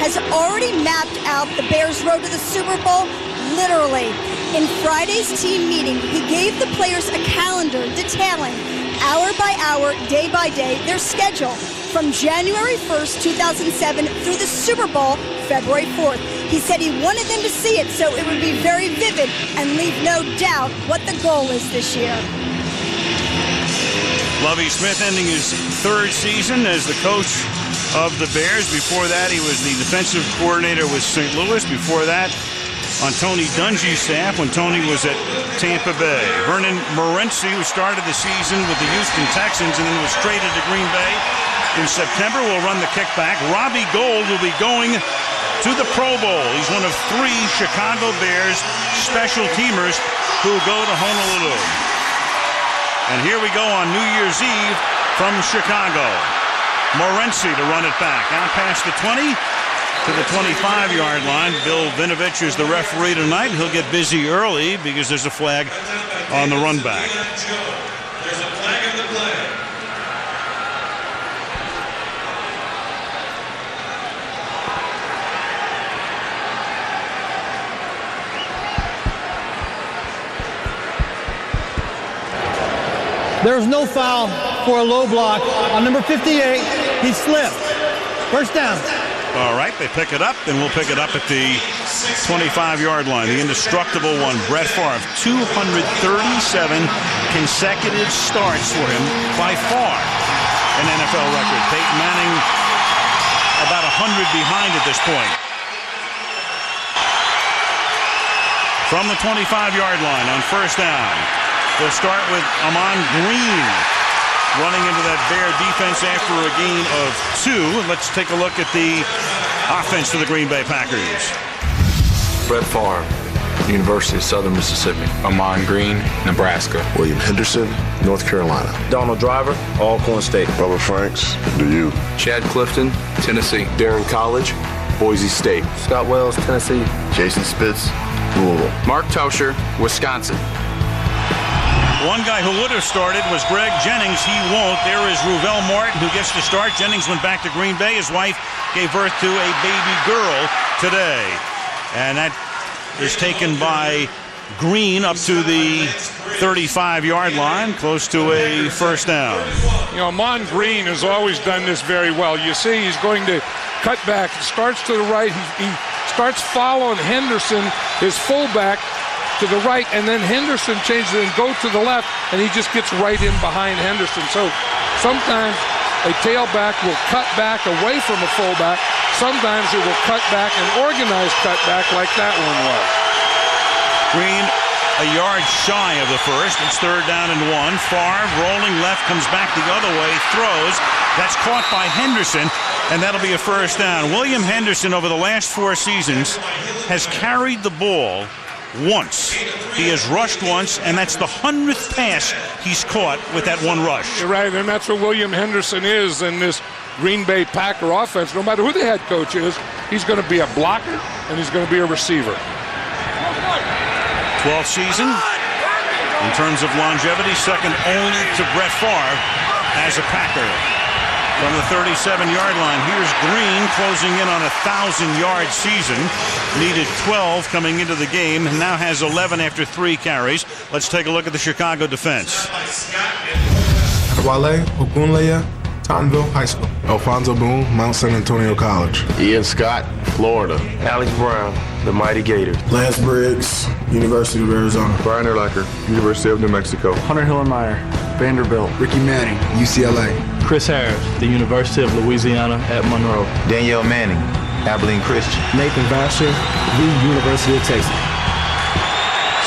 has already mapped out the Bears' road to the Super Bowl, literally. In Friday's team meeting, he gave the players a calendar detailing, hour by hour, day by day, their schedule from January 1st, 2007 through the Super Bowl, February 4th. He said he wanted them to see it so it would be very vivid and leave no doubt what the goal is this year. Lovie Smith ending his third season as the coach of the Bears. Before that, he was the defensive coordinator with St. Louis. Before that, on Tony Dungy's staff when Tony was at Tampa Bay. Vernon Morency, who started the season with the Houston Texans and then was traded to Green Bay in September, will run the kickback. Robbie Gould will be going to the Pro Bowl. He's one of 3 Chicago Bears special teamers who go to Honolulu. And here we go on New Year's Eve from Chicago. Morency to run it back. Out past the 20 to the 25-yard line. Bill Vinovich is the referee tonight. He'll get busy early because there's a flag on the run back. There's a flag on the play. There's no foul for a low block on number 58. He slipped. First down. All right, they pick it up, and we'll pick it up at the 25-yard line. The indestructible one, Brett Favre, 237 consecutive starts for him, by far an NFL record. Peyton Manning about 100 behind at this point. From the 25-yard line on first down, they'll start with Amon Green running into that Bear defense after a gain of 2. Let's take a look at the offense for the Green Bay Packers. Brett Favre, University of Southern Mississippi. Amon Green, Nebraska. William Henderson, North Carolina. Donald Driver, Alcorn State. Bubba Franks, DU. Chad Clifton, Tennessee. Darren College, Boise State. Scott Wells, Tennessee. Jason Spitz, Louisville. Mark Tauscher, Wisconsin. One guy who would have started was Greg Jennings. He won't. There is Ruvell Martin, who gets to start. Jennings went back to Green Bay. His wife gave birth to a baby girl today. And that is taken by Green up to the 35-yard line, close to a first down. You know, Amon Green has always done this very well. You see he's going to cut back. He starts to the right. He starts following Henderson, his fullback, to the right, and then Henderson changes it and go to the left, and he just gets right in behind Henderson. So sometimes a tailback will cut back away from a fullback. Sometimes it will cut back, an organized cutback like that one was. Green a yard shy of the first. It's third down and 1. Favre rolling left, comes back the other way, throws. That's caught by Henderson, and that'll be a first down. William Henderson over the last 4 seasons has carried the ball once. He has rushed once, and that's the 100th pass he's caught with that one rush. You're right, and that's what William Henderson is in this Green Bay Packer offense. No matter who the head coach is, he's going to be a blocker, and he's going to be a receiver. 12th season in terms of longevity, second only to Brett Favre as a Packer. From the 37-yard line, here's Green closing in on a 1,000-yard season. Needed 12 coming into the game, and now has 11 after 3 carries. Let's take a look at the Chicago defense. Wale Ogunleye, Tauntville High School. Alfonso Boone, Mount San Antonio College. Ian Scott, Florida. Alex Brown, the Mighty Gators. Lance Briggs, University of Arizona. Brian Urlacher, University of New Mexico. Hunter Hillenmeyer, Vanderbilt. Ricky Manning, UCLA. Chris Harris, the University of Louisiana at Monroe. Danielle Manning, Abilene Christian. Nathan Vasher, the University of Texas.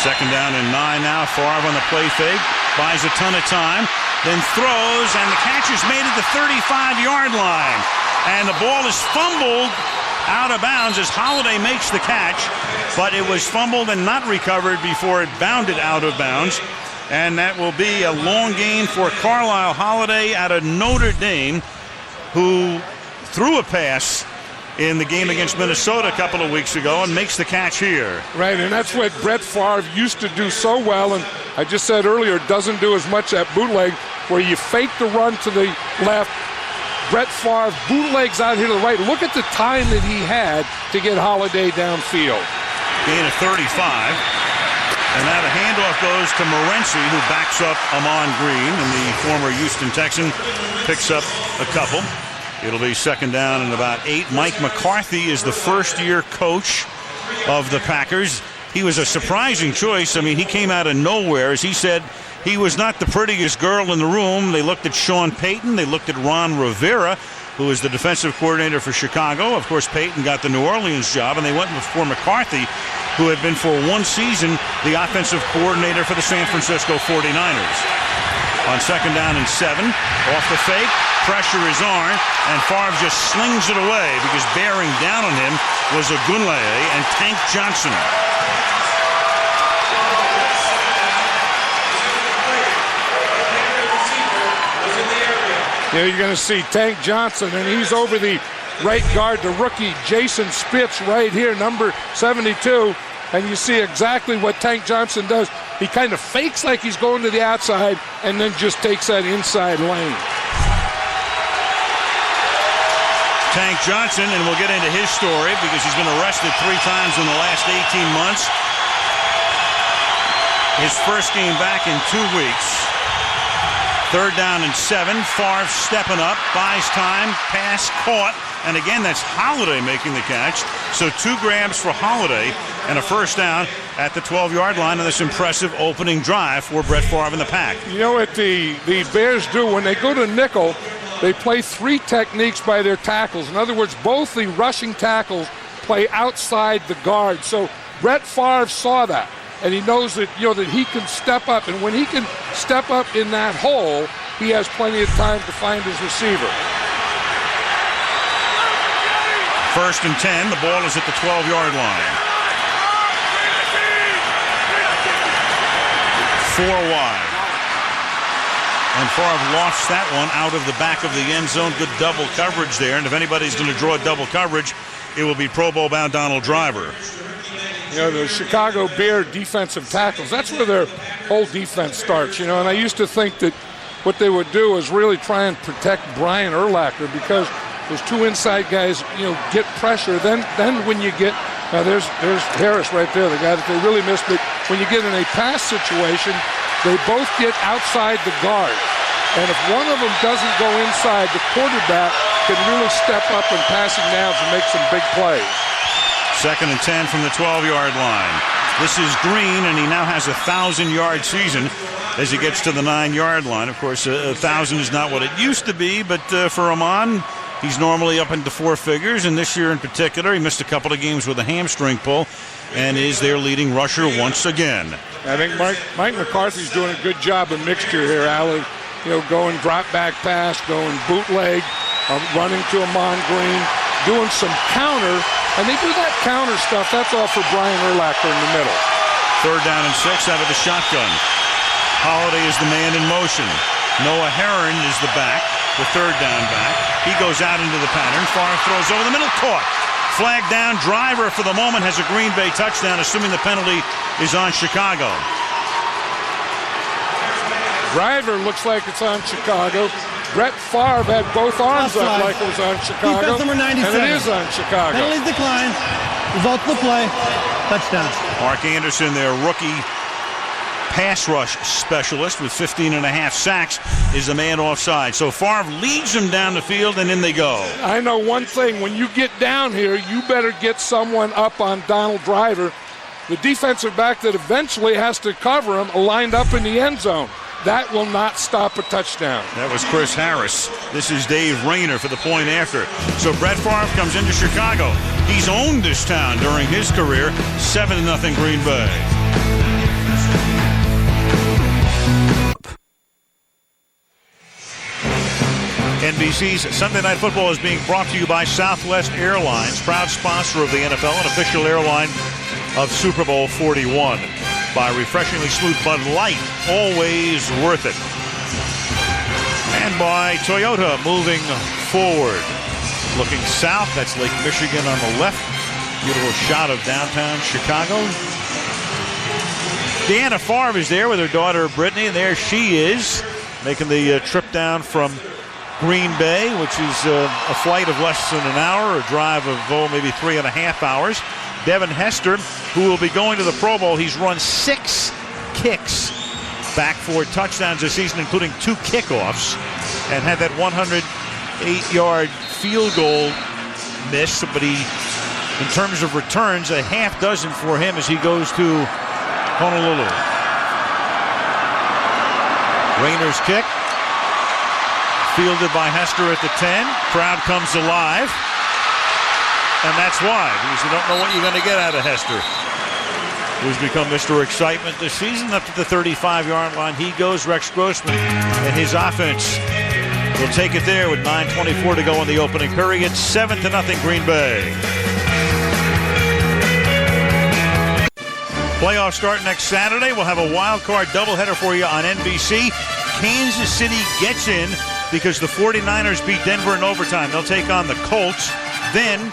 Second down and 9 now. Favre on the play fake, buys a ton of time, then throws, and the catch is made at the 35-yard line. And the ball is fumbled out of bounds as Holiday makes the catch, but it was fumbled and not recovered before it bounded out of bounds. And that will be a long gain for Carlisle Holiday out of Notre Dame, who threw a pass in the game against Minnesota a couple of weeks ago and makes the catch here. Right, and that's what Brett Favre used to do so well, and I just said earlier, doesn't do as much at bootleg, where you fake the run to the left, Brett Favre bootlegs out here to the right. Look at the time that he had to get Holiday downfield. Gain of 35. And now the handoff goes to Morency, who backs up Amon Green, and the former Houston Texan picks up a couple. It'll be second down and about 8. Mike McCarthy is the first-year coach of the Packers. He was a surprising choice. I mean, he came out of nowhere. As he said, he was not the prettiest girl in the room. They looked at Sean Payton. They looked at Ron Rivera, who is the defensive coordinator for Chicago. Of course, Payton got the New Orleans job, and they went for McCarthy, who had been for one season the offensive coordinator for the San Francisco 49ers. On second down and 7, off the fake, pressure is on, and Favre just slings it away because bearing down on him was Ogunleye and Tank Johnson. Yeah, you're going to see Tank Johnson, and he's over the right guard, the rookie Jason Spitz right here, number 72. And you see exactly what Tank Johnson does. He kind of fakes like he's going to the outside and then just takes that inside lane. Tank Johnson, and we'll get into his story because he's been arrested 3 times in the last 18 months. His first game back in 2 weeks. Third down and 7. Favre stepping up, buys time, pass caught. And again, that's Holiday making the catch. So 2 grabs for Holiday and a first down at the 12-yard line on this impressive opening drive for Brett Favre and the Pack. You know what the Bears do? When they go to nickel, they play 3 techniques by their tackles. In other words, both the rushing tackles play outside the guard. So Brett Favre saw that, and he knows that, that he can step up. And when he can step up in that hole, he has plenty of time to find his receiver. First and 10. The ball is at the 12-yard line. 4 wide. And Favre lost that one out of the back of the end zone. Good double coverage there. And if anybody's going to draw double coverage, it will be Pro Bowl bound Donald Driver. The Chicago Bear defensive tackles, that's where their whole defense starts, and I used to think that what they would do is really try and protect Brian Urlacher because those 2 inside guys, get pressure. Then when you get, there's Harris right there, the guy that they really missed, but when you get in a pass situation, they both get outside the guard. And if one of them doesn't go inside, the quarterback can really step up in passing downs and make some big plays. Second and 10 from the 12-yard line. This is Green, and he now has a 1,000-yard season as he gets to the 9-yard line. Of course, 1,000 is not what it used to be, but for Amon, he's normally up into 4 figures, and this year in particular, he missed a couple of games with a hamstring pull and is their leading rusher once again. I think Mike McCarthy's doing a good job of mixture here, Alan. Going drop back pass, going bootleg, running to Amon Green, doing some counter, and they do that counter stuff. That's all for Brian Urlacher in the middle. Third down and 6 out of the shotgun. Holiday is the man in motion. Noah Herron is the back, the third down back. He goes out into the pattern. Favre throws over the middle, caught. Flag down. Driver for the moment has a Green Bay touchdown, assuming the penalty is on Chicago. Driver looks like it's on Chicago. Brett Favre had both arms up like it was on Chicago. Defense number 97. And it is on Chicago. Penalties decline. Result of the play. Touchdown. Mark Anderson, their rookie pass rush specialist with 15.5 sacks, is the man offside. So Favre leads them down the field, and in they go. I know one thing. When you get down here, you better get someone up on Donald Driver. The defensive back that eventually has to cover him lined up in the end zone. That will not stop a touchdown. That was Chris Harris. This is Dave Rayner for the point after. So Brett Favre comes into Chicago. He's owned this town during his career. 7-0 Green Bay. NBC's Sunday Night Football is being brought to you by Southwest Airlines, proud sponsor of the NFL and official airline of Super Bowl 41. By refreshingly smooth Bud Light, always worth it. And by Toyota, moving forward. Looking south, that's Lake Michigan on the left. Beautiful shot of downtown Chicago. Deanna Favre is there with her daughter Brittany, and there she is, making the trip down from Green Bay, which is a flight of less than an hour, a drive of maybe 3.5 hours. Devin Hester, who will be going to the Pro Bowl, he's run 6 kicks back for touchdowns this season, including 2 kickoffs, and had that 108-yard field goal miss. But he, in terms of returns, a half dozen for him as he goes to Honolulu. Rayner's kick, fielded by Hester at the 10. Crowd comes alive, and that's why, because you don't know what you're going to get out of Hester, who's become Mr. Excitement this season. Up to the 35-yard line he goes. Rex Grossman and his offense will take it there with 9:24 to go in the opening period. 7-0 Green Bay. Playoffs start next Saturday. We'll have a wild card doubleheader for you on NBC. Kansas City gets in because the 49ers beat Denver in overtime. They'll take on the Colts. Then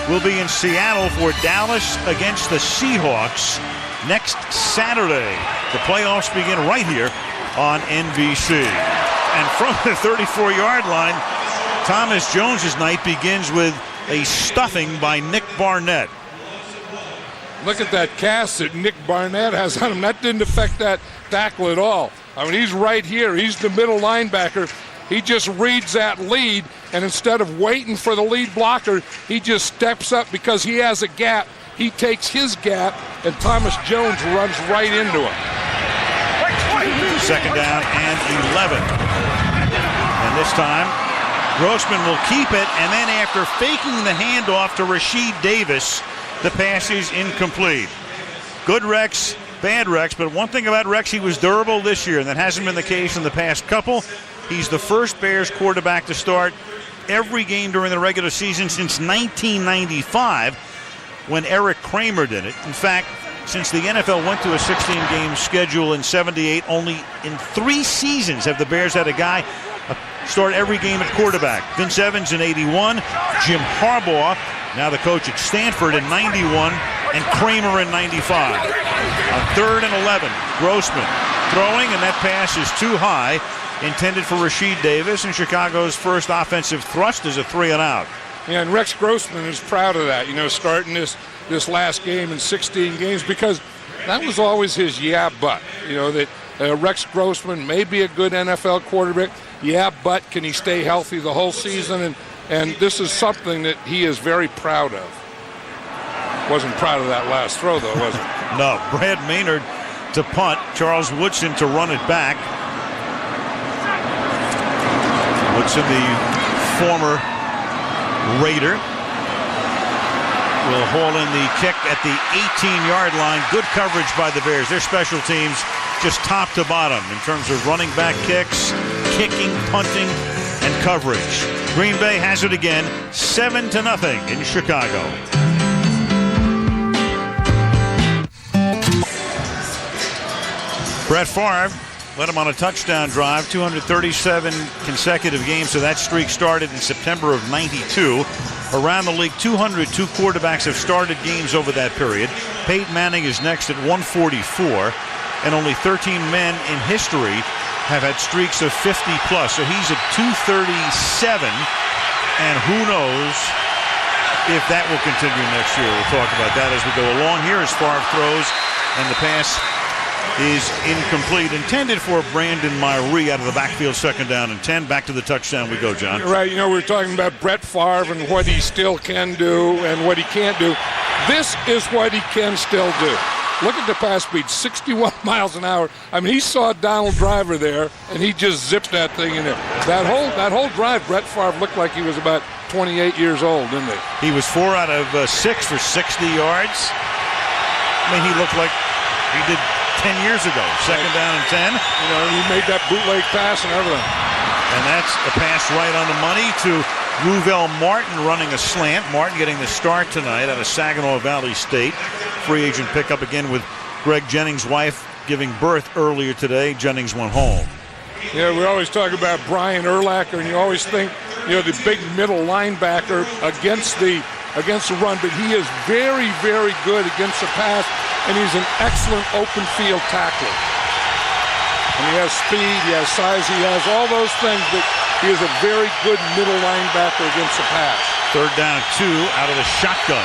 we'll be in Seattle for Dallas against the Seahawks next Saturday. The playoffs begin right here on NBC. And from the 34-yard line, Thomas Jones's night begins with a stuffing by Nick Barnett. Look at that cast that Nick Barnett has on him. That didn't affect that tackle at all. I mean, he's right here. He's the middle linebacker. He just reads that lead, and instead of waiting for the lead blocker, he just steps up because he has a gap. He takes his gap, and Thomas Jones runs right into him. 2nd down and 11. And this time, Grossman will keep it, and then after faking the handoff to Rashid Davis, the pass is incomplete. Good Rex, bad Rex, but one thing about Rex, he was durable this year, and that hasn't been the case in the past couple. He's the first Bears quarterback to start every game during the regular season since 1995, when Andrea Kremer did it. In fact, since the NFL went to a 16-game schedule in 78, only in 3 seasons have the Bears had a guy start every game at quarterback. Vince Evans in 81, Jim Harbaugh, now the coach at Stanford, in 91, and Kramer in 95. On 3rd and 11, Grossman throwing, and that pass is too high, intended for Rashid Davis, and Chicago's first offensive thrust is a 3-and-out. Yeah, and Rex Grossman is proud of that, starting this last game in 16 games, because that was always his but, that Rex Grossman may be a good NFL quarterback, but can he stay healthy the whole season? And this is something that he is very proud of. Wasn't proud of that last throw, though, was it? No. Brad Maynard to punt, Charles Woodson to run it back. Woodson, the former Raider, will haul in the kick at the 18-yard line. Good coverage by the Bears. Their special teams just top to bottom in terms of running back kicks, kicking, punting, and coverage. Green Bay has it again, 7-0 in Chicago. Brett Favre led him on a touchdown drive, 237 consecutive games, so that streak started in September of 92. Around the league, 202 quarterbacks have started games over that period. Peyton Manning is next at 144, and only 13 men in history have had streaks of 50-plus, so he's at 237, and who knows if that will continue next year. We'll talk about that as we go along. Here as Favre throws, and the pass is incomplete, intended for Brandon Myree out of the backfield. 2nd down and 10. Back to the touchdown we go, John. Right, we were talking about Brett Favre and what he still can do and what he can't do. This is what he can still do. Look at the pass speed, 61 miles an hour. I mean, he saw Donald Driver there, and he just zipped that thing in there. That whole drive, Brett Favre looked like he was about 28 years old, didn't he? He was 4 out of 6 for 60 yards. I mean, he looked like he did 10 years ago. 2nd down and 10. He made that bootleg pass and everything. And that's a pass right on the money to Rouvel Martin, running a slant. Martin getting the start tonight out of Saginaw Valley State. Free agent pickup again with Greg Jennings' wife giving birth earlier today. Jennings went home. Yeah, we always talk about Brian Urlacher, and you always think, the big middle linebacker against the run, but he is very, very good against the pass, and he's an excellent open field tackler. And he has speed, he has size, he has all those things that He is a very good middle linebacker against the pass. Third down 2 out of the shotgun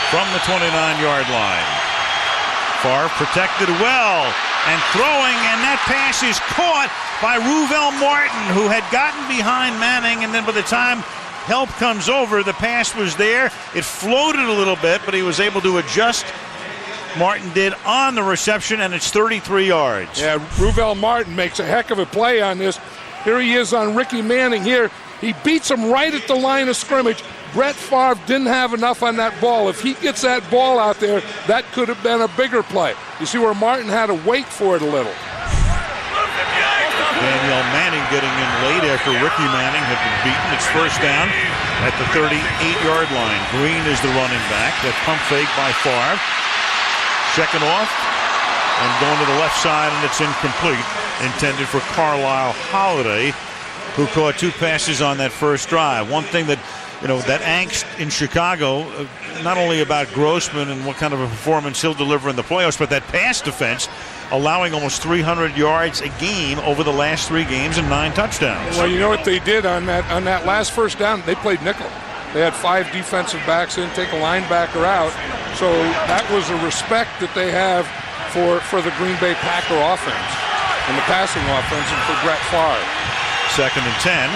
from the 29-yard line. Favre protected well and throwing, and that pass is caught by Ruvell Martin, who had gotten behind Manning, and then by the time help comes over, the pass was there. It floated a little bit, but he was able to adjust. Martin did on the reception, and it's 33 yards. Yeah, Ruvell Martin makes a heck of a play on this. Here he is on Ricky Manning here. He beats him right at the line of scrimmage. Brett Favre didn't have enough on that ball. If he gets that ball out there, that could have been a bigger play. You see where Martin had to wait for it a little. Daniel Manning getting in late after Ricky Manning had been beaten. It's first down at the 38-yard line. Green is the running back. That pump fake by Favre. Checking off and going to the left side, and it's incomplete. Intended for Carlisle Holiday, who caught 2 passes on that first drive. One thing that, that angst in Chicago, not only about Grossman and what kind of a performance he'll deliver in the playoffs, but that pass defense, allowing almost 300 yards a game over the last 3 games and 9 touchdowns. Well, you know what they did on that last first down? They played nickel. They had 5 defensive backs in, take a linebacker out. So that was a respect that they have for the Green Bay Packer offense and the passing offense and for Brett Favre. Second and 10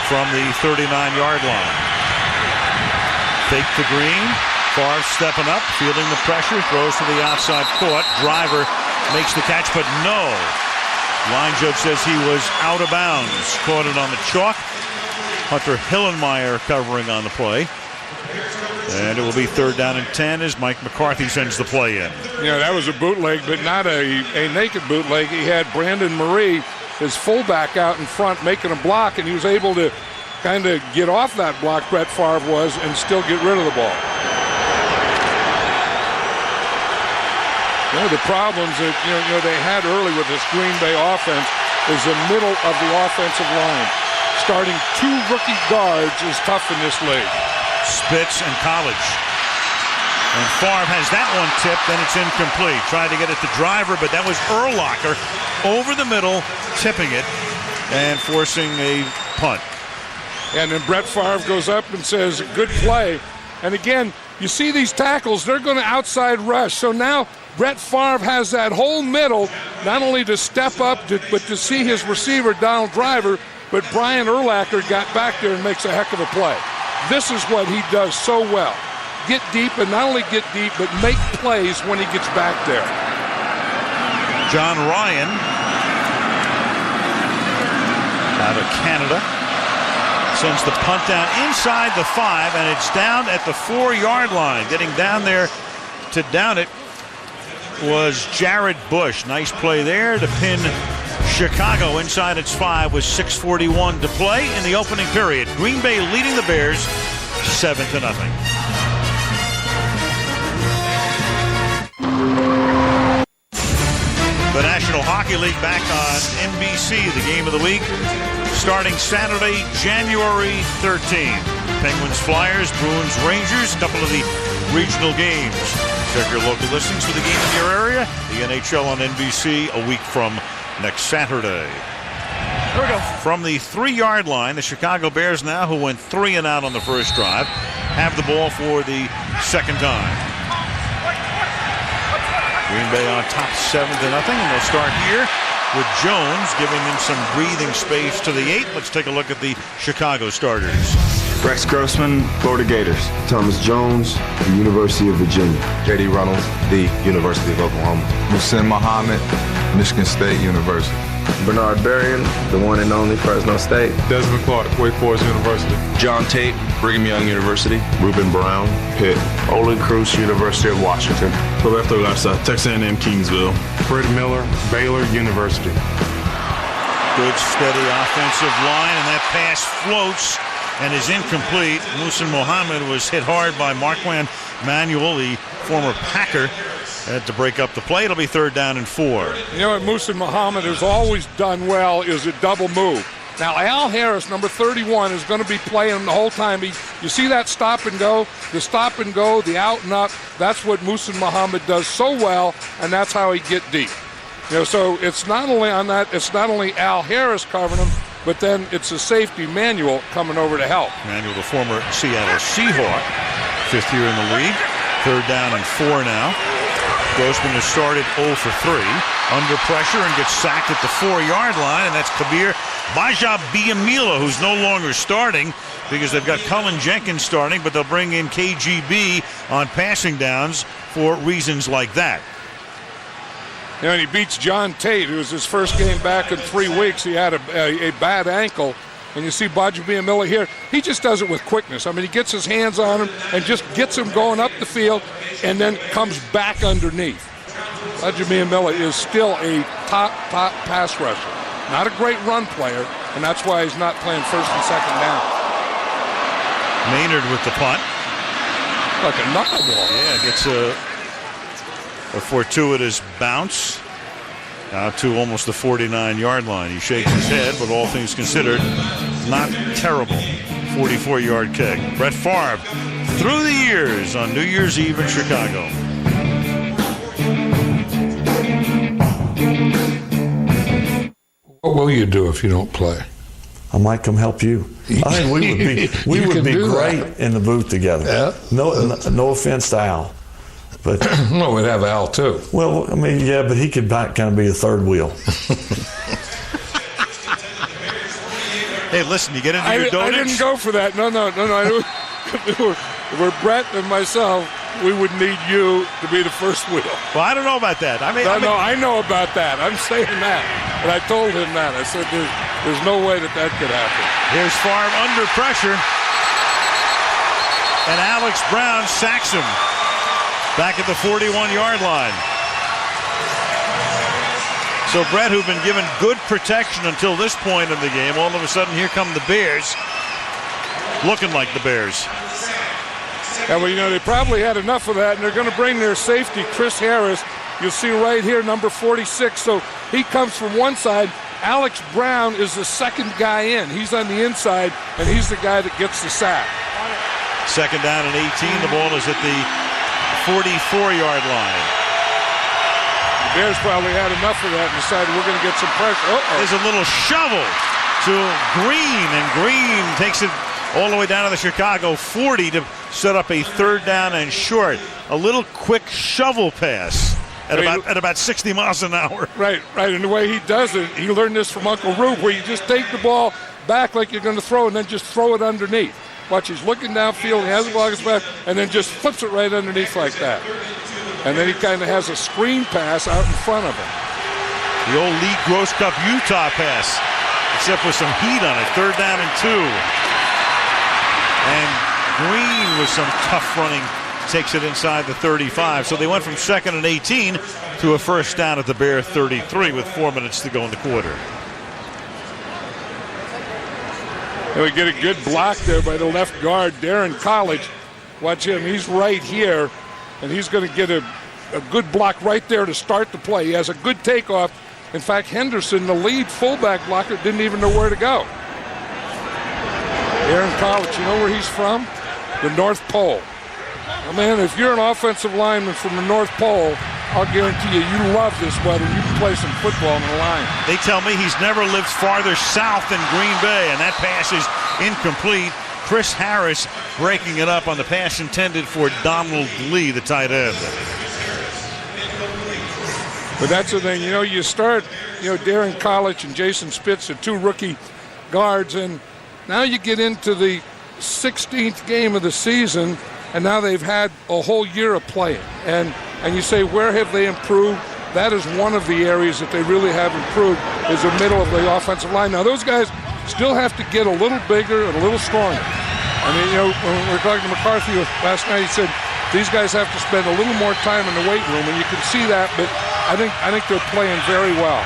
from the 39-yard line. Fake to Green. Favre stepping up, fielding the pressure, throws to the outside court. Driver makes the catch, but no. Line judge says he was out of bounds. Caught it on the chalk. Hunter Hillenmeyer covering on the play. And it will be third down and 10 as Mike McCarthy sends the play in. Yeah, that was a bootleg, but not a naked bootleg. He had Brandon Marie, his fullback, out in front making a block, and he was able to kind of get off that block, Brett Favre was, and still get rid of the ball. One of the problems that they had early with this Green Bay offense is the middle of the offensive line. Starting 2 rookie guards is tough in this league. Spitz and College. And Favre has that one tipped, and it's incomplete. Tried to get it to Driver, but that was Urlacher over the middle, tipping it and forcing a punt. And then Brett Favre goes up and says, good play. And again, you see these tackles, they're going to outside rush. So now Brett Favre has that whole middle, not only to step up, but to see his receiver, Donald Driver, but Brian Urlacher got back there and makes a heck of a play. This is what he does so well. Get deep, and not only get deep, but make plays when he gets back there. John Ryan out of Canada sends the punt down inside the 5, and it's down at the 4-yard line. Getting down there to down it was Jared Bush. Nice play there to pin Chicago inside its 5 with 6:41 to play in the opening period. Green Bay leading the Bears 7-0. The National Hockey League back on NBC, the game of the week, starting Saturday, January 13th. Penguins, Flyers, Bruins, Rangers, a couple of the regional games. Check your local listings for the game in your area. The NHL on NBC a week from next Saturday. Here we go. From the 3-yard line, the Chicago Bears now, who went 3 and out on the first drive, have the ball for the second time. Green Bay on top 7-0, and they'll start here with Jones giving them some breathing space to the 8. Let's take a look at the Chicago starters. Rex Grossman, Florida Gators. Thomas Jones, the University of Virginia. J.D. Reynolds, the University of Oklahoma. Muhsin Muhammad, Michigan State University. Bernard Berrien, the one and only Fresno State. Desmond Clark, Wake Forest University. John Tate, Brigham Young University. Ruben Brown, Pitt. Olin Cruz, University of Washington. Roberto Garza, Texas A&M Kingsville. Fred Miller, Baylor University. Good steady offensive line, and that pass floats and is incomplete. Muhsin Muhammad was hit hard by Marquand Manuel, the former Packer, had to break up the play. It'll be third down and 4. You know what Muhsin Muhammad has always done well is a double move. Now Al Harris, number 31, is going to be playing the whole time. You see that stop and go, the out and up. That's what Muhsin Muhammad does so well, and that's how he get deep. So it's not only on that, it's not only Al Harris covering him, but then it's a safety, Manuel, coming over to help. Manuel, the former Seattle Seahawk, 5th year in the league. 3rd down and 4 now. Grossman has started 0 for 3. Under pressure and gets sacked at the 4-yard line, and that's Kabir Bajabiamila, who's no longer starting because they've got Cullen Jenkins starting, but they'll bring in KGB on passing downs for reasons like that. And he beats John Tate, who was his first game back in 3 weeks. He had a bad ankle. And you see Bajabiamila here. He just does it with quickness. I mean, he gets his hands on him and just gets him going up the field and then comes back underneath. Bajabiamila is still a top pass rusher. Not a great run player, and that's why he's not playing 1st and 2nd down. Maynard with the punt. Like a knuckleball. Yeah, gets a fortuitous bounce out to almost the 49-yard line. He shakes his head, but all things considered, not terrible. 44-yard kick. Brett Favre through the years on New Year's Eve in Chicago. What will you do if you don't play? I might come help you. I think we would be great in the booth together. Yeah? No offense to Al. But well, we'd have Al too. Well, I mean, yeah, but he could kind of be a third wheel. Hey, listen, you get into your dotage. I didn't go for that. No. We're Brett and myself. We would need you to be the first wheel. Well, I don't know about that. I know about that. I'm saying that. But I told him that. I said there's no way that could happen. Here's Favre under pressure. And Alex Brown sacks him back at the 41-yard line. So Brett, who've been given good protection until this point in the game, all of a sudden here come the Bears, looking like the Bears. And well, they probably had enough of that, and they're going to bring their safety, Chris Harris. You'll see right here, number 46. So he comes from one side. Alex Brown is the second guy in. He's on the inside, and he's the guy that gets the sack. 2nd down and 18. The ball is at the 44-yard line. The Bears probably had enough of that and decided we're going to get some pressure. There's a little shovel to Green, and Green takes it all the way down to the Chicago 40 to set up a 3rd down and short. A little quick shovel pass at about 60 miles an hour. Right. And the way he does it, he learned this from Uncle Rube, where you just take the ball back like you're going to throw and then just throw it underneath. Watch, he's looking downfield, he has the ball back, and then just flips it right underneath like that. And then he kind of has a screen pass out in front of him. The old Lee Gross Cup Utah pass, except with some heat on it. 3rd down and 2. And Green with some tough running takes it inside the 35. So they went from 2nd and 18 to a 1st down at the Bear 33 with 4 minutes to go in the quarter. And we get a good block there by the left guard, Darren College. Watch him, he's right here, and he's going to get a good block right there to start the play. He has a good takeoff. In fact, Henderson, the lead fullback blocker, didn't even know where to go. Darren College, you know where he's from? The North Pole. Oh, man, if you're an offensive lineman from the North Pole, I'll guarantee you love this weather. You can play some football on the line. They tell me he's never lived farther south than Green Bay, and that pass is incomplete. Chris Harris breaking it up on the pass intended for Donald Lee, the tight end. But that's the thing, you start, Darren College and Jason Spitz are 2 rookie guards, and now you get into the 16th game of the season, and now they've had a whole year of playing. And you say, where have they improved? That is one of the areas that they really have improved, is the middle of the offensive line. Now, those guys still have to get a little bigger and a little stronger. I mean, when we were talking to McCarthy last night, he said these guys have to spend a little more time in the weight room, and you can see that, but I think they're playing very well.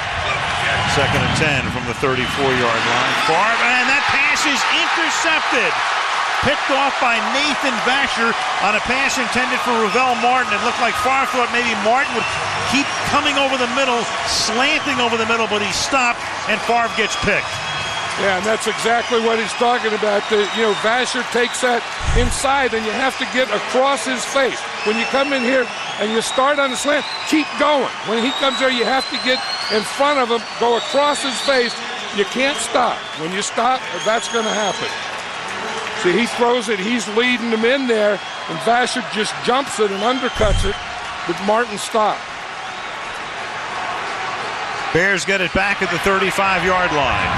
2nd and 10 from the 34-yard line. Favre, and that pass is intercepted. Picked off by Nathan Vasher on a pass intended for Ravel Martin. It looked like Favre thought maybe Martin would keep coming over the middle, slanting over the middle, but he stopped, and Favre gets picked. Yeah, and that's exactly what he's talking about. Vasher takes that inside, and you have to get across his face. When you come in here and you start on the slant, keep going. When he comes there, you have to get in front of him, go across his face, You can't stop. When you stop, that's going to happen. See, he throws it. He's leading them in there, and Vasher just jumps it and undercuts it, but Martin stopped. Bears get it back at the 35-yard line.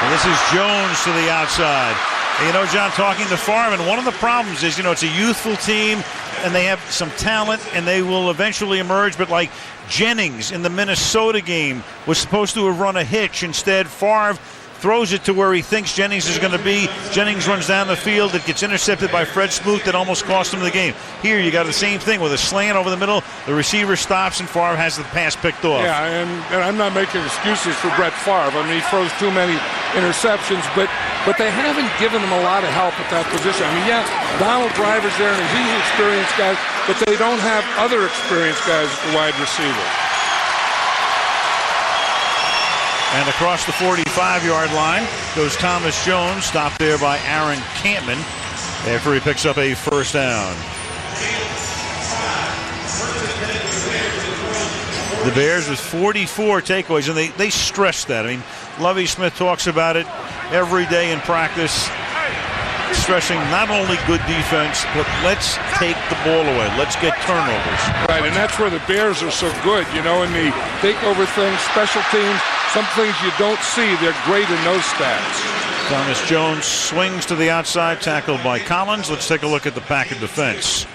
And this is Jones to the outside. And you know, John, talking to Favre, and one of the problems is, it's a youthful team, and they have some talent, and they will eventually emerge. But like Jennings in the Minnesota game was supposed to have run a hitch. Instead, Favre throws it to where he thinks Jennings is going to be. Jennings runs down the field. It gets intercepted by Fred Smoot. That almost cost him the game. Here you got the same thing with a slant over the middle. The receiver stops, and Favre has the pass picked off. Yeah, and I'm not making excuses for Brett Favre. I mean, he throws too many interceptions, but they haven't given him a lot of help at that position. I mean, yeah, Donald Driver's there, and he's an experienced guy, but they don't have other experienced guys at the wide receiver. And across the 45-yard line goes Thomas Jones, stopped there by Aaron Campman after he picks up a first down. The Bears with 44 takeaways, and they stress that. I mean, Lovie Smith talks about it every day in practice, stressing not only good defense, but let's take the ball away. Let's get turnovers. Right, and that's where the Bears are so good, in the takeover things, special teams, some things you don't see. They're great in those stats. Thomas Jones swings to the outside, tackled by Collins. Let's take a look at the Packer defense.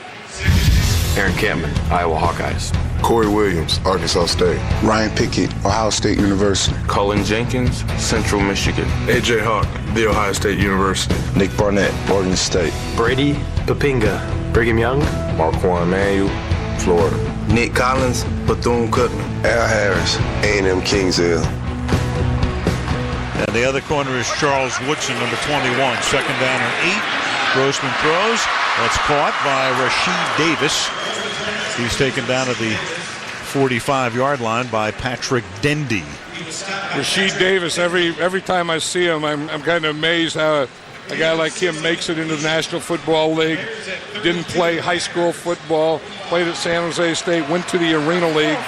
Aaron Campman, Iowa Hawkeyes. Corey Williams, Arkansas State. Ryan Pickett, Ohio State University. Cullen Jenkins, Central Michigan. A.J. Hawk, The Ohio State University. Nick Barnett, Oregon State. Brady Papinga, Brigham Young. Marquand Manuel, Florida. Nick Collins, Bethune-Cookman. Al Harris, A&M Kingsville. And the other corner is Charles Woodson, number 21. Second down and 8. Grossman throws. That's caught by Rasheed Davis. He's taken down at the 45-yard line by Patrick Dendy. Rasheed Davis, every time I see him, I'm kind of amazed how a guy like him makes it into the National Football League. Didn't play high school football, played at San Jose State, went to the Arena League,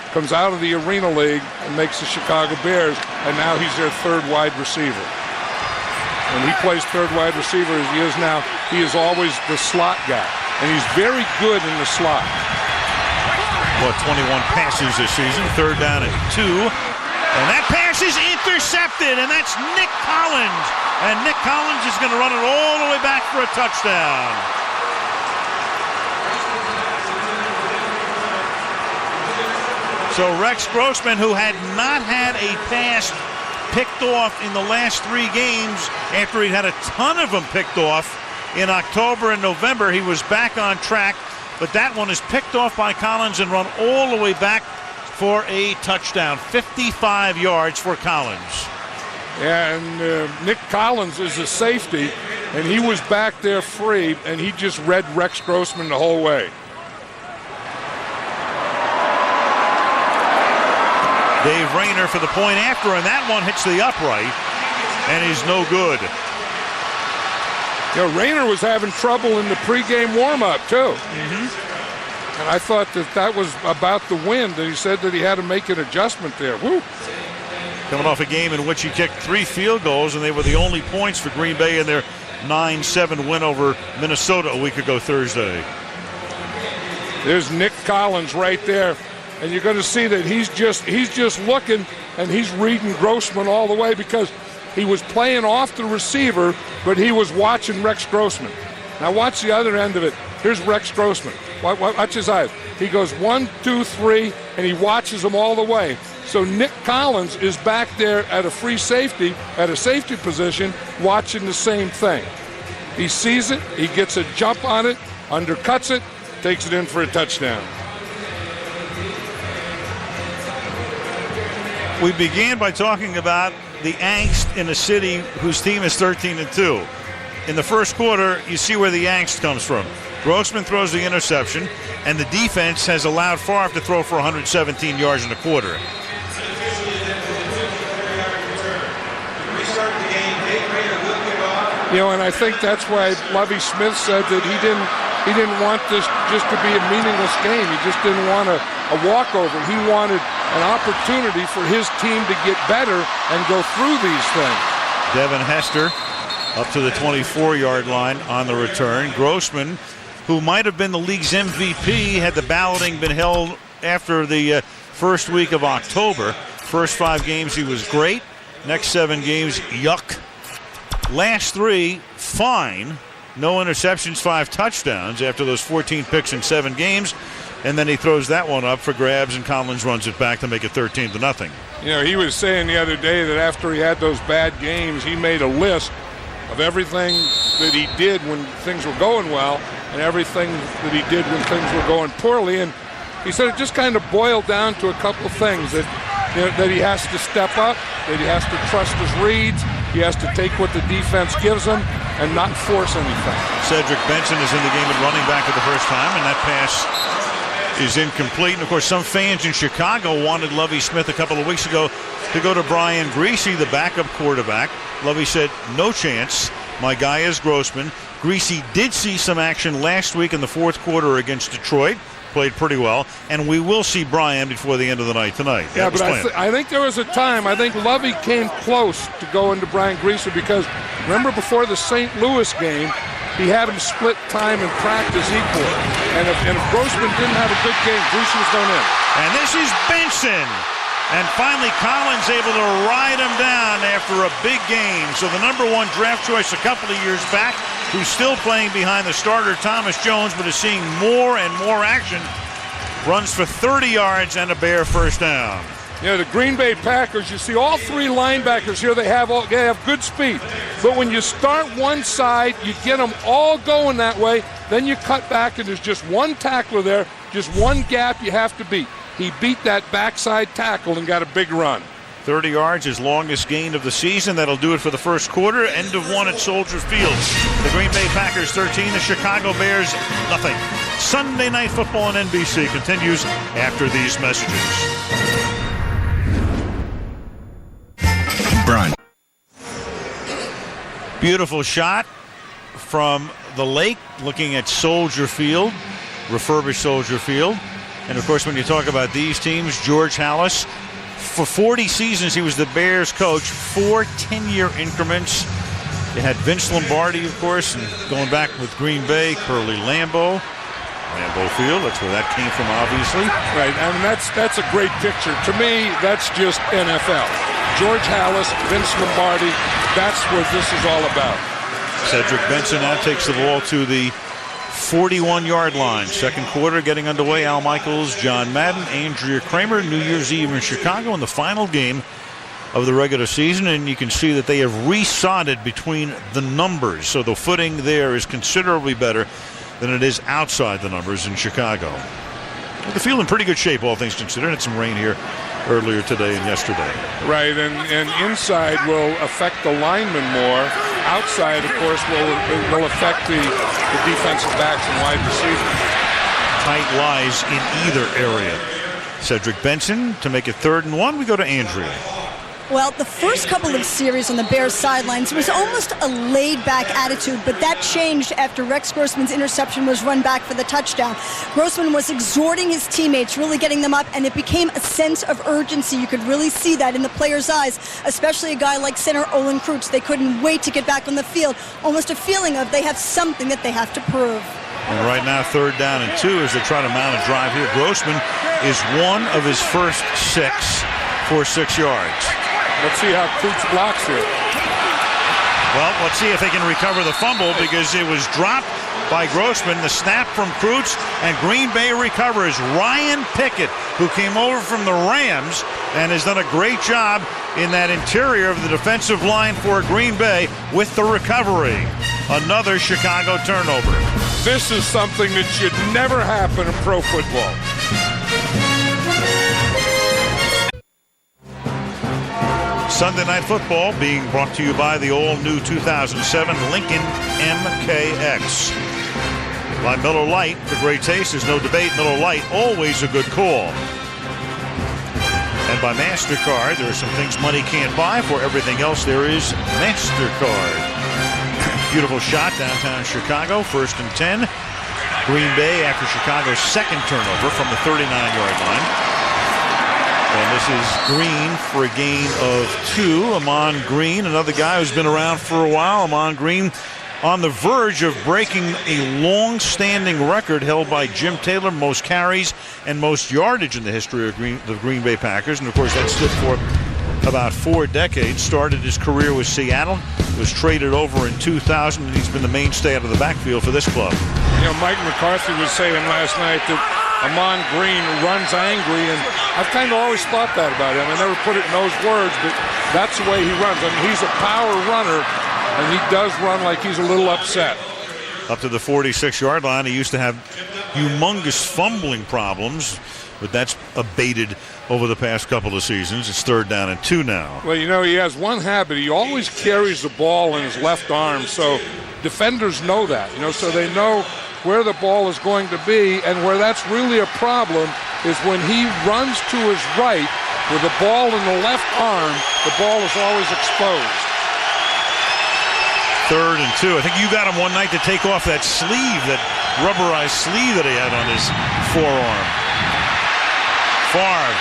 comes out of the Arena League and makes the Chicago Bears, and now he's their third wide receiver. When he plays third wide receiver as he is now, he is always the slot guy, and he's very good in the slot. 21 passes this season, third down and 2. And that pass is intercepted, and that's Nick Collins. And Nick Collins is going to run it all the way back for a touchdown. So Rex Grossman, who had not had a pass picked off in the last 3 games after he'd had a ton of them picked off in October and November, he was back on track. But that one is picked off by Collins and run all the way back for a touchdown. 55 yards for Collins. Yeah, and Nick Collins is a safety, and he was back there free, and he just read Rex Grossman the whole way. Dave Rayner for the point after, and that one hits the upright and is no good. Rayner was having trouble in the pregame warm-up, too. And I thought that was about the wind, and he said that he had to make an adjustment there. Woo. Coming off a game in which he kicked 3 field goals, and they were the only points for Green Bay in their 9-7 win over Minnesota a week ago Thursday. There's Nick Collins right there, and you're going to see that he's just looking, and he's reading Grossman all the way because he was playing off the receiver, but he was watching Rex Grossman. Now watch the other end of it. Here's Rex Grossman. Watch his eyes. He goes 1, 2, 3, and he watches them all the way. So Nick Collins is back there at a free safety, at a safety position, watching the same thing. He sees it, he gets a jump on it, undercuts it, takes it in for a touchdown. We began by talking about the angst in a city whose team is 13-2. In the first quarter, you see where the angst comes from. Grossman throws the interception, and the defense has allowed Favre to throw for 117 yards in a quarter. And I think that's why Lovie Smith said that he didn't want this just to be a meaningless game. He just didn't want a walkover. He wanted an opportunity for his team to get better and go through these things. Devin Hester up to the 24-yard line on the return. Grossman, who might have been the league's MVP had the balloting been held after the first week of October. First 5 games he was great. Next 7 games, yuck. Last 3, fine. No interceptions, 5 touchdowns after those 14 picks in 7 games. And then he throws that one up for grabs, and Collins runs it back to make it 13-0. You know, he was saying the other day that after he had those bad games, he made a list of everything that he did when things were going well and everything that he did when things were going poorly. And he said it just kind of boiled down to a couple things, that, you know, that he has to step up, that he has to trust his reads, he has to take what the defense gives him and not force anything. Cedric Benson is in the game at running back for the first time, and that pass is incomplete. And of course, some fans in Chicago wanted Lovie Smith a couple of weeks ago to go to Brian Griese, the backup quarterback. Lovie said, no chance. My guy is Grossman. Griese did see some action last week in the fourth quarter against Detroit. Played pretty well, and we will see Brian before the end of the night tonight. Yeah, but I think there was a time, I think Lovie came close to going to Brian Griese, because remember before the St. Louis game, he had him split time and practice equal. And if Grossman didn't have a good game, Griese was going in. And this is Benson. And finally, Collins able to ride him down after a big game. So the number 1 draft choice a couple of years back, who's still playing behind the starter Thomas Jones, but is seeing more and more action, runs for 30 yards and a Bear first down. You know, the Green Bay Packers, you see all 3 linebackers here, they have good speed. But when you start one side, you get them all going that way, then you cut back and there's just one tackler there, just one gap you have to beat. He beat that backside tackle and got a big run. 30 yards, his longest gain of the season. That'll do it for the first quarter. End of 1 at Soldier Field. The Green Bay Packers 13, the Chicago Bears nothing. Sunday Night Football on NBC continues after these messages. Brian. Beautiful shot from the lake looking at Soldier Field, refurbished Soldier Field. And of course, when you talk about these teams, George Halas, for 40 seasons he was the Bears coach, 4 10-year increments. You had Vince Lombardi, of course, and going back with Green Bay, Curly Lambeau Field, that's where that came from, obviously. Right, I mean, that's a great picture. To me, that's just NFL. George Halas, Vince Lombardi, that's what this is all about. Cedric Benson now takes the ball to the 41-yard line. Second quarter getting underway. Al Michaels, John Madden, Andrea Kremer, New Year's Eve in Chicago in the final game of the regular season, and you can see that they have resodded between the numbers, so the footing there is considerably better than it is outside the numbers in Chicago. The field in pretty good shape, all things considered. Had some rain here earlier today and yesterday. Right, and inside will affect the linemen more. Outside, of course, will affect the defensive backs and wide receivers. Tight lies in either area. Cedric Benson to make it 3rd and 1. We go to Andrea. Well, the first couple of series on the Bears sidelines was almost a laid-back attitude, but that changed after Rex Grossman's interception was run back for the touchdown. Grossman was exhorting his teammates, really getting them up, and it became a sense of urgency. You could really see that in the players' eyes, especially a guy like center Olin Kreutz. They couldn't wait to get back on the field. Almost a feeling of they have something that they have to prove. And right now, 3rd down and 2 as they try to mount a drive here. Grossman is 1 of his first 6 for 6 yards. Let's see how Kreutz blocks here. Well, let's see if they can recover the fumble, because it was dropped by Grossman. The snap from Kreutz, and Green Bay recovers. Ryan Pickett, who came over from the Rams and has done a great job in that interior of the defensive line for Green Bay with the recovery. Another Chicago turnover. This is something that should never happen in pro football. Sunday Night Football being brought to you by the all-new 2007 Lincoln MKX. By Miller Lite, for great taste, there's no debate. Miller Lite, always a good call. And by MasterCard, there are some things money can't buy. For everything else, there is MasterCard. Beautiful shot downtown Chicago, 1st and 10. Green Bay after Chicago's second turnover from the 39-yard line. And this is Green for a gain of 2. Amon Green, another guy who's been around for a while. Amon Green on the verge of breaking a long-standing record held by Jim Taylor, most carries and most yardage in the history of the Green Bay Packers. And, of course, that stood for about 4 decades. Started his career with Seattle, was traded over in 2000, and he's been the mainstay out of the backfield for this club. You know, Mike McCarthy was saying last night that Amon Green runs angry, and I've kind of always thought that about him. I never put it in those words, but that's the way he runs. I mean, he's a power runner, and he does run like he's a little upset. Up to the 46-yard line, he used to have humongous fumbling problems, but that's abated over the past couple of seasons. It's 3rd down and 2 now. Well, you know, he has one habit. He always carries the ball in his left arm, so defenders know that, you know, so they know where the ball is going to be, and where that's really a problem is when he runs to his right with the ball in the left arm, the ball is always exposed. 3rd and 2. I think you got him one night to take off that sleeve, that rubberized sleeve that he had on his forearm. Favre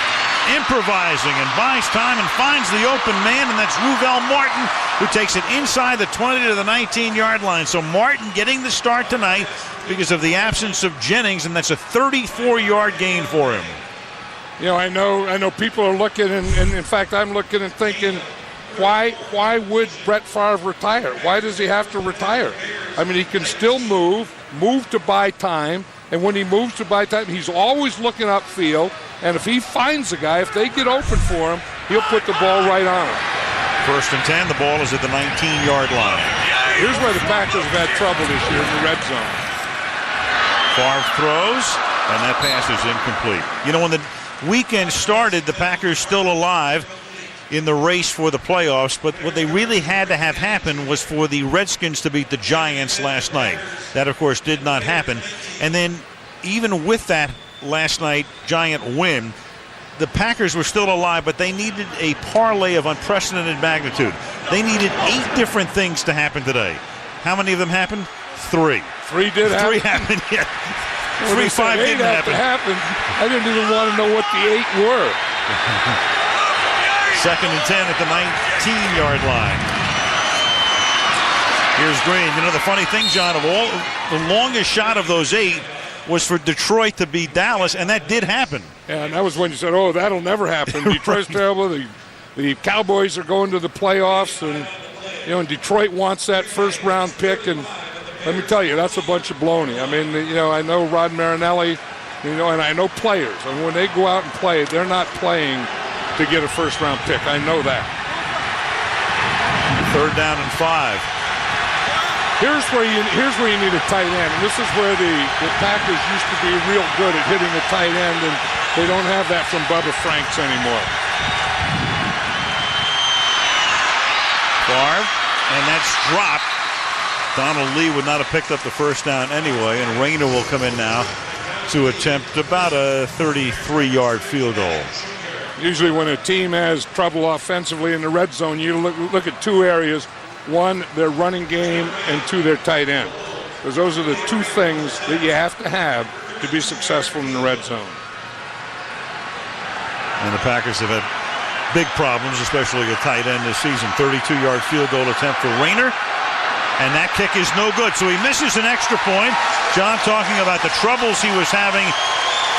improvising and buys time and finds the open man, and that's Ruvell Martin, who takes it inside the 20 to the 19-yard line. So Martin getting the start tonight because of the absence of Jennings, and that's a 34-yard gain for him. You know, I know people are looking, and in fact, I'm looking and thinking, why would Brett Favre retire? Why does he have to retire? I mean, he can still move to buy time, and when he moves to buy time, he's always looking upfield, and if he finds a guy, if they get open for him, he'll put the ball right on him. 1st and 10, the ball is at the 19-yard line. Here's where the Packers have had trouble this year in the red zone. Favre throws, and that pass is incomplete. You know, when the weekend started, the Packers still alive in the race for the playoffs, but what they really had to have happen was for the Redskins to beat the Giants last night. That, of course, did not happen. And then even with that last night Giant win, the Packers were still alive, but they needed a parlay of unprecedented magnitude. They needed 8 different things to happen today. How many of them happened? 3. 3 did happen? 3 happened, yeah. Well, 3, 5 didn't happen. I didn't even want to know what the 8 were. 2nd and 10 at the 19-yard line. Here's Green. You know, the funny thing, John, of all the longest shot of those 8 was for Detroit to beat Dallas, and that did happen. Yeah, and that was when you said, oh, that'll never happen. Detroit's terrible. The Cowboys are going to the playoffs, and, you know, and Detroit wants that first-round pick, and let me tell you, that's a bunch of baloney. I mean, you know, I know Rod Marinelli, you know, and I know players. And when they go out and play, they're not playing to get a first-round pick. I know that. 3rd down and 5. Here's where you need a tight end, and this is where the Packers used to be real good at hitting a tight end, and they don't have that from Bubba Franks anymore. Favre, and that's dropped. Donald Lee would not have picked up the first down anyway, and Rayner will come in now to attempt about a 33-yard field goal. Usually when a team has trouble offensively in the red zone, you look at 2 areas. 1, their running game, and 2, their tight end. Because those are the 2 things that you have to be successful in the red zone. And the Packers have had big problems, especially a tight end this season. 32-yard field goal attempt for Rayner. And that kick is no good. So he misses an extra point. John talking about the troubles he was having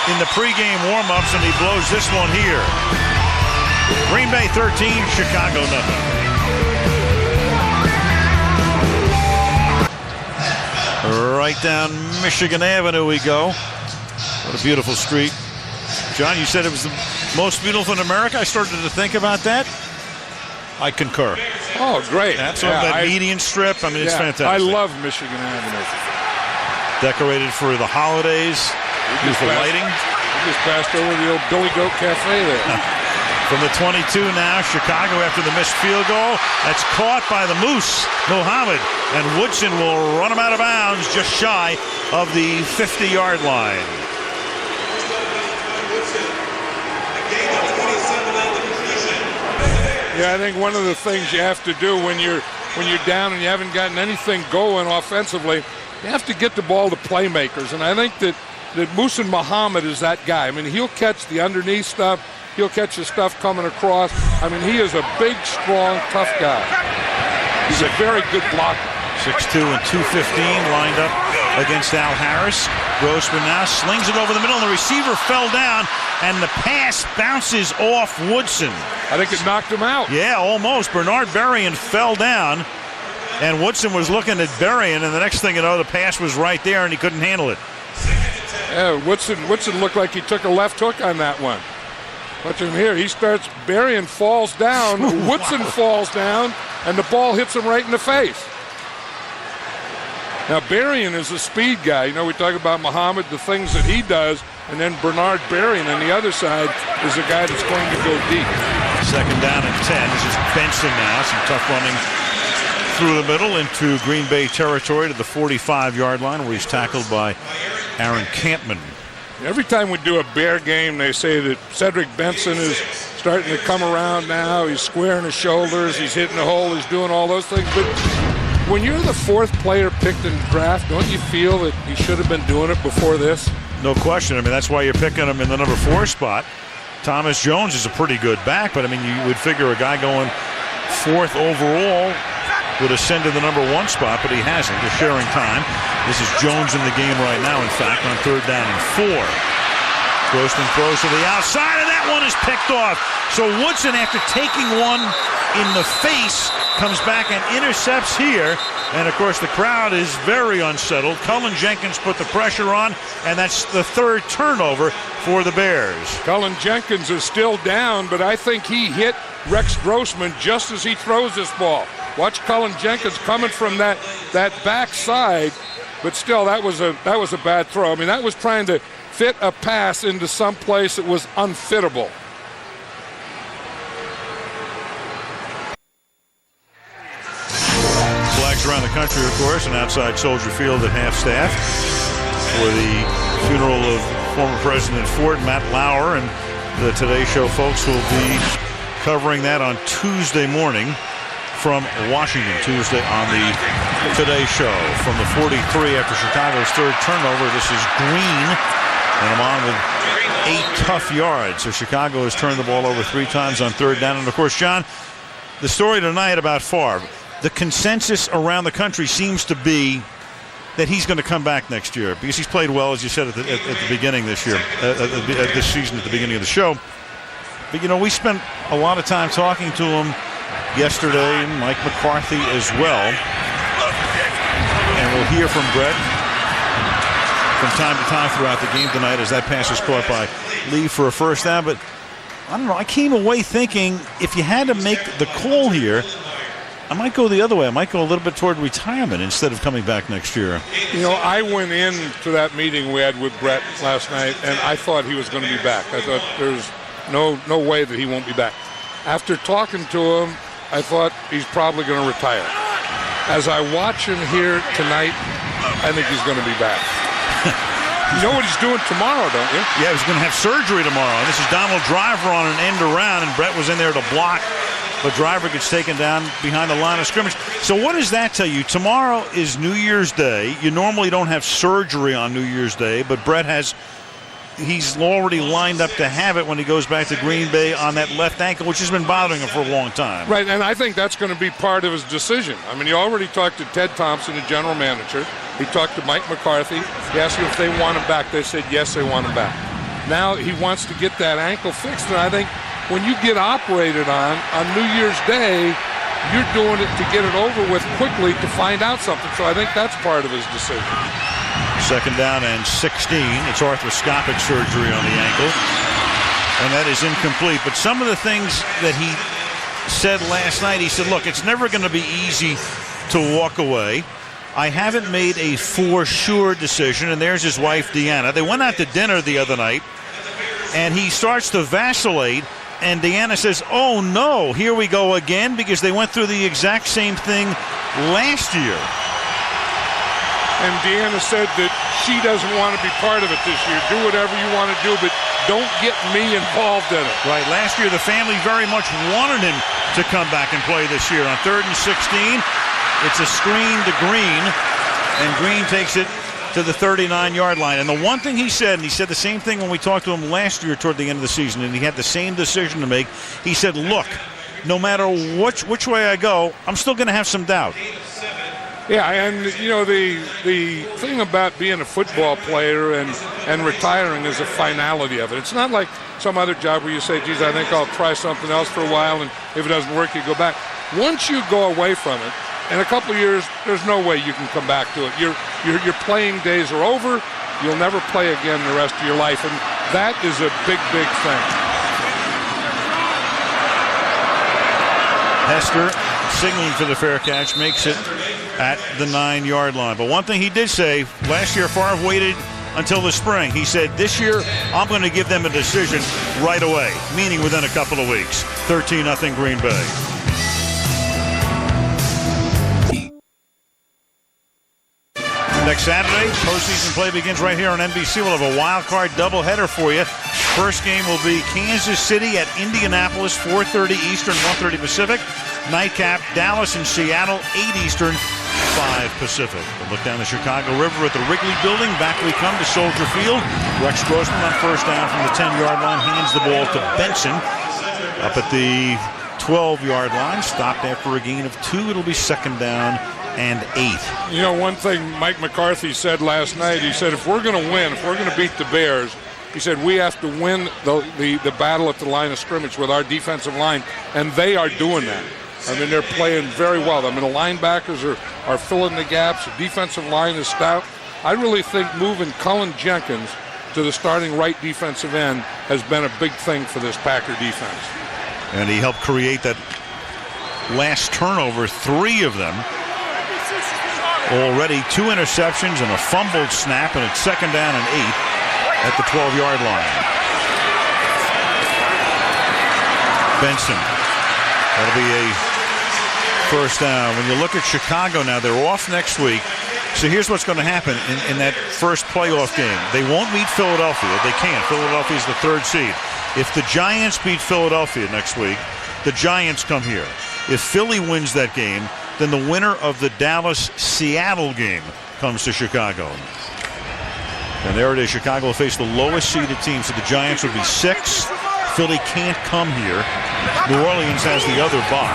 in the pregame warm-ups, and he blows this one here. Green Bay 13, Chicago nothing. Right down Michigan Avenue we go. What a beautiful street. John, you said it was the most beautiful in America. I started to think about that. I concur. Oh, great. Absolutely. That median strip, I mean, it's fantastic. I love Michigan Avenue. Decorated for the holidays. Beautiful lighting. We just passed over the old Billy Goat Cafe there. From the 22 now, Chicago after the missed field goal. That's caught by the Moose, Muhammad. And Woodson will run him out of bounds just shy of the 50-yard line. Yeah, I think one of the things you have to do when you're down and you haven't gotten anything going offensively You have to get the ball to playmakers, and I think that Muhsin Muhammad is that guy. I mean, he'll catch the underneath stuff. He'll catch the stuff coming across. I mean, he is a big, strong, tough guy. He's a very good blocker. 6'2" and 215 lined up against Al Harris. Grossman now slings it over the middle, and the receiver fell down, and the pass bounces off Woodson. I think it knocked him out. Yeah, almost. Bernard Berrien fell down, and Woodson was looking at Berrien, and the next thing you know, the pass was right there, and he couldn't handle it. Yeah, Woodson looked like he took a left hook on that one. Watch him here. He starts, Berrien falls down, Woodson falls down, and the ball hits him right in the face. Now, Berrien is a speed guy. You know, we talk about Muhammad, the things that he does, and then Bernard Berrien on the other side is a guy that's going to go deep. Second down and 10. This is Benson now. Some tough running through the middle into Green Bay territory to the 45-yard line, where he's tackled by Aaron Campman. Every time we do a Bear game, they say that Cedric Benson is starting to come around now. He's squaring his shoulders. He's hitting the hole. He's doing all those things. But when you're the fourth player picked in the draft, don't you feel that he should have been doing it before this? No question. I mean, that's why you're picking him in the number 4 spot. Thomas Jones is a pretty good back, but I mean, you would figure a guy going 4th overall would ascend to the number 1 spot, but he hasn't. They're sharing time. This is Jones in the game right now, in fact, on 3rd down and 4. Grossman throws to the outside, and that one is picked off. So Woodson, after taking one in the face, comes back and intercepts here. And, of course, the crowd is very unsettled. Cullen Jenkins put the pressure on, and that's the 3rd turnover for the Bears. Cullen Jenkins is still down, but I think he hit Rex Grossman just as he throws this ball. Watch Cullen Jenkins coming from that backside, but still, that was a bad throw. I mean, that was trying to fit a pass into some place that was unfittable. Flags around the country, of course, and outside Soldier Field at half-staff for the funeral of former President Ford. Matt Lauer and the Today Show folks will be covering that on Tuesday morning from Washington. Tuesday on the Today Show. From the 43 after Chicago's 3rd turnover, this is Green, and I'm on with 8 tough yards. So Chicago has turned the ball over 3 times on 3rd down. And, of course, John, the story tonight about Favre, the consensus around the country seems to be that he's going to come back next year because he's played well, as you said at the beginning this year, this season at the beginning of the show. But, you know, we spent a lot of time talking to him yesterday, and Mike McCarthy as well. And we'll hear from Brett from time to time throughout the game tonight as that pass is caught by Lee for a 1st down. But I don't know, I came away thinking if you had to make the call here, I might go the other way. I might go a little bit toward retirement instead of coming back next year. You know, I went into that meeting we had with Brett last night, and I thought he was going to be back. I thought there's no way that he won't be back. After talking to him, I thought he's probably going to retire. As I watch him here tonight, I think he's going to be back. You know what he's doing tomorrow, don't you? Yeah, he's going to have surgery tomorrow. This is Donald Driver on an end around, and Brett was in there to block. But Driver gets taken down behind the line of scrimmage. So what does that tell you? Tomorrow is New Year's Day. You normally don't have surgery on New Year's Day, but Brett he's already lined up to have it when he goes back to Green Bay on that left ankle, which has been bothering him for a long time. Right, and I think that's going to be part of his decision. I mean, he already talked to Ted Thompson, the general manager. He talked to Mike McCarthy. He asked him if they want him back. They said, yes, they want him back. Now he wants to get that ankle fixed, and I think when you get operated on New Year's Day, you're doing it to get it over with quickly to find out something. So I think that's part of his decision. 2nd down and 16. It's arthroscopic surgery on the ankle, and that is incomplete. But some of the things that he said last night, he said, look, it's never going to be easy to walk away. I haven't made a for sure decision, and there's his wife, Deanna. They went out to dinner the other night, and he starts to vacillate, and Deanna says, oh, no, here we go again, because they went through the exact same thing last year. And Deanna said that she doesn't want to be part of it this year. Do whatever you want to do, but don't get me involved in it. Right. Last year, the family very much wanted him to come back and play this year. On 3rd and 16, it's a screen to Green. And Green takes it to the 39-yard line. And the one thing he said, and he said the same thing when we talked to him last year toward the end of the season, and he had the same decision to make. He said, look, no matter which way I go, I'm still going to have some doubt. Yeah, and the thing about being a football player and retiring is the finality of it. It's not like some other job where you say, geez, I think I'll try something else for a while, and if it doesn't work, you go back. Once you go away from it, in a couple of years, there's no way you can come back to it. Your playing days are over. You'll never play again the rest of your life, and that is a big, big thing. Hester, signaling for the fair catch, makes it at the 9-yard line. But one thing he did say, last year Favre waited until the spring. He said, this year I'm going to give them a decision right away, meaning within a couple of weeks. 13-0 Green Bay. Next Saturday, postseason play begins right here on NBC. We'll have a wild card doubleheader for you. First game will be Kansas City at Indianapolis, 4:30 Eastern, 1:30 Pacific. Nightcap, Dallas and Seattle, 8 Eastern, 5 Pacific. We'll look down the Chicago River at the Wrigley Building. Back we come to Soldier Field. Rex Grossman on first down from the 10-yard line. Hands the ball to Benson. Up at the 12-yard line. Stopped after a gain of 2. It'll be second down and 8. One thing Mike McCarthy said last night, he said, if we're going to win, if we're going to beat the Bears, he said, we have to win the battle at the line of scrimmage with our defensive line, and they are doing that. I mean, they're playing very well. I mean, the linebackers are filling the gaps. The defensive line is stout. I really think moving Cullen Jenkins to the starting right defensive end has been a big thing for this Packer defense. And he helped create that last turnover, 3 of them. Already 2 interceptions and a fumbled snap, and it's second down and 8 at the 12-yard line. Benson. That'll be a first down. When you look at Chicago now, they're off next week. So here's what's going to happen in that first playoff game. They won't meet Philadelphia. They can't. Philadelphia's the 3rd seed. If the Giants beat Philadelphia next week, the Giants come here. If Philly wins that game, then the winner of the Dallas-Seattle game comes to Chicago. And there it is. Chicago will face the lowest seeded team. So the Giants would be 6. Philly can't come here. New Orleans has the other bye.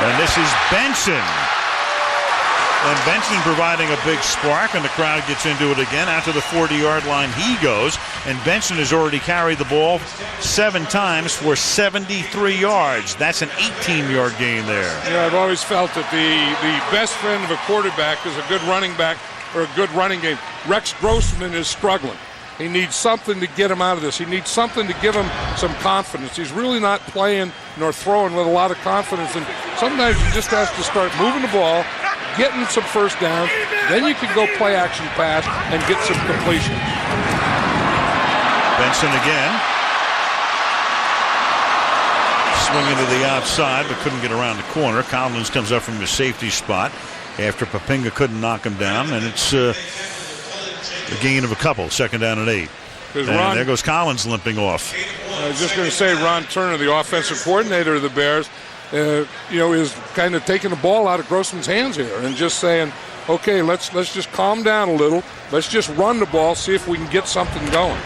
And this is Benson. And Benson providing a big spark, and the crowd gets into it again. After the 40-yard line, he goes. And Benson has already carried the ball 7 times for 73 yards. That's an 18-yard gain there. I've always felt that the best friend of a quarterback is a good running back or a good running game. Rex Grossman is struggling. He needs something to get him out of this. He needs something to give him some confidence. He's really not playing nor throwing with a lot of confidence. And sometimes he just has to start moving the ball, getting some first downs. Then you can go play action pass and get some completion. Benson again. Swinging to the outside, but couldn't get around the corner. Collins comes up from the safety spot after Papinga couldn't knock him down. And it's a gain of a couple, second down and 8. And there goes Collins limping off. I was just going to say, Ron Turner, the offensive coordinator of the Bears, is kind of taking the ball out of Grossman's hands here and just saying, okay, let's just calm down a little. Let's just run the ball, see if we can get something going.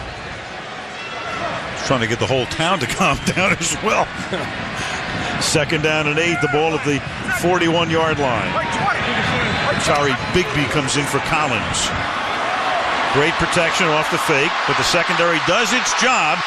He's trying to get the whole town to calm down as well. Second down and 8, the ball at the 41-yard line. Sorry, Bigby comes in for Collins. Great protection off the fake, but the secondary does its job,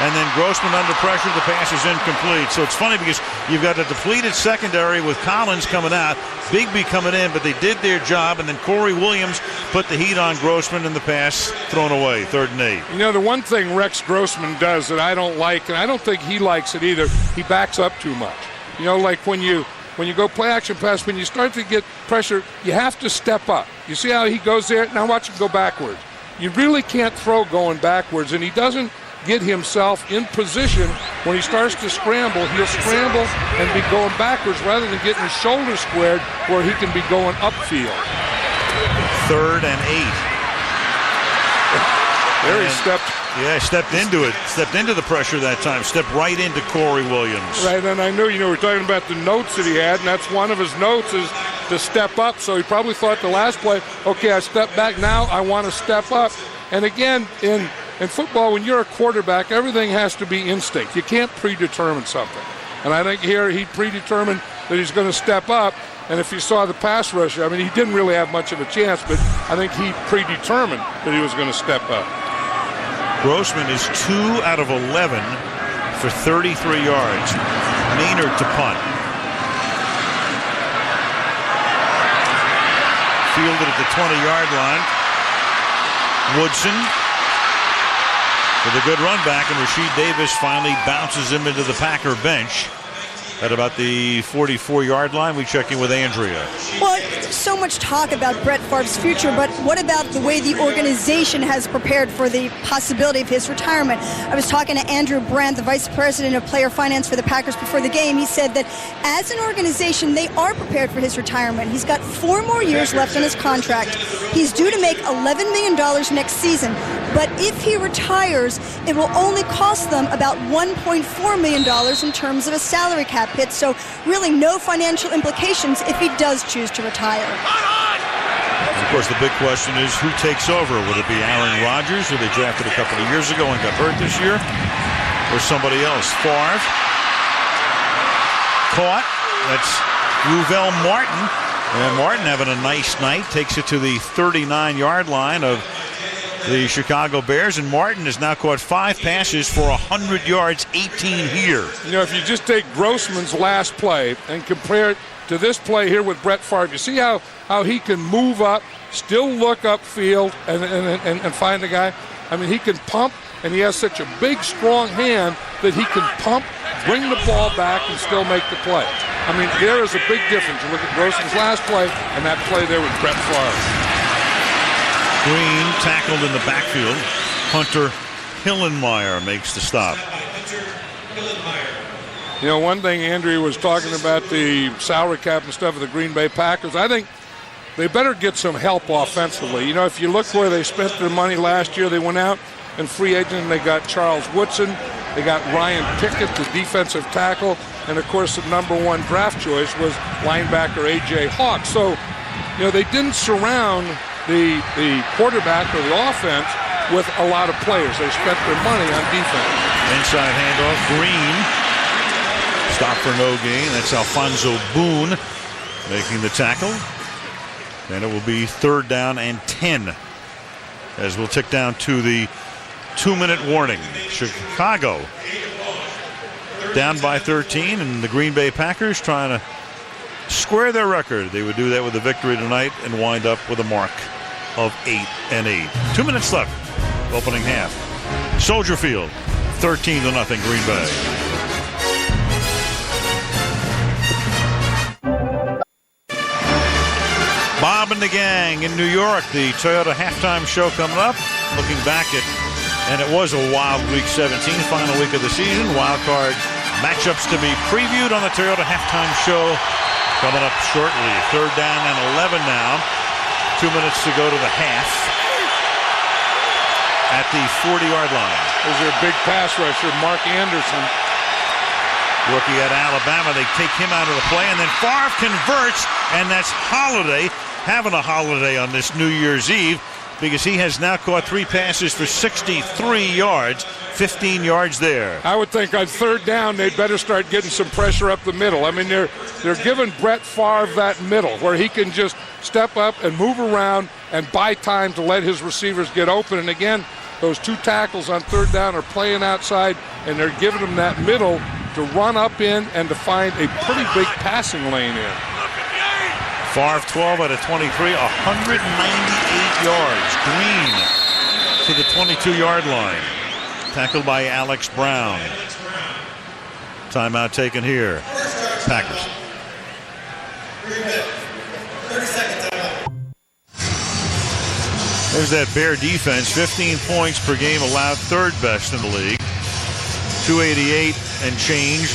and then Grossman under pressure, the pass is incomplete. So it's funny because you've got a depleted secondary with Collins coming out, Bigby coming in, but they did their job, and then Corey Williams put the heat on Grossman, and the pass thrown away, 3rd and 8. The one thing Rex Grossman does that I don't like, and I don't think he likes it either, he backs up too much. Like when you go play action pass, when you start to get pressure, you have to step up. You see how he goes there? Now watch him go backwards. You really can't throw going backwards, and he doesn't get himself in position. When he starts to scramble, he'll scramble and be going backwards rather than getting his shoulders squared where he can be going upfield. 3rd and 8. There he stepped. Yeah, stepped into it. Stepped into the pressure that time. Stepped right into Corey Williams. Right, and I knew, we're talking about the notes that he had, and that's one of his notes is to step up. So he probably thought the last play, okay, I step back, now I want to step up. And again, in football, when you're a quarterback, everything has to be instinct. You can't predetermine something. And I think here he predetermined that he's going to step up. And if you saw the pass rush, I mean, he didn't really have much of a chance, but I think he predetermined that he was going to step up. Grossman is 2 out of 11 for 33 yards. Maynard to punt. Fielded at the 20-yard line. Woodson with a good run back, and Rasheed Davis finally bounces him into the Packer bench. At about the 44-yard line, we check in with Andrea. Well, there's so much talk about Brett Favre's future, but what about the way the organization has prepared for the possibility of his retirement? I was talking to Andrew Brandt, the vice president of player finance for the Packers, before the game. He said that as an organization, they are prepared for his retirement. He's got 4 more years left on his contract. He's due to make $11 million next season. But if he retires, it will only cost them about $1.4 million in terms of a salary cap hit. So really no financial implications if he does choose to retire. Of course, the big question is who takes over. Would it be Aaron Rodgers, who they drafted a couple of years ago and got hurt this year, or somebody else? Favre caught. That's Ruvel Martin. And Martin having a nice night, takes it to the 39-yard line of the Chicago Bears, and Martin has now caught 5 passes for 100 yards, 18 here. You know, if you just take Grossman's last play and compare it to this play here with Brett Favre, you see how he can move up, still look upfield, and find the guy? I mean, he can pump, and he has such a big, strong hand that he can pump, bring the ball back, and still make the play. I mean, there is a big difference. You look at Grossman's last play and that play there with Brett Favre. Green tackled in the backfield. Hunter Hillenmeyer makes the stop. You know, one thing Andrea was talking about, the salary cap and stuff of the Green Bay Packers, I think they better get some help offensively. You know, if you look where they spent their money last year, they went out in free agent and they got Charles Woodson, they got Ryan Pickett, the defensive tackle, and of course the #1 draft choice was linebacker A.J. Hawk. So, you know, they didn't surround the quarterback or the offense with a lot of players. They spent their money on defense. Inside handoff, Green. Stop for no gain. That's Alfonso Boone making the tackle. And it will be 3rd down and 10 as we'll tick down to the 2-minute warning. Chicago down by 13, and the Green Bay Packers trying to square their record. They would do that with a victory tonight and wind up with a mark of 8-8. 2 minutes left. Opening half. Soldier Field, 13-0 Green Bay. Bob and the gang in New York. The Toyota halftime show coming up. Looking back at, and it was a wild Week 17, final week of the season. Wild card matchups to be previewed on the Toyota halftime show coming up shortly. 3rd down and 11 now. 2 minutes to go to the half at the 40-yard line. There's their big pass rusher, Mark Anderson. Rookie at Alabama. They take him out of the play, and then Favre converts, and that's Holiday having a holiday on this New Year's Eve because he has now caught 3 passes for 63 yards, 15 yards there. I would think on 3rd down they'd better start getting some pressure up the middle. I mean, they're giving Brett Favre that middle where he can just step up and move around and buy time to let his receivers get open. And again, those 2 tackles on 3rd down are playing outside, and they're giving him that middle to run up in and to find a pretty big passing lane in. Favre 12 out of 23, 198 yards. Green to the 22-yard line. Tackled by Alex Brown. Timeout taken here. Packers. 30 seconds timeout. There's that Bear defense. 15 points per game allowed, 3rd best in the league. 288 and change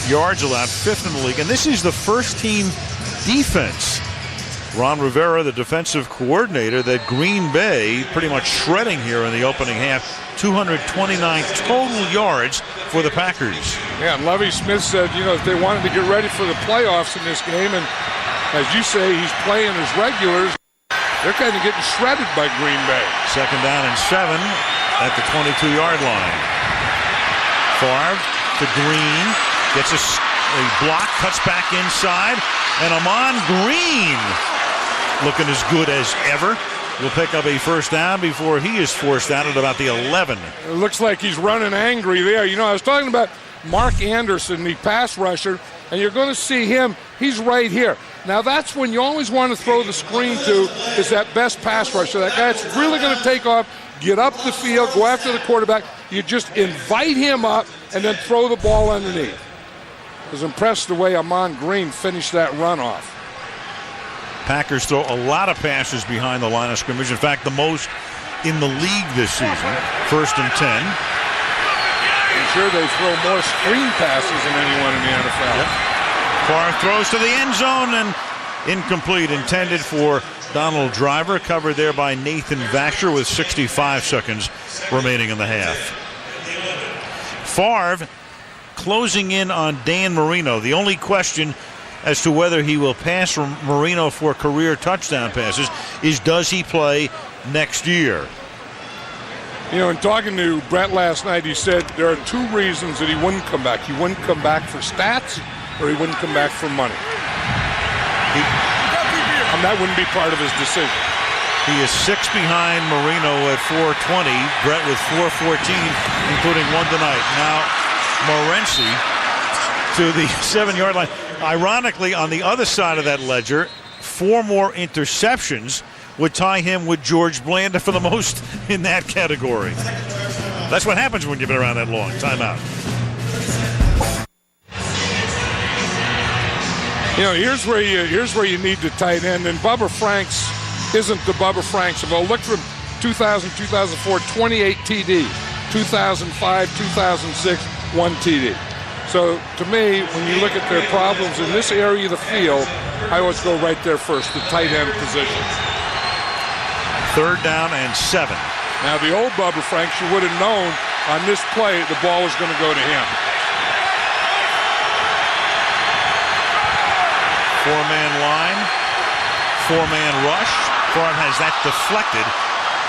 yards allowed, 5th in the league. And this is the first team defense. Ron Rivera, the defensive coordinator, that Green Bay pretty much shredding here in the opening half. 229 total yards for the Packers. Yeah, and Lovie Smith said, you know, if they wanted to get ready for the playoffs in this game, and as you say, he's playing his regulars. They're kind of getting shredded by Green Bay. 2nd down and 7 at the 22-yard line. Favre to Green. Gets a block, cuts back inside. And Amon Green, looking as good as ever, will pick up a 1st down before he is forced out at about the 11. It looks like he's running angry there. You know, I was talking about Mark Anderson, the pass rusher, and you're going to see him. He's right here. Now, that's when you always want to throw the screen to, is that best pass rusher. That guy that's really going to take off, get up the field, go after the quarterback. You just invite him up and then throw the ball underneath. I was impressed the way Amon Green finished that run off. Packers throw a lot of passes behind the line of scrimmage. In fact, the most in the league this season. 1st and 10. I'm sure they throw more screen passes than anyone in the NFL. Yep. Favre throws to the end zone and incomplete. Intended for Donald Driver. Covered there by Nathan Vasher with 65 seconds remaining in the half. Favre closing in on Dan Marino. The only question as to whether he will pass from Marino for career touchdown passes is, does he play next year? You know, in talking to Brett last night, he said there are 2 reasons that he wouldn't come back. He wouldn't come back for stats, or he wouldn't come back for money. That wouldn't be part of his decision. He is 6 behind Marino at 420. Brett with 414, including 1 tonight. Now, Morency to the 7-yard line. Ironically, on the other side of that ledger, 4 more interceptions would tie him with George Blanda for the most in that category. That's what happens when you've been around that long. Timeout. You know, here's where you need the tight end, and Bubba Franks isn't the Bubba Franks. Well, look from 2000, 2004, 28 TD, 2005, 2006, 1 TD. So, to me, when you look at their problems in this area of the field, I always go right there first, the tight end position. 3rd down and 7. Now, the old Bubba Franks, you would have known on this play the ball was going to go to him. 4-man line, 4-man rush. Favre has that deflected,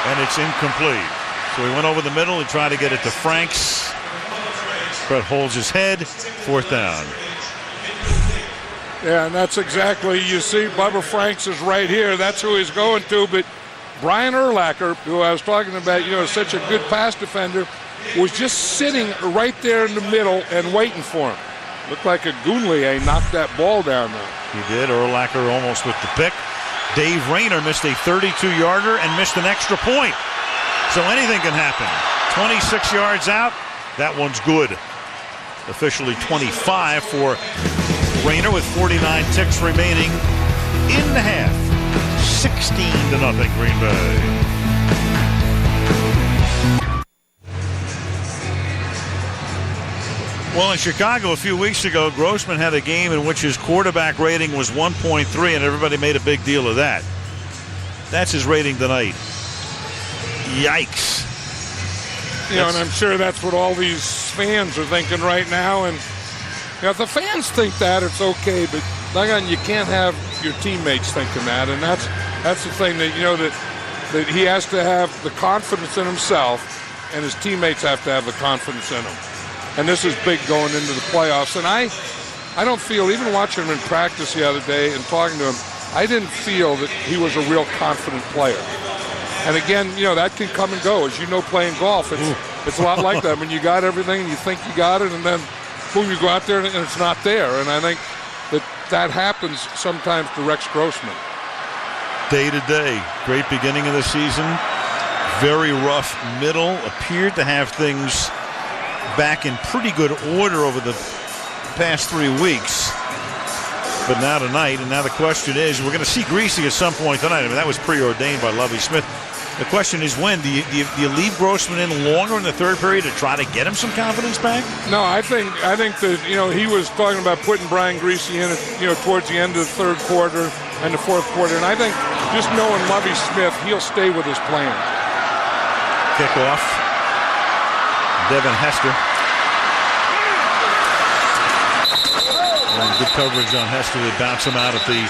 and it's incomplete. So he went over the middle and tried to get it to Franks. Brett holds his head. 4th down. Yeah, and that's exactly, you see, Bubba Franks is right here. That's who he's going to. But Brian Urlacher, who I was talking about, you know, such a good pass defender, was just sitting right there in the middle and waiting for him. Looked like a Goonlier knocked that ball down there. He did. Urlacher almost with the pick. Dave Rayner missed a 32-yarder and missed an extra point. So anything can happen. 26 yards out. That one's good. Officially 25 for Rayner with 49 ticks remaining in the half. 16-0 Green Bay. Well, in Chicago a few weeks ago, Grossman had a game in which his quarterback rating was 1.3, and everybody made a big deal of that. That's his rating tonight. Yikes. You know, and I'm sure that's what all these fans are thinking right now. And you know, if the fans think that, it's okay. But you can't have your teammates thinking that. And that's the thing that, you know, that he has to have the confidence in himself, and his teammates have to have the confidence in him. And this is big going into the playoffs. And I don't feel, even watching him in practice the other day and talking to him, I didn't feel that he was a real confident player. And again, you know, that can come and go. As you know, playing golf, it's a lot like that. When you got everything and you think you got it, and then, boom, you go out there and it's not there. And I think that happens sometimes to Rex Grossman. Day to day. Great beginning of the season. Very rough middle. Appeared to have things back in pretty good order over the past 3 weeks. But now tonight, and now the question is, we're going to see Greasy at some point tonight. I mean, that was preordained by Lovie Smith. The question is when? Do you leave Grossman in longer in the 3rd period to try to get him some confidence back? No, I think that, you know, he was talking about putting Brian Greasy in, you know, towards the end of the 3rd quarter and the 4th quarter. And I think just knowing Lovie Smith, he'll stay with his plan. Kickoff. Devin Hester. And good coverage on Hester. They bounce him out at the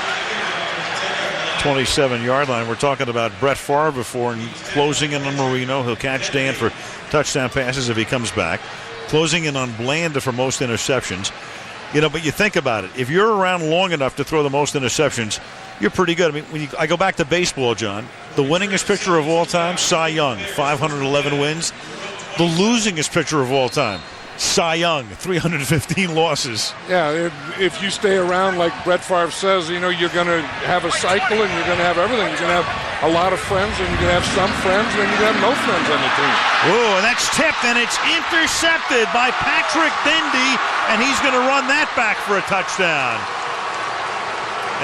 27-yard line. We're talking about Brett Favre before, and closing in on Marino. He'll catch Dan for touchdown passes if he comes back. Closing in on Blanda for most interceptions. But you think about it. If you're around long enough to throw the most interceptions, you're pretty good. I mean, I go back to baseball, John. The winningest pitcher of all time, Cy Young, 511 wins. The losingest pitcher of all time, Cy Young, 315 losses. Yeah, if you stay around, like Brett Favre says, you're going to have a cycle and you're going to have everything. You're going to have a lot of friends and you're going to have some friends and then you're going to have no friends on the team. Oh, and that's tipped and it's intercepted by Patrick Dendy, and he's going to run that back for a touchdown.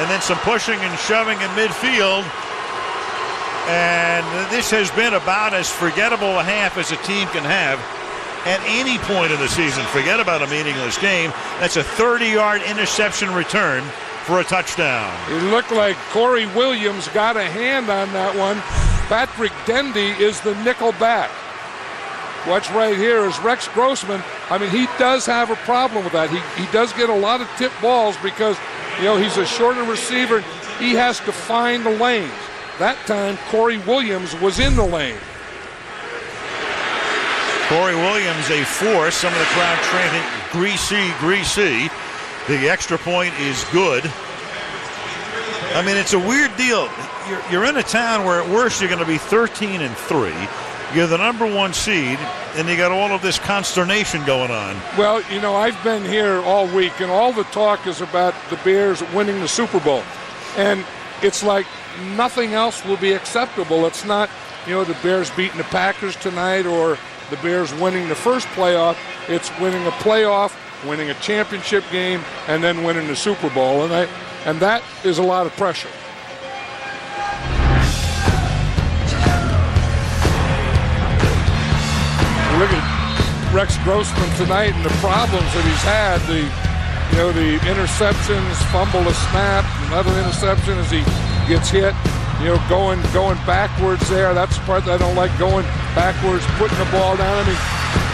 And then some pushing and shoving in midfield. And this has been about as forgettable a half as a team can have at any point in the season. Forget about a meaningless game. That's a 30-yard interception return for a touchdown. It looked like Corey Williams got a hand on that one. Patrick Dendy is the nickel back. What's right here is Rex Grossman. I mean, he does have a problem with that. He does get a lot of tip balls because, he's a shorter receiver. He has to find the lanes. That time, Corey Williams was in the lane. Corey Williams, a force. Some of the crowd chanting, greasy, greasy. The extra point is good. I mean, it's a weird deal. You're in a town where at worst you're going to be 13-3. You're the number 1 seed, and you got all of this consternation going on. Well, I've been here all week, and all the talk is about the Bears winning the Super Bowl. And it's like nothing else will be acceptable. It's not, the Bears beating the Packers tonight or the Bears winning the first playoff. It's winning a playoff, winning a championship game, and then winning the Super Bowl. And that is a lot of pressure. Look at Rex Grossman tonight and the problems that he's had. The interceptions, fumble a snap, another interception as he gets hit. Going backwards there. That's the part that I don't like, going backwards, putting the ball down. I mean,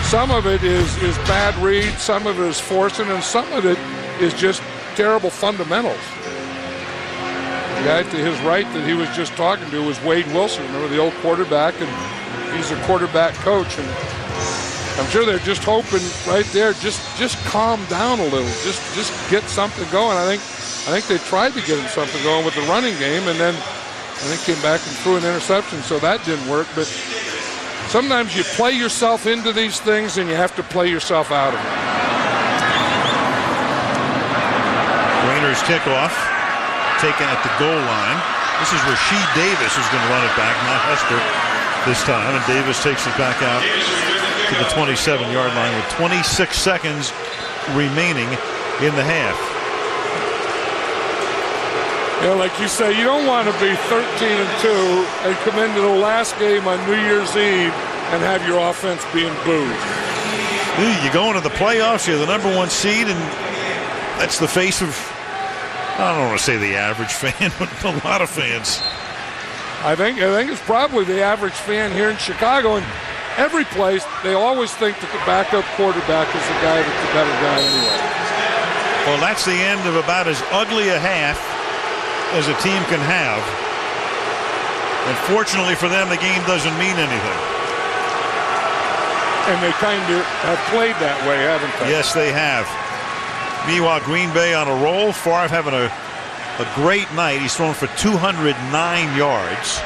some of it is bad read, some of it is forcing, and some of it is just terrible fundamentals. The guy to his right that he was just talking to was Wade Wilson, remember the old quarterback, and he's a quarterback coach. And I'm sure they're just hoping right there, just calm down a little, just get something going. I think they tried to get him something going with the running game, and then I think came back and threw an interception, so that didn't work. But sometimes you play yourself into these things, and you have to play yourself out of it. Rainer's kickoff taken at the goal line. This is Rasheed Davis who's going to run it back, not Hester this time, and Davis takes it back out to the 27-yard line with 26 seconds remaining in the half. Like you say, you don't want to be 13-2 and come into the last game on New Year's Eve and have your offense being booed. You go into the playoffs, you're the number 1 seed, and that's the face of, I don't want to say the average fan, but a lot of fans. I think it's probably the average fan here in Chicago. And every place, they always think that the backup quarterback is the guy that's the better guy anyway. Well, that's the end of about as ugly a half as a team can have. And fortunately for them, the game doesn't mean anything. And they kind of have played that way, haven't they? Yes, they have. Meanwhile, Green Bay on a roll. Favre having a great night. He's thrown for 209 yards.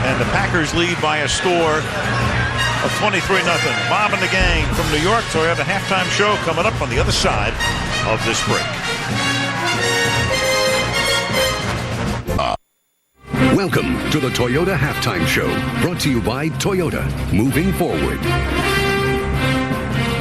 And the Packers lead by a score of 23-0. Bob and the gang from New York. Toyota halftime show coming up on the other side of this break. Welcome to the Toyota Halftime Show, brought to you by Toyota, moving forward.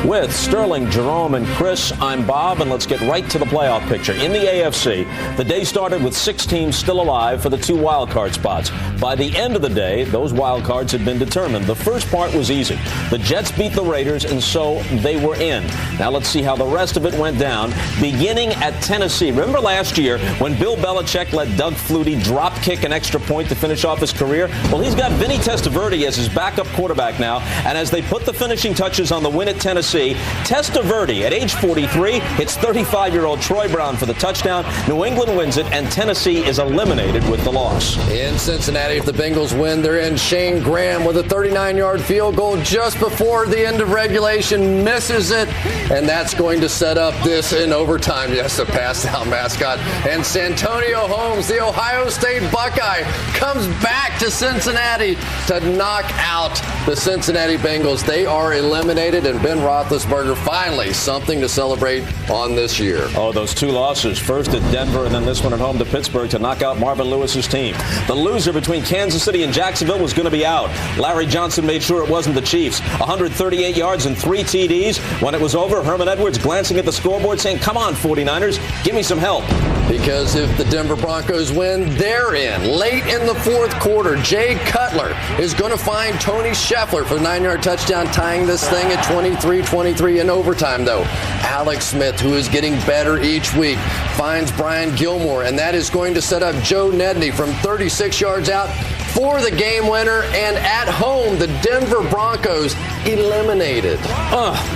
With Sterling, Jerome, and Chris, I'm Bob, and let's get right to the playoff picture. In the AFC, the day started with 6 teams still alive for the 2 wildcard spots. By the end of the day, those wildcards had been determined. The first part was easy. The Jets beat the Raiders, and so they were in. Now let's see how the rest of it went down, beginning at Tennessee. Remember last year when Bill Belichick let Doug Flutie drop kick an extra point to finish off his career? Well, he's got Vinny Testaverde as his backup quarterback now, and as they put the finishing touches on the win at Tennessee, Testaverde, at age 43, hits 35-year-old Troy Brown for the touchdown. New England wins it, and Tennessee is eliminated with the loss. In Cincinnati, if the Bengals win, they're in. Shane Graham with a 39-yard field goal just before the end of regulation, misses it, and that's going to set up this in overtime. Yes, a pass-down mascot. And Santonio Holmes, the Ohio State Buckeye, comes back to Cincinnati to knock out the Cincinnati Bengals. They are eliminated, and Ben Roethlisberger finally something to celebrate on this year. Oh, those two losses, first at Denver and then this one at home to Pittsburgh to knock out Marvin Lewis's team. The loser between Kansas City and Jacksonville was going to be out. Larry Johnson made sure it wasn't the Chiefs. 138 yards and 3 TDs. When it was over, Herman Edwards glancing at the scoreboard saying, "Come on, 49ers, give me some help." Because if the Denver Broncos win, they're in. Late in the fourth quarter, Jay Cutler is going to find Tony Scheffler for the 9-yard touchdown, tying this thing at 23-23 in overtime, though. Alex Smith, who is getting better each week, finds Brian Gilmore, and that is going to set up Joe Nedney from 36 yards out for the game winner, and at home, the Denver Broncos eliminated.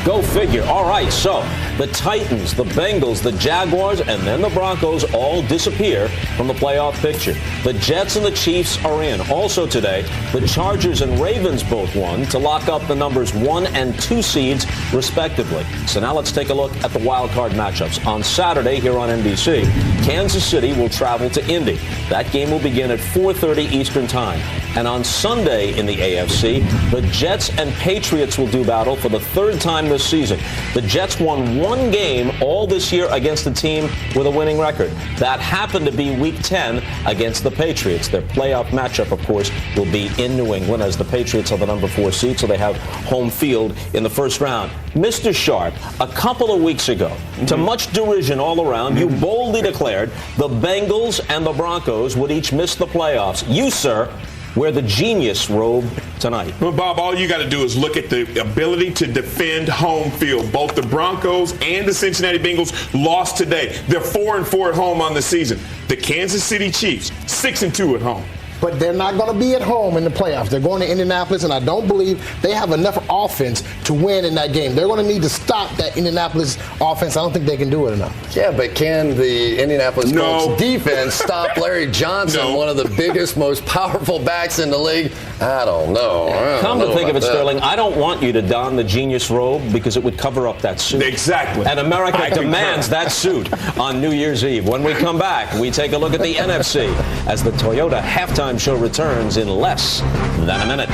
Go figure. All right, so the Titans, the Bengals, the Jaguars, and then the Broncos all disappear from the playoff picture. The Jets and the Chiefs are in. Also today, the Chargers and Ravens both won to lock up the numbers 1 and 2 seeds, respectively. So now let's take a look at the wild card matchups. On Saturday here on NBC, Kansas City will travel to Indy. That game will begin at 4:30 Eastern Time. And on Sunday in the AFC, the Jets and Patriots will do battle for the third time this season. The Jets won one game all this year against a team with a winning record. That happened to be Week 10 against the Patriots. Their playoff matchup, of course, will be in New England, as the Patriots are the number 4 seed, so they have home field in the first round. Mr. Sharpe, a couple of weeks ago, to much derision all around, you boldly declared the Bengals and the Broncos would each miss the playoffs. You, sir, wear the genius robe tonight. Well, Bob, all you got to do is look at the ability to defend home field. Both the Broncos and the Cincinnati Bengals lost today. They're 4-4 at home on the season. The Kansas City Chiefs, 6-2 at home. But they're not going to be at home in the playoffs. They're going to Indianapolis, and I don't believe they have enough offense to win in that game. They're going to need to stop that Indianapolis offense. I don't think they can do it enough. Yeah, but can the Indianapolis Colts defense stop Larry Johnson, one of the biggest, most powerful backs in the league? I don't know. Come to think of it, Sterling, I don't want you to don the genius robe because it would cover up that suit. Exactly. And America demands that suit on New Year's Eve. When we come back, we take a look at the NFC as the Toyota halftime show returns in less than a minute.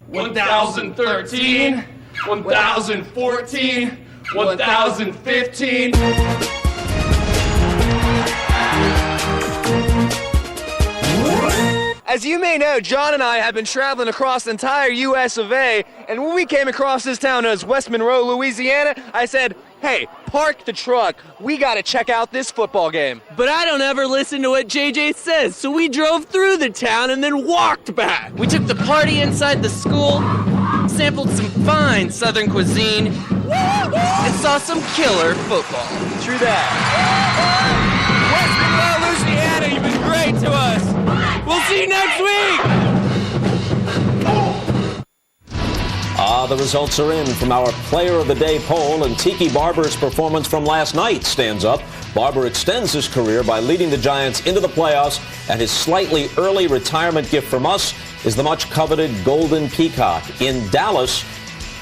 1013, 1014, 1015. As you may know, John and I have been traveling across the entire U.S. of A., and when we came across this town as West Monroe, Louisiana, I said, hey, park the truck. We got to check out this football game. But I don't ever listen to what JJ says, so we drove through the town and then walked back. We took the party inside the school, sampled some fine Southern cuisine, and saw some killer football. True that. West Monroe, Louisiana, you've been great to us. We'll see you next week. The results are in from our Player of the Day poll, and Tiki Barber's performance from last night stands up. Barber extends his career by leading the Giants into the playoffs, and his slightly early retirement gift from us is the much-coveted Golden Peacock. In Dallas,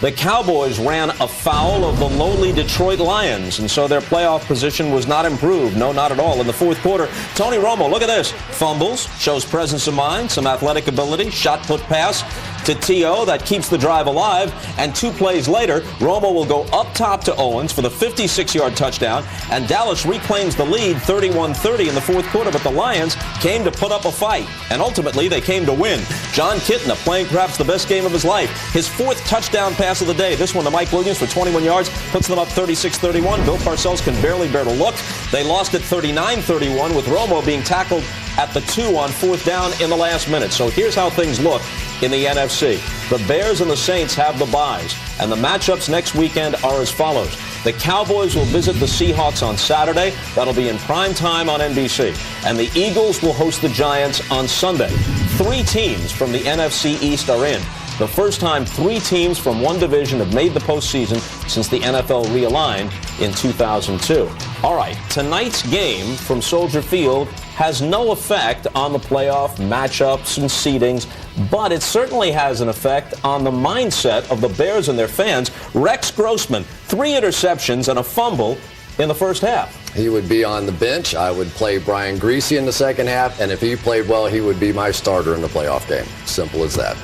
the Cowboys ran afoul of the lowly Detroit Lions, and so their playoff position was not improved. No, not at all. In the fourth quarter, Tony Romo, look at this. Fumbles, shows presence of mind, some athletic ability, shot put pass to T.O. that keeps the drive alive, and 2 plays later, Romo will go up top to Owens for the 56-yard touchdown, and Dallas reclaims the lead 31-30 in the fourth quarter, but the Lions came to put up a fight, and ultimately they came to win. John Kitna playing perhaps the best game of his life. His 4th touchdown pass of the day. This one to Mike Williams for 21 yards, puts them up 36-31. Bill Parcells can barely bear to look. They lost at 39-31 with Romo being tackled at the 2 on 4th down in the last minute. So here's how things look in the NFC. The Bears and the Saints have the byes, and the matchups next weekend are as follows. The Cowboys will visit the Seahawks on Saturday. That'll be in prime time on NBC. And the Eagles will host the Giants on Sunday. 3 teams from the NFC East are in. The first time 3 teams from one division have made the postseason since the NFL realigned in 2002. All right, tonight's game from Soldier Field has no effect on the playoff matchups and seedings, but it certainly has an effect on the mindset of the Bears and their fans. Rex Grossman, 3 interceptions and a fumble in the first half. He would be on the bench. I would play Brian Griese in the second half, and if he played well, he would be my starter in the playoff game. Simple as that.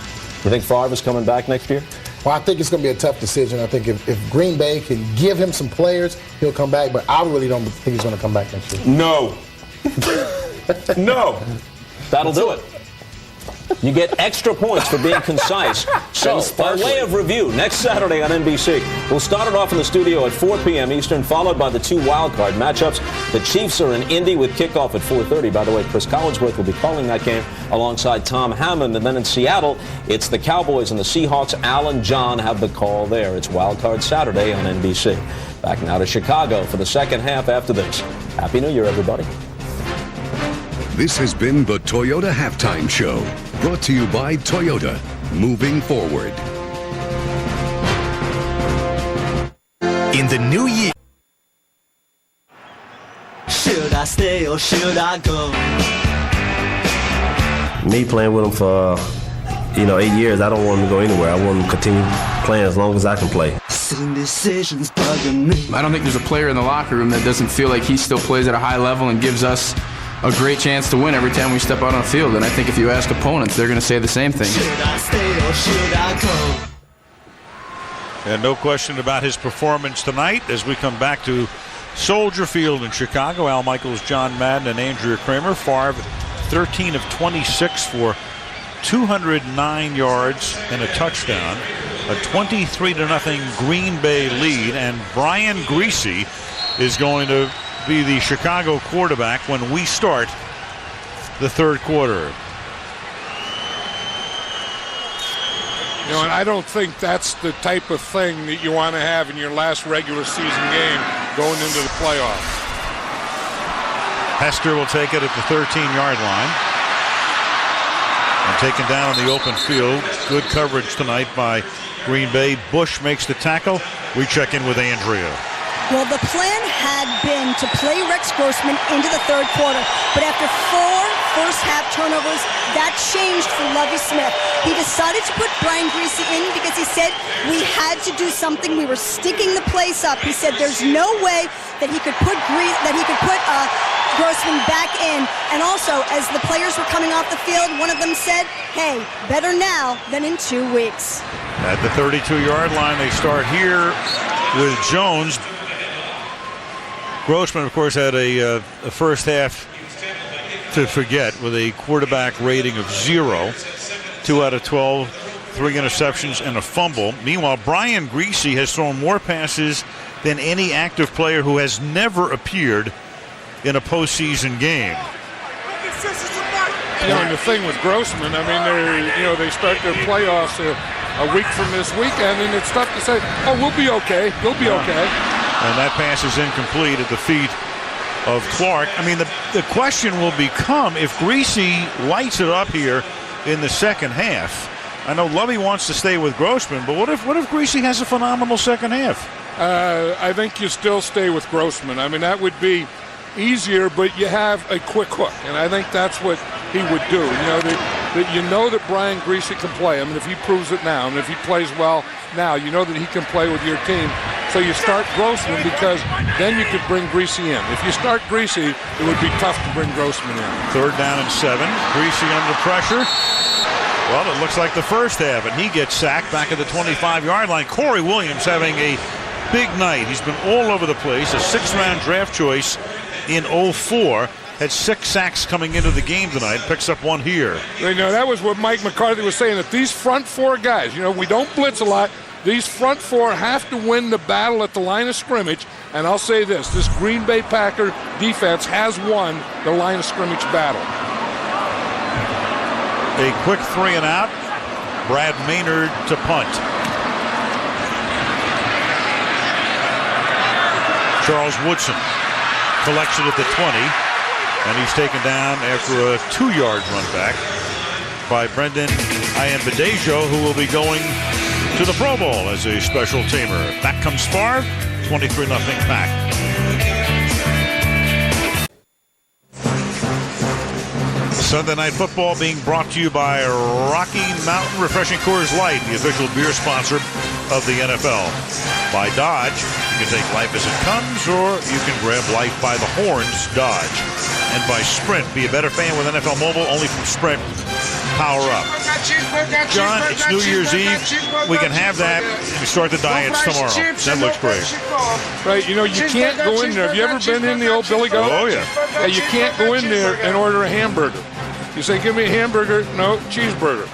You think Favre is coming back next year? Well, I think it's going to be a tough decision. I think if Green Bay can give him some players, he'll come back, but I really don't think he's going to come back next year. No. No. That'll do it. You get extra points for being concise. So, by way of review, next Saturday on NBC, we'll start it off in the studio at 4 p.m. Eastern, followed by the 2 wildcard matchups. The Chiefs are in Indy with kickoff at 4:30. By the way, Chris Collinsworth will be calling that game alongside Tom Hammond. And then in Seattle, it's the Cowboys and the Seahawks. Al and John have the call there. It's Wildcard Saturday on NBC. Back now to Chicago for the second half after this. Happy New Year, everybody. This has been the Toyota Halftime Show, brought to you by Toyota, moving forward. In the new year. Should I stay or should I go? Me playing with him for, 8 years, I don't want him to go anywhere. I want him to continue playing as long as I can play. Decisions bugging me. I don't think there's a player in the locker room that doesn't feel like he still plays at a high level and gives us a great chance to win every time we step out on the field. And I think if you ask opponents, they're going to say the same thing. Should I stay or should I go? And no question about his performance tonight as we come back to Soldier Field in Chicago. Al Michaels, John Madden, and Andrea Kremer. Favre, 13 of 26 for 209 yards and a touchdown. A 23-0 Green Bay lead. And Brian Griese is going to be the Chicago quarterback when we start the third quarter. And I don't think that's the type of thing that you want to have in your last regular season game going into the playoffs. Hester will take it at the 13-yard line. And taken down in the open field. Good coverage tonight by Green Bay. Bush makes the tackle. We check in with Andrea. Well, the plan had been to play Rex Grossman into the third quarter, but after 4 first-half turnovers, that changed for Lovie Smith. He decided to put Brian Griese in because he said we had to do something. We were sticking the place up. He said there's no way that he could put Grossman back in. And also, as the players were coming off the field, one of them said, "Hey, better now than in 2 weeks." At the 32-yard line, they start here with Jones. Grossman, of course, had a first half to forget with a quarterback rating of 0. 2 out of 12, 3 interceptions, and a fumble. Meanwhile, Brian Griese has thrown more passes than any active player who has never appeared in a postseason game. And the thing with Grossman, they start their playoffs a week from this weekend, and it's tough to say, "Oh, we'll be okay. We'll be okay." And that pass is incomplete at the feet of Clark. The question will become if Griese lights it up here in the second half. I know Lovie wants to stay with Grossman, but what if Griese has a phenomenal second half? I think you still stay with Grossman. That would be easier, but you have a quick hook, and I think that's what he would do. That Brian Griese can play. If he proves it now, and if he plays well now, that he can play with your team. So you start Grossman because then you could bring Griese in. If you start Griese, it would be tough to bring Grossman in. 3rd down and 7. Griese under pressure. Well, it looks like the first half, and he gets sacked back at the 25-yard line. Corey Williams having a big night. He's been all over the place. A 6th-round draft choice in 04. Had 6 sacks coming into the game tonight. Picks up 1 here. That was what Mike McCarthy was saying, that these front 4 guys, we don't blitz a lot. These front 4 have to win the battle at the line of scrimmage. And I'll say this Green Bay Packer defense has won the line of scrimmage battle. A quick 3 and out. Brad Maynard to punt. Charles Woodson collects it at the 20, and he's taken down after a 2-yard run back by Brendan Ayanbadejo, who will be going to the Pro Bowl as a special teamer. Back comes Favre, 23-0 Pack. Sunday Night Football being brought to you by Rocky Mountain Refreshing Coors Light, the official beer sponsor of the NFL. By Dodge, you can take life as it comes, or you can grab life by the horns, Dodge. And by Sprint, be a better fan with NFL Mobile, only from Sprint. Power up. John, it's New Year's Eve. We can have that. We start the diets tomorrow. That looks great. Right, you know, you can't go in there. Have you ever been in the old Billy Goat? Oh, yeah. Yeah, you can't go in there and order a hamburger. You say, give me a hamburger. No, cheeseburger.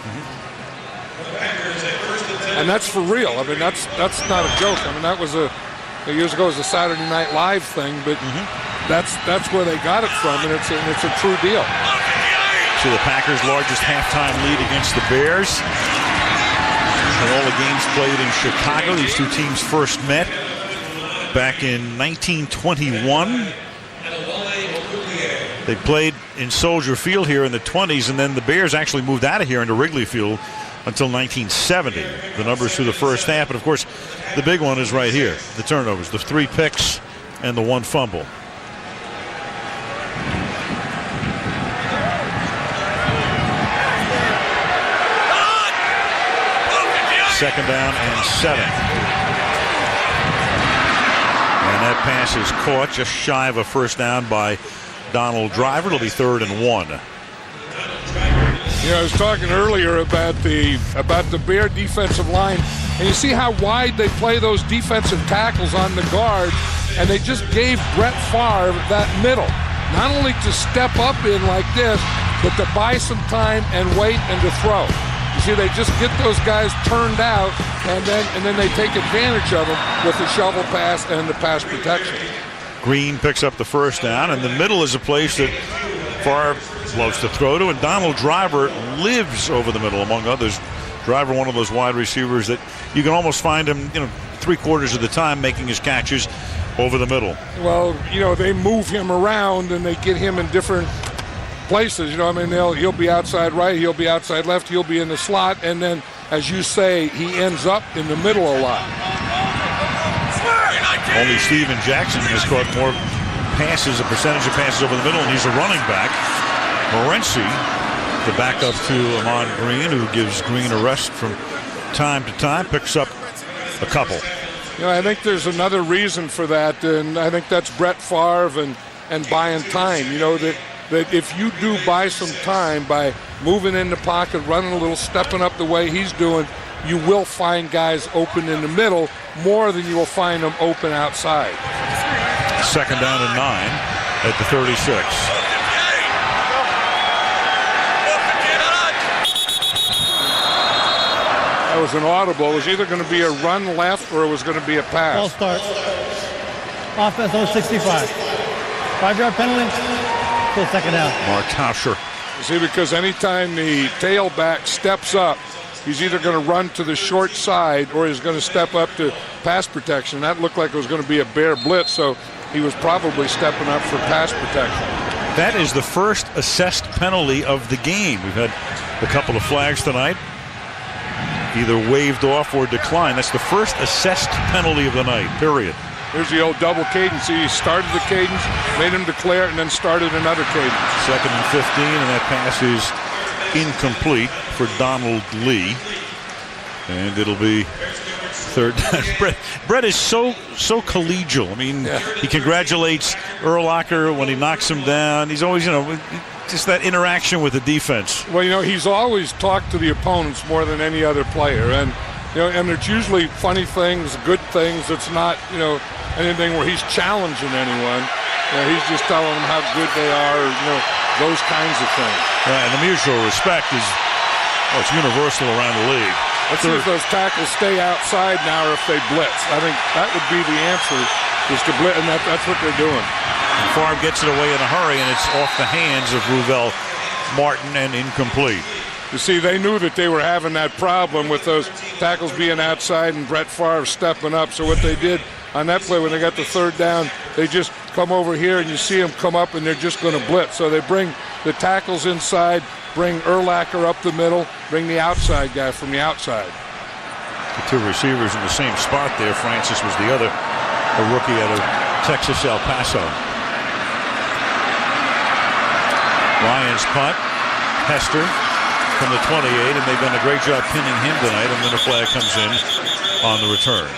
And that's for real. I mean, that's not a joke. I mean, that was years ago it was a Saturday Night Live thing, but that's where they got it from, and it's a true deal. So the Packers' largest halftime lead against the Bears. And all the games played in Chicago. These two teams first met back in 1921. They played in Soldier Field here in the 20s, and then the Bears actually moved out of here into Wrigley Field until 1970. The numbers through the first half, and of course, the big one is right here. The turnovers, the 3 picks, and the 1 fumble. Second down and 7. And that pass is caught just shy of a first down by Donald Driver. It'll be 3rd and 1. You know, I was talking earlier about the Bear defensive line, and you see how wide they play those defensive tackles on the guard, and they just gave Brett Favre that middle, not only to step up in like this, but to buy some time and wait and to throw. You see, they just get those guys turned out, and then they take advantage of them with the shovel pass and the pass protection. Green picks up the first down, and the middle is a place that Favre loves to throw to, and Donald Driver lives over the middle, among others. Driver, one of those wide receivers that you can almost find him, 3/4 of the time making his catches over the middle. Well, they move him around and they get him in different places. I mean, he'll be outside right, he'll be outside left, he'll be in the slot, and then, as you say, he ends up in the middle a lot. Only Steven Jackson has caught more passes, a percentage of passes over the middle, and he's a running back. Morency, the backup to Ahman Green, who gives Green a rest from time to time, picks up a couple. I think there's another reason for that, and I think that's Brett Favre and buying time. That if you do buy some time by moving in the pocket, running a little, stepping up the way he's doing, you will find guys open in the middle more than you will find them open outside. Second down and 9 at the 36. That was an audible. It was either going to be a run left or it was going to be a pass. Ball start. Offense over 65. 5-yard penalty. Still second down. Mark Tauscher. You see, because anytime the tailback steps up, he's either going to run to the short side or he's going to step up to pass protection. That looked like it was going to be a Bear blitz, so he was probably stepping up for pass protection. That is the first assessed penalty of the game. We've had a couple of flags tonight, either waved off or declined. That's the first assessed penalty of the night, period. Here's the old double cadence. He started the cadence, made him declare it, and then started another cadence. 2nd and 15, and that pass is incomplete for Donald Lee. And it'll be 3rd down. Brett is so collegial. I mean, He congratulates Urlacher when he knocks him down. He's always, just that interaction with the defense. Well, he's always talked to the opponents more than any other player. And it's usually funny things, good things. It's not, anything where he's challenging anyone. He's just telling them how good they are, those kinds of things. And the mutual respect is, it's universal around the league. Let's see if those tackles stay outside now or if they blitz. I think that would be the answer, is to blitz, and that's what they're doing. And Favre gets it away in a hurry, and it's off the hands of Ruvell Martin and incomplete. You see, they knew that they were having that problem with those tackles being outside and Brett Favre stepping up. So what they did on that play when they got the 3rd down, they just come over here and you see them come up and they're just going to blitz. So they bring the tackles inside, bring Urlacher up the middle, bring the outside guy from the outside. The two receivers in the same spot there. Francis was the other, a rookie out of Texas El Paso. Lions punt. Hester from the 28, and they've done a great job pinning him tonight, and then a flag comes in on the return.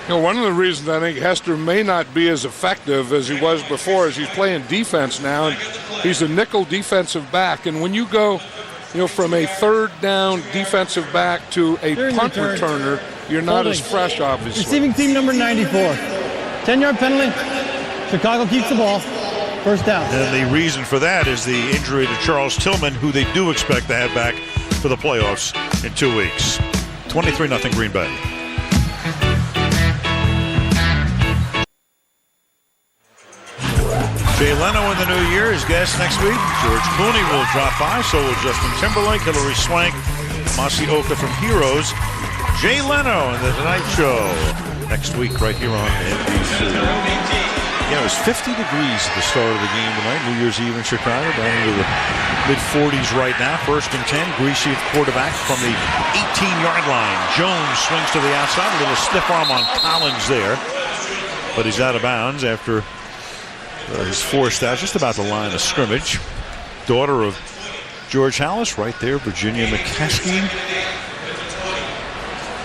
You know, one of the reasons I think Hester may not be as effective as he was before is he's playing defense now, and he's a nickel defensive back. And when you go, from a third down defensive back to a punt returner, you're not as fresh, obviously. Receiving team number 94. 10-yard penalty. Chicago keeps the ball. First down. And the reason for that is the injury to Charles Tillman, who they do expect to have back for the playoffs in 2 weeks. 23-0 Green Bay. Jay Leno in the new year is guest next week. George Clooney will drop by, so will Justin Timberlake, Hilary Swank, Masioka from Heroes. Jay Leno in the Tonight Show next week right here on NBC. Yeah, it was 50 degrees at the start of the game tonight. New Year's Eve in Chicago, down into the mid-40s right now. 1st and 10. Greasy at quarterback from the 18-yard line. Jones swings to the outside. A little stiff arm on Collins there. But he's out of bounds after he's forced out just about the line of scrimmage. Daughter of George Halas right there, Virginia McCaskey.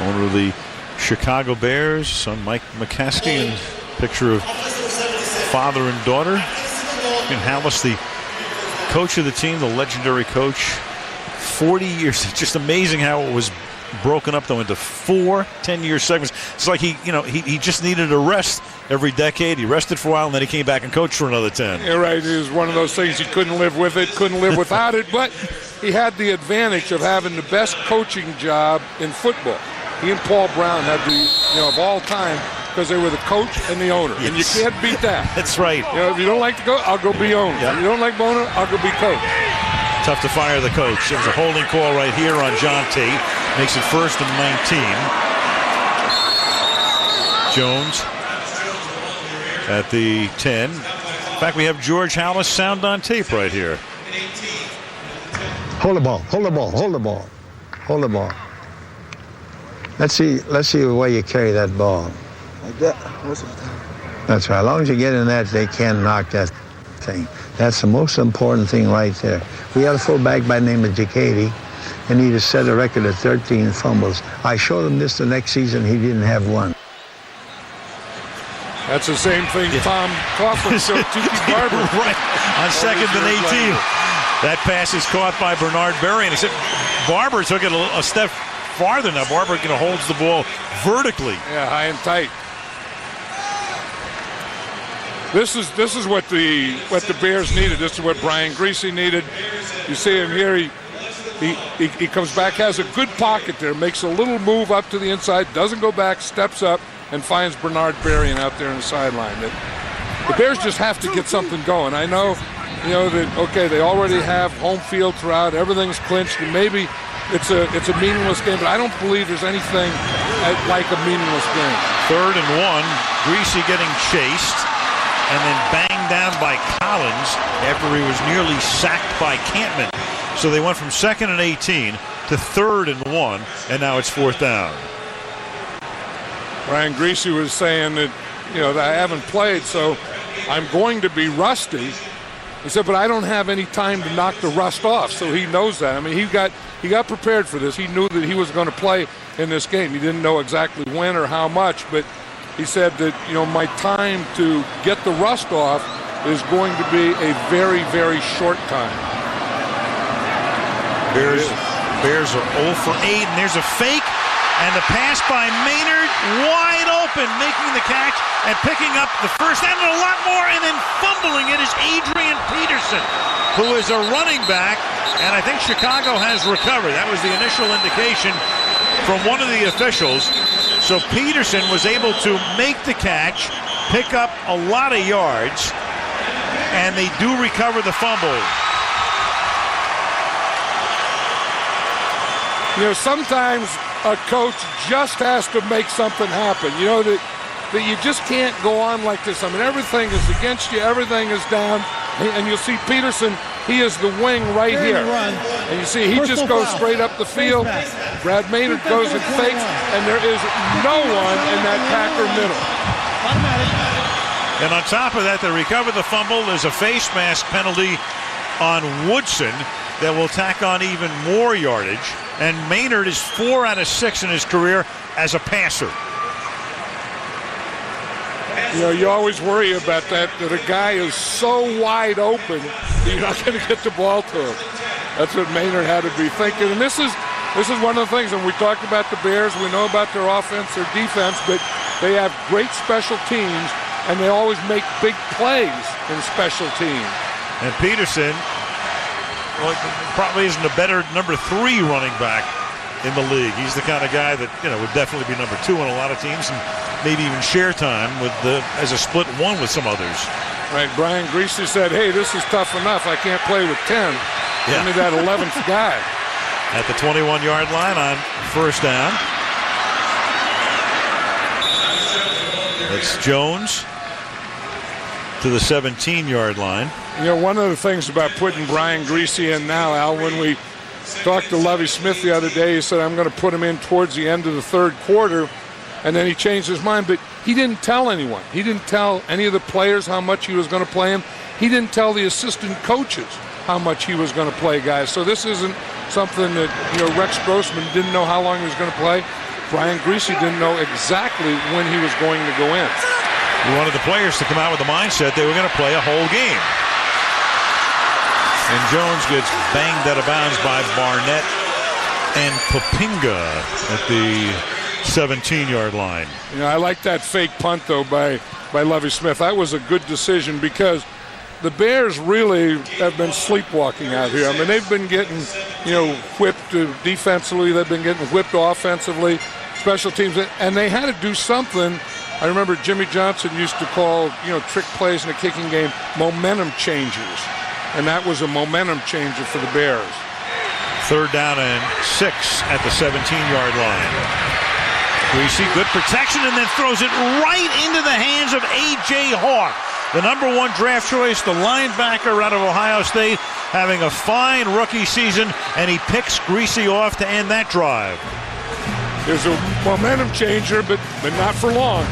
Owner of the Chicago Bears, son Mike McCaskey, and picture of father and daughter. And Halas, the coach of the team, the legendary coach, 40 years. It's just amazing how it was broken up though into 4 10-year segments. It's like he just needed a rest every decade. He rested for a while and then he came back and coached for another 10. You're right. It was one of those things he couldn't live with it, couldn't live without it, but he had the advantage of having the best coaching job in football. He and Paul Brown had the, of all time, because they were the coach and the owner. Yes. And you can't beat that. That's right. If you don't like to go, I'll go be owner. Yep. If you don't like owner, I'll go be coach. Tough to fire the coach. There's a holding call right here on John T. Makes it 1st and 19. Jones at the 10. In fact, we have George Halas sound on tape right here. Hold the ball. Hold the ball. Hold the ball. Hold the ball. Let's see the way you carry that ball. Like that. That's right. As long as you get in that, they can't knock that thing. That's the most important thing right there. We had a fullback by the name of Jacady, and he just set a record of 13 fumbles. I showed him this the next season. He didn't have one. That's the same thing Tom Coughlin showed Tookie Barber. Right, on 2nd and 18. That pass is caught by Bernard Berry, and except Barber took it a step farther now. Barber holds the ball vertically. Yeah, high and tight. This is what the Bears needed. This is what Brian Greasy needed. You see him here. He comes back, has a good pocket there, makes a little move up to the inside, doesn't go back, steps up, and finds Bernard Berrien out there on the sideline. The Bears just have to get something going. I know, that okay, they already have home field throughout, everything's clinched, and maybe it's a meaningless game, but I don't believe there's anything like a meaningless game. 3rd and 1, Greasy getting chased and then banged down by Collins after he was nearly sacked by Campman. So they went from 2nd and 18 to 3rd and 1, and now it's 4th down. Brian Greasy was saying that, that I haven't played, so I'm going to be rusty. He said, but I don't have any time to knock the rust off, so he knows that. I mean, he got prepared for this. He knew that he was going to play in this game. He didn't know exactly when or how much, but he said that, my time to get the rust off is going to be a very, very short time. Bears are 0 for 8, and there's a fake, and the pass by Maynard wide open, making the catch and picking up the first and a lot more, and then fumbling it is Adrian Peterson, who is a running back, and I think Chicago has recovered. That was the initial indication from one of the officials. So Peterson was able to make the catch, pick up a lot of yards, and they do recover the fumble. Sometimes a coach just has to make something happen. That that you just can't go on like this. I mean, everything is against you. Everything is down. And you'll see Peterson, he is the wing right here. And you see he just goes straight up the field. Brad Maynard goes and fakes, and there is no one in that Packer middle. And on top of that, they recover the fumble. There's a face mask penalty on Woodson that will tack on even more yardage. And Maynard is 4 out of 6 in his career as a passer. You know, you always worry about that a guy is so wide open, you're not going to get the ball to him. That's what Maynard had to be thinking. And this is one of the things, and we talked about the Bears, we know about their offense, their defense, but they have great special teams, and they always make big plays in special teams. And Peterson, well, probably isn't a better number 3 running back in the league. He's the kind of guy that, you know, would definitely be number 2 on a lot of teams, and maybe even share time with as a split 1 with some others. Right. Brian Greasy said, "Hey, this is tough enough. I can't play with 10. Give me that 11th guy." At the 21-yard line on first down. It's Jones to the 17-yard line. You know, one of the things about putting Brian Greasy in now, Al, when we talked to Lovie Smith the other day, he said, "I'm going to put him in towards the end of the third quarter." And then he changed his mind, but he didn't tell anyone. He didn't tell any of the players how much he was going to play him. He didn't tell the assistant coaches how much he was going to play guys. So this isn't something that, you know, Rex Grossman didn't know how long he was going to play. Brian Greasy didn't know exactly when he was going to go in. He wanted the players to come out with the mindset they were going to play a whole game. And Jones gets banged out of bounds by Barnett and Popinga at the 17-yard line. You know, I like that fake punt, though, by Lovie Smith. That was a good decision because the Bears really have been sleepwalking out here. I mean, they've been getting, you know, whipped defensively. They've been getting whipped offensively, special teams, and they had to do something. I remember Jimmy Johnson used to call, you know, trick plays in a kicking game momentum changers, and that was a momentum changer for the Bears. 3rd down and 6 at the 17-yard line. Greasy, good protection, and then throws it right into the hands of A.J. Hawk, the number 1 draft choice, the linebacker out of Ohio State, having a fine rookie season, and he picks Greasy off to end that drive. There's a momentum changer, but not for long.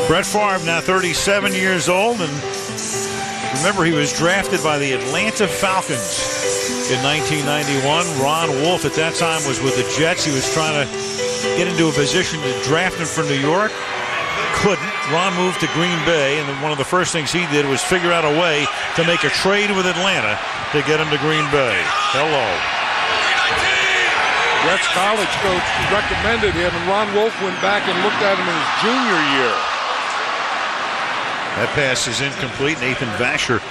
Brett Favre, now 37 years old, and remember, he was drafted by the Atlanta Falcons in 1991. Ron Wolf at that time was with the Jets. He was trying to get into a position to draft him for New York. Couldn't. Ron moved to Green Bay, and then one of the first things he did was figure out a way to make a trade with Atlanta to get him to Green Bay. Hello. Brett's college coach recommended him, and Ron Wolf went back and looked at him in his junior year. That pass is incomplete. Nathan Vasher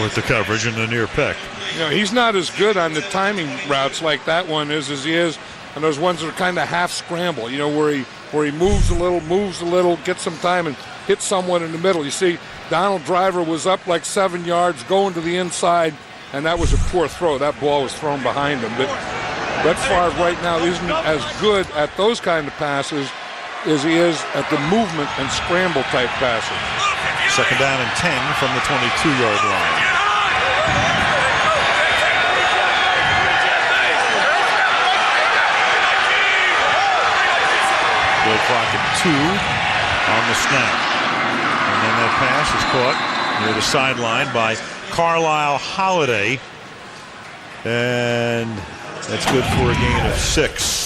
with the coverage in the near pick. You know, he's not as good on the timing routes like that one is as he is on those ones that are kind of half scramble, you know, where he moves a little, gets some time and hits someone in the middle. You see, Donald Driver was up like 7 yards going to the inside, and that was a poor throw. That ball was thrown behind him. But Brett Favre right now isn't as good at those kind of passes as he is at the movement and scramble type passes. 2nd down and 10 from the 22-yard line. Play clock at 2 on the snap. And then that pass is caught near the sideline by Carlisle Holiday. And that's good for a gain of 6.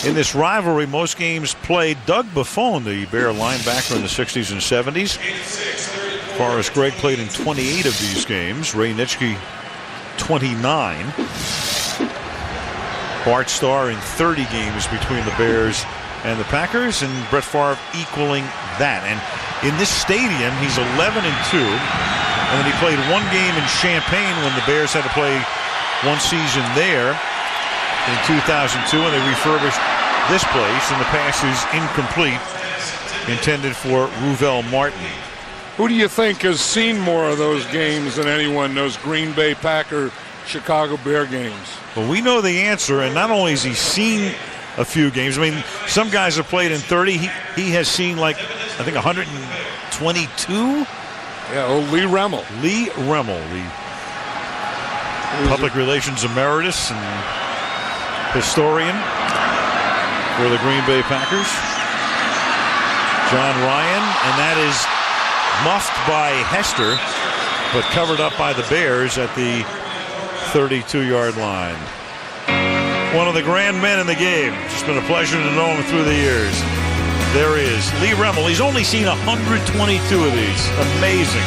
In this rivalry, most games played. Doug Buffon, the Bear linebacker in the 60s and 70s. Forrest Gregg played in 28 of these games. Ray Nitschke, 29. Bart Starr in 30 games between the Bears and the Packers, and Brett Favre equaling that. And in this stadium, he's 11-2. And then he played 1 game in Champaign when the Bears had to play 1 season there in 2002, and they refurbished this place, and the pass is incomplete, intended for Ruvell Martin. Who do you think has seen more of those games than anyone, those Green Bay Packer Chicago Bear games? Well, we know the answer, and not only has he seen a few games. I mean, some guys have played in 30. He has seen, like, I think 122. Yeah, Lee Remmel. Lee Remmel, the public relations emeritus and historian for the Green Bay Packers. John Ryan, and that is muffed by Hester, but covered up by the Bears at the 32-yard line. One of the grand men in the game. It's been a pleasure to know him through the years. There he is, Lee Remmel. He's only seen 122 of these. Amazing.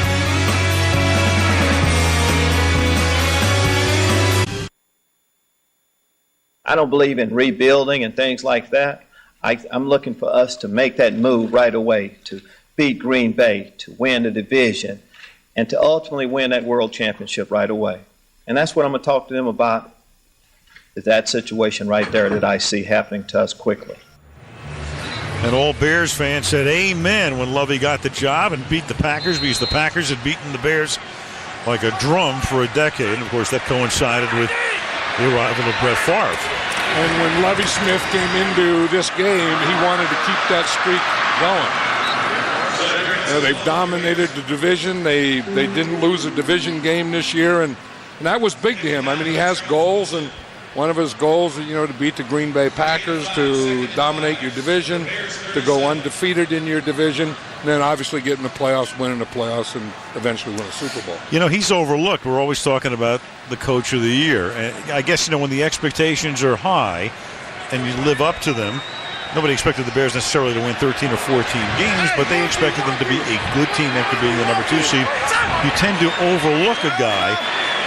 I don't believe in rebuilding and things like that. I'm looking for us to make that move right away, to beat Green Bay, to win the division, and to ultimately win that world championship right away. And that's what I'm going to talk to them about, is that situation right there that I see happening to us quickly. And all Bears fans said amen when Lovey got the job and beat the Packers, because the Packers had beaten the Bears like a drum for a decade. And of course, that coincided with the arrival of Brett Favre. And when Lovie Smith came into this game, he wanted to keep that streak going. They've dominated the division. They didn't lose a division game this year, and that was big to him. I mean, he has goals, and one of his goals is, to beat the Green Bay Packers, to dominate your division, to go undefeated in your division, and then obviously get in the playoffs, win in the playoffs, and eventually win a Super Bowl. He's overlooked. We're always talking about the coach of the year. And I guess, when the expectations are high and you live up to them, nobody expected the Bears necessarily to win 13 or 14 games, but they expected them to be a good team after being the number 2 seed. You tend to overlook a guy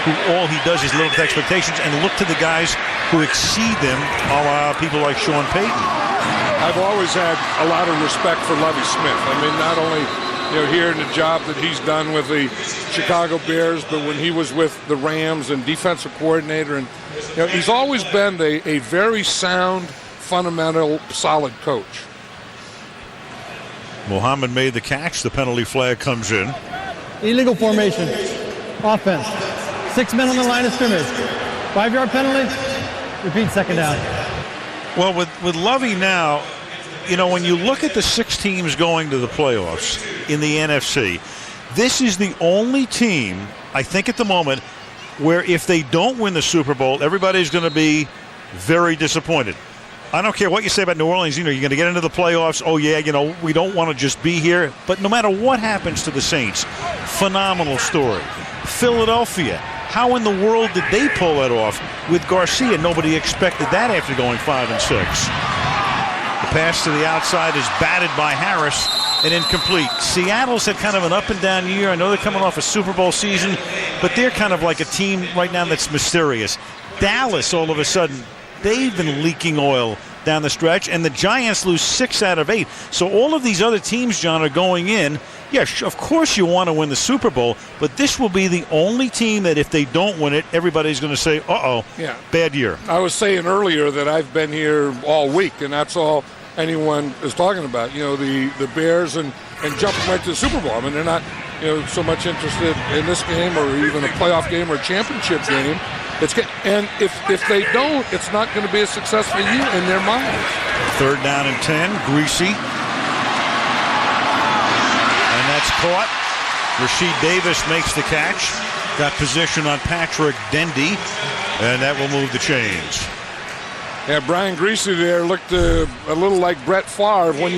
who all he does is live with expectations and look to the guys who exceed them, a la people like Sean Payton. I've always had a lot of respect for Lovie Smith. I mean, not only here in the job that he's done with the Chicago Bears, but when he was with the Rams and defensive coordinator, and he's always been a very sound, fundamental, solid coach. Muhammad made the catch. The penalty flag comes in. Illegal formation. Offense. 6 men on the line of scrimmage. 5-yard penalty. Repeat, second down. Well, with Lovey now, when you look at the 6 teams going to the playoffs in the NFC, this is the only team, I think at the moment, where if they don't win the Super Bowl, everybody's going to be very disappointed. I don't care what you say about New Orleans. You're going to get into the playoffs. Oh, yeah, we don't want to just be here. But no matter what happens to the Saints, phenomenal story. Philadelphia, how in the world did they pull that off with Garcia? Nobody expected that after going 5-6. The pass to the outside is batted by Harris and incomplete. Seattle's had kind of an up and down year. I know they're coming off a Super Bowl season, but they're kind of like a team right now that's mysterious. Dallas, all of a sudden, they've been leaking oil down the stretch, and the Giants lose 6 out of 8. So all of these other teams, John, are going in. Yeah, of course you want to win the Super Bowl, but this will be the only team that if they don't win it, everybody's going to say, yeah, bad year. I was saying earlier that I've been here all week, and that's all anyone is talking about. The Bears and jumping right to the Super Bowl. I mean, they're not so much interested in this game or even a playoff game or a championship game. And if they don't, it's not going to be a successful year in their minds. 3rd down and 10, Greasy. And that's caught. Rasheed Davis makes the catch. Got position on Patrick Dendy, and that will move the chains. Yeah, Brian Greasy there looked a little like Brett Favre. When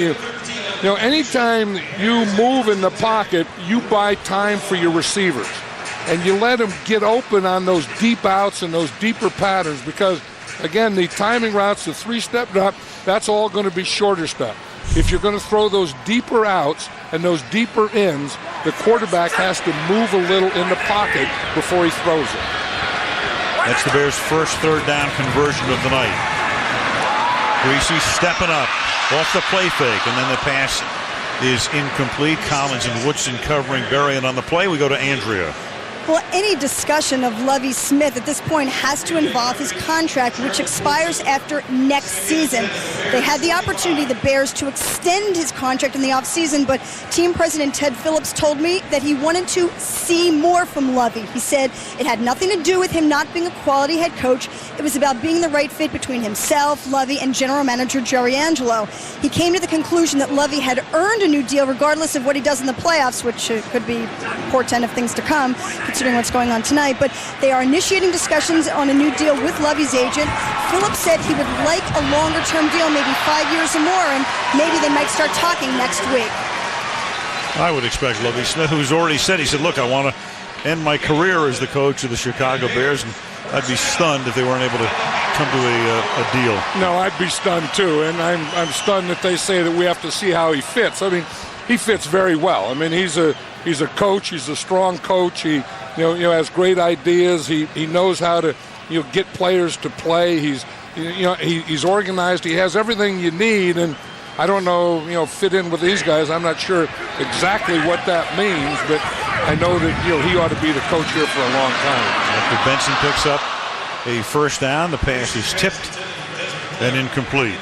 anytime you move in the pocket, you buy time for your receivers. And you let them get open on those deep outs and those deeper patterns because, again, the timing routes, the 3-step drop, that's all going to be shorter step. If you're going to throw those deeper outs and those deeper ends, the quarterback has to move a little in the pocket before he throws it. That's the Bears' first 3rd down conversion of the night. Greasy stepping up off the play fake, and then the pass is incomplete. Collins and Woodson covering, burying on the play. We go to Andrea. Well, any discussion of Lovie Smith at this point has to involve his contract, which expires after next season. They had the opportunity, the Bears, to extend his contract in the offseason, but team president Ted Phillips told me that he wanted to see more from Lovie. He said it had nothing to do with him not being a quality head coach. It was about being the right fit between himself, Lovie, and general manager Jerry Angelo. He came to the conclusion that Lovie had earned a new deal regardless of what he does in the playoffs, which could be a portent of things to come, considering what's going on tonight. But they are initiating discussions on a new deal with Lovie's agent. Phillips said he would like a longer-term deal, maybe 5 years or more, and maybe they might start talking next week. I would expect Lovie Smith, who's already said, he said, look, I want to end my career as the coach of the Chicago Bears, and I'd be stunned if they weren't able to come to a deal. No, I'd be stunned too, and I'm stunned that they say that we have to see how he fits. I mean, he fits very well. I mean, he's a coach. He's a strong coach. He has great ideas. He knows how to get players to play. He's organized. He has everything you need, and I don't know, fit in with these guys. I'm not sure exactly what that means, but I know that he ought to be the coach here for a long time. After Benson picks up a first down, the pass is tipped and incomplete.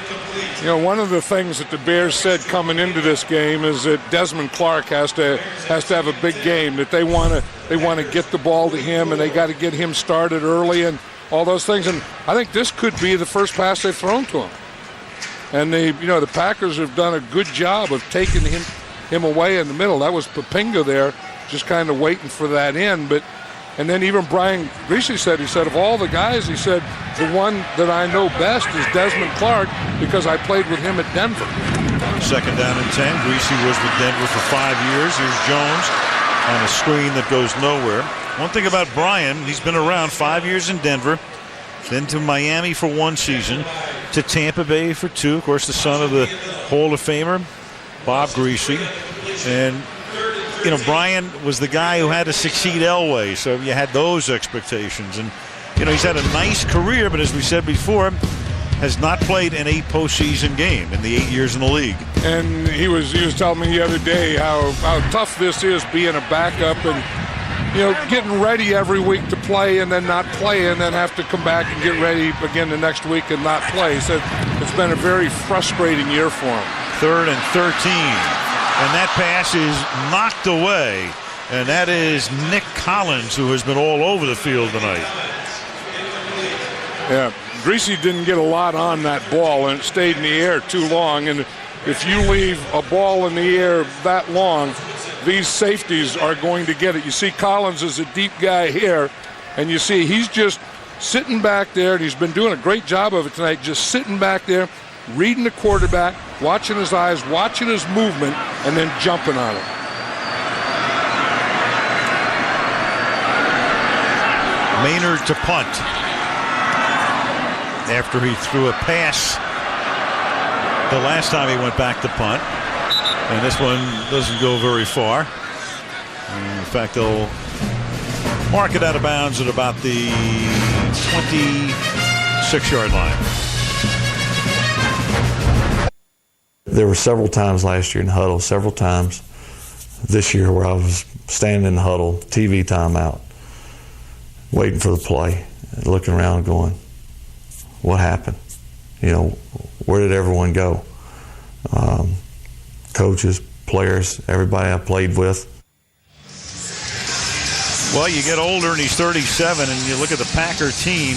One of the things that the Bears said coming into this game is that Desmond Clark has to have a big game. That they want to get the ball to him, and they got to get him started early, and all those things. And I think this could be the first pass they've thrown to him. And the Packers have done a good job of taking him away in the middle. That was Papinga there, just kind of waiting for that in. And then even Brian Griese said, of all the guys, he said, the one that I know best is Desmond Clark because I played with him at Denver. Second down and 10. Griese was with Denver for 5 years. Here's Jones on a screen that goes nowhere. One thing about Brian, he's been around 5 years in Denver, then to Miami for 1 season, to Tampa Bay for 2. Of course, the son of the Hall of Famer, Bob Griese. And Brian was the guy who had to succeed Elway, so you had those expectations. And, he's had a nice career, but as we said before, has not played in a postseason game in the 8 years in the league. And he was telling me the other day how tough this is being a backup and, getting ready every week to play and then not play and then have to come back and get ready again the next week and not play. He said it's been a very frustrating year for him. 3rd and 13. And that pass is knocked away. And that is Nick Collins, who has been all over the field tonight. Yeah, Griese didn't get a lot on that ball, and it stayed in the air too long. And if you leave a ball in the air that long, these safeties are going to get it. You see Collins is a deep guy here, and you see he's just sitting back there, and he's been doing a great job of it tonight, just sitting back there, reading the quarterback, watching his eyes, watching his movement, and then jumping on it. Maynard to punt after he threw a pass the last time he went back to punt. And this one doesn't go very far. In fact, they'll mark it out of bounds at about the 26-yard line. There were several times last year in the huddle, several times this year where I was standing in the huddle, TV timeout, waiting for the play, looking around going, what happened? Where did everyone go? Coaches, players, everybody I played with. Well, you get older and he's 37, and you look at the Packer team,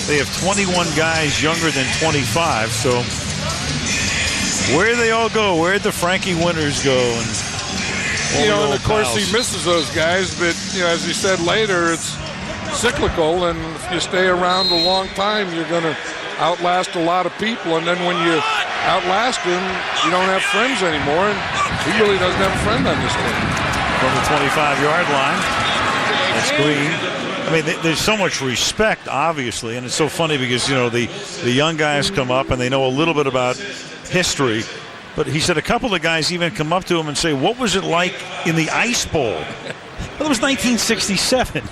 they have 21 guys younger than 25, so where do they all go? Where'd the Frankie Winters go? And of course he misses those guys, but as he said later, it's cyclical, and if you stay around a long time, you're going to outlast a lot of people, and then when you outlast him, you don't have friends anymore, and he really doesn't have a friend on this team. From the 25-yard line, that's Green. I mean, there's so much respect, obviously, and it's so funny because, the young guys come up and they know a little bit about history, but he said a couple of guys even come up to him and say, what was it like in the Ice Bowl? Well, it was 1967.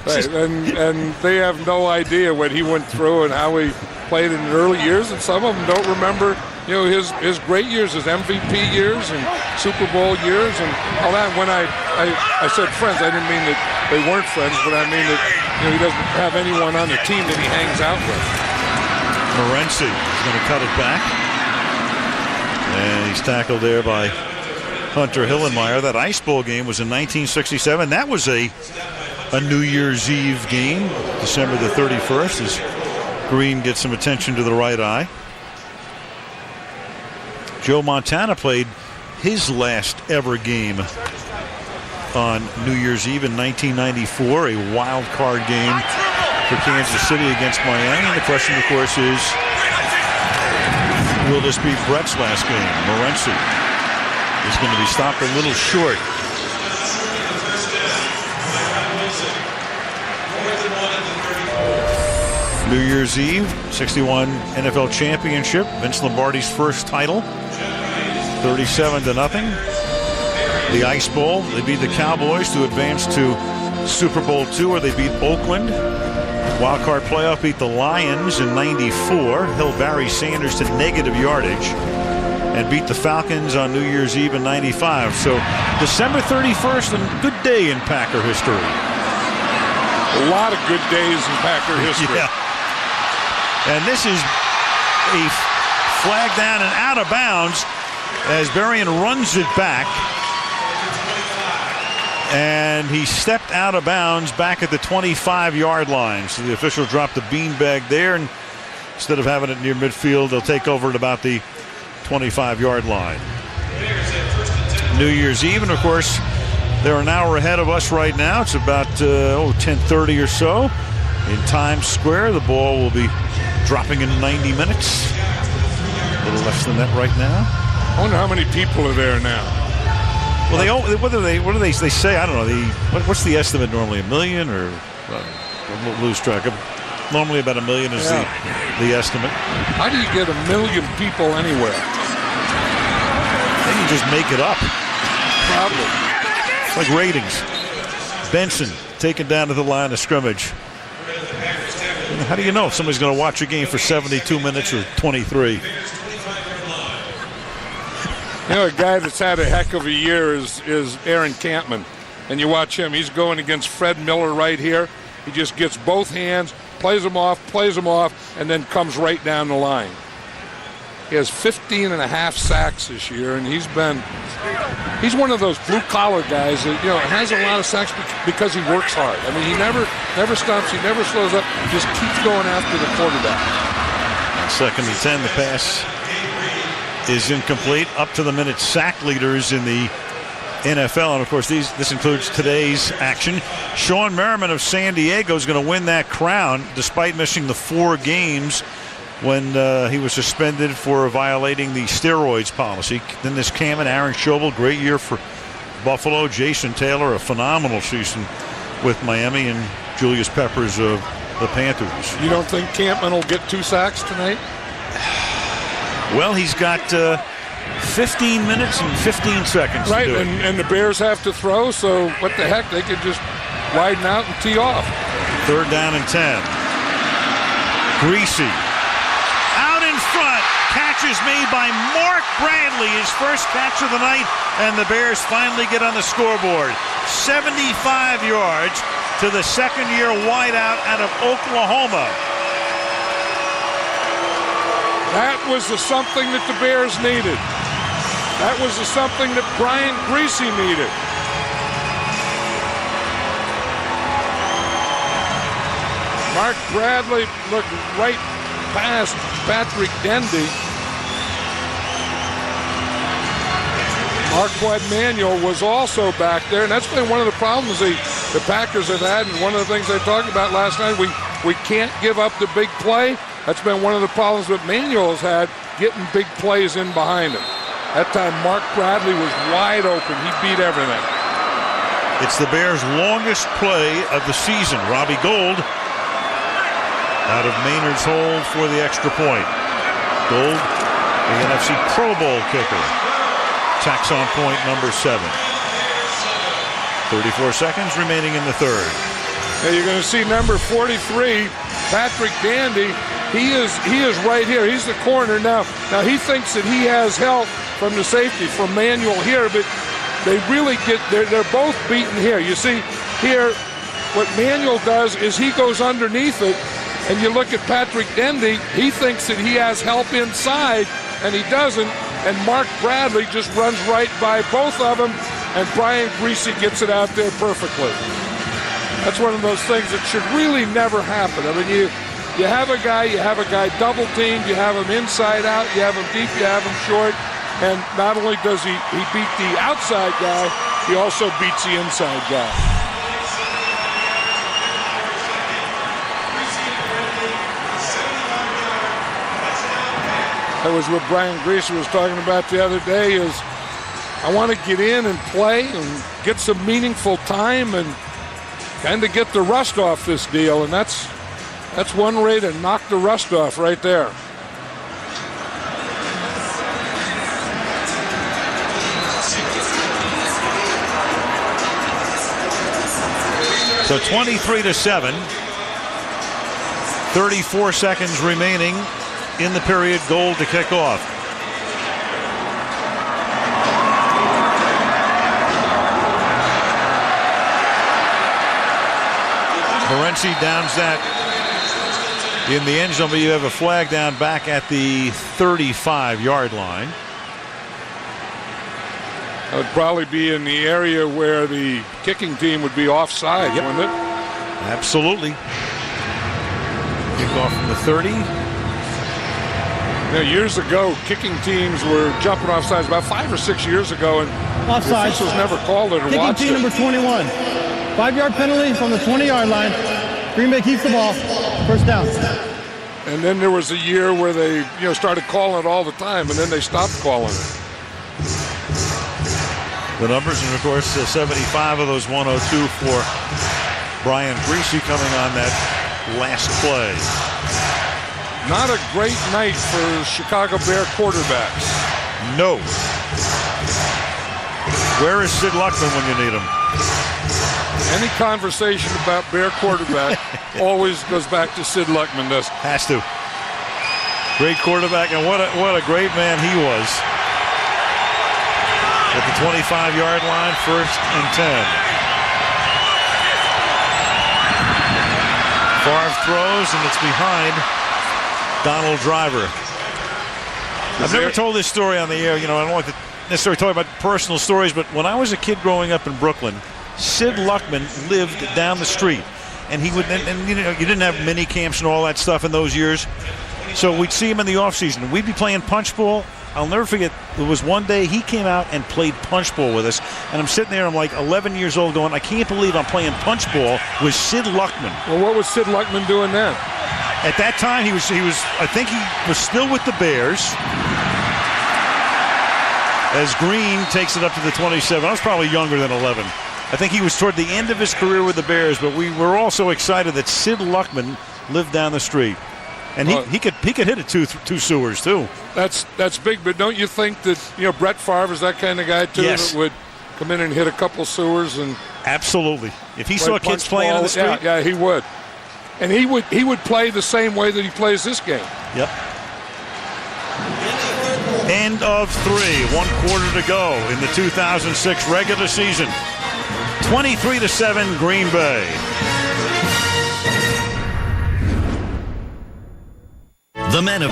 Right, and they have no idea what he went through and how he played in the early years, and some of them don't remember his great years, his MVP years and Super Bowl years and all that. When I said friends, I didn't mean that they weren't friends, but I mean that he doesn't have anyone on the team that he hangs out with. Morency is going to cut it back. And he's tackled there by Hunter Hillenmeyer. That Ice Bowl game was in 1967. That was a New Year's Eve game, December the 31st, as Green gets some attention to the right eye. Joe Montana played his last ever game on New Year's Eve in 1994, a wild card game for Kansas City against Miami. And the question, of course, is, will this be Brett's last game? Morency is going to be stopped a little short. New Year's Eve, 61 NFL championship, Vince Lombardi's first title, 37-0. The Ice Bowl, they beat the Cowboys to advance to Super Bowl II, where they beat Oakland. Wild card playoff beat the Lions in 94, held Barry Sanders to negative yardage, and beat the Falcons on New Year's Eve in 95. So December 31st, a good day in Packer history. A lot of good days in Packer history. Yeah. And this is a flag down and out of bounds as Berrien runs it back. And he stepped out of bounds back at the 25-yard line. So the official dropped the beanbag there, and instead of having it near midfield, they'll take over at about the 25-yard line. New Year's Eve, and of course, they're an hour ahead of us right now. It's about 10:30 or so in Times Square. The ball will be dropping in 90 minutes. A little less than that right now. I wonder how many people are there now. Well, what do they say? I don't know. What's the estimate normally? 1 million or we'll lose track of. Normally about 1 million is the estimate. How do you get 1 million people anywhere? Then you just make it up. Probably. It's like ratings. Benson taken down to the line of scrimmage. How do you know if somebody's going to watch a game for 72 minutes or 23? A guy that's had a heck of a year is Aaron Campman. And you watch him. He's going against Fred Miller right here. He just gets both hands, plays them off, and then comes right down the line. He has 15.5 sacks this year, and he's one of those blue-collar guys that, has a lot of sacks because he works hard. I mean, he never stops, he never slows up, just keeps going after the quarterback. On 2nd and 10, the pass is incomplete. Up to the minute sack leaders in the NFL, and of course this includes today's action. Sean Merriman of San Diego is going to win that crown despite missing the 4 games when he was suspended for violating the steroids policy. Then this Cam and Aaron Schobel, great year for Buffalo. Jason Taylor, a phenomenal season with Miami, and Julius Peppers of the Panthers. You don't think Campman will get 2 sacks tonight? Well, he's got 15 minutes and 15 seconds right, to do it. And the Bears have to throw, so what the heck, they could just widen out and tee off. 3rd down and 10. Greasy. Out in front. Catch is made by Mark Bradley, his first catch of the night, and the Bears finally get on the scoreboard. 75 yards to the second-year wideout out of Oklahoma. That was the something that the Bears needed. That was the something that Brian Greasy needed. Mark Bradley looked right past Patrick Dendy. Marquette Manuel was also back there, and that's been one of the problems the Packers have had, and one of the things they talked about last night, we can't give up the big play. That's been one of the problems that Manuel's had, getting big plays in behind him. That time, Mark Bradley was wide open. He beat everything. It's the Bears' longest play of the season. Robbie Gould out of Maynard's hold for the extra point. Gould, the NFC Pro Bowl kicker. Tacks on point number 7. 34 seconds remaining in the 3rd. Now you're going to see number 43, Patrick Dandy, He is right here. He's the corner now. Now he thinks that he has help from the safety, from Manuel here, but they really they're both beaten here. You see here, what Manuel does is he goes underneath it, and you look at Patrick Dendy, he thinks that he has help inside, and he doesn't, and Mark Bradley just runs right by both of them, and Brian Greasy gets it out there perfectly. That's one of those things that should really never happen. I mean, you have a guy double teamed, you have him inside out, you have him deep, you have him short, and not only does he beat the outside guy, he also beats the inside guy. That was what Brian Greasy was talking about the other day, is I want to get in and play and get some meaningful time and kind of get the rust off this deal, and that's one way to knock the rust off right there. So 23-7, 34 seconds remaining in the period. Goal to kick off. Morency downs that in the end zone, but you have a flag down back at the 35-yard line. That would probably be in the area where the kicking team would be offside, wouldn't it? Absolutely. Kick off from the 30. Now, years ago, kicking teams were jumping off sides about 5 or 6 years ago, and offside. officials never called it or kicking watched team it. number 21. 5-yard penalty from the 20-yard line. Green Bay keeps the ball. First down. And then there was a year where they started calling it all the time, and then they stopped calling it. The numbers, and of course, 75 of those 102 for Brian Greasy coming on that last play. Not a great night for Chicago Bear quarterbacks. No. Where is Sid Luckman when you need him? Any conversation about Bear quarterback always goes back to Sid Luckman. Has to. Great quarterback, and what a great man he was. At the 25-yard line, 1st and 10. Favre throws, and it's behind Donald Driver. I've never told this story on the air. I don't like to necessarily talk about personal stories, but when I was a kid growing up in Brooklyn, Sid Luckman lived down the street, and he would. And you didn't have mini camps and all that stuff in those years, so we'd see him in the off season. We'd be playing punch bowl. I'll never forget, there was one day he came out and played punch ball with us, and I'm sitting there, I'm like 11 years old going, I can't believe I'm playing punch ball with Sid Luckman. Well, what was Sid Luckman doing then? At that time, he was. I think he was still with the Bears. As Green takes it up to the 27. I was probably younger than 11. I think he was toward the end of his career with the Bears, but we were all so excited that Sid Luckman lived down the street. And he could hit it two sewers too. That's big, but don't you think that Brett Favre is that kind of guy too? Yes. That would come in and hit a couple sewers and absolutely. If he saw kids playing in the street, yeah, he would. And he would play the same way that he plays this game. Yep. End of 3, 1 quarter to go in the 2006 regular season. 23-7 Green Bay. The men of...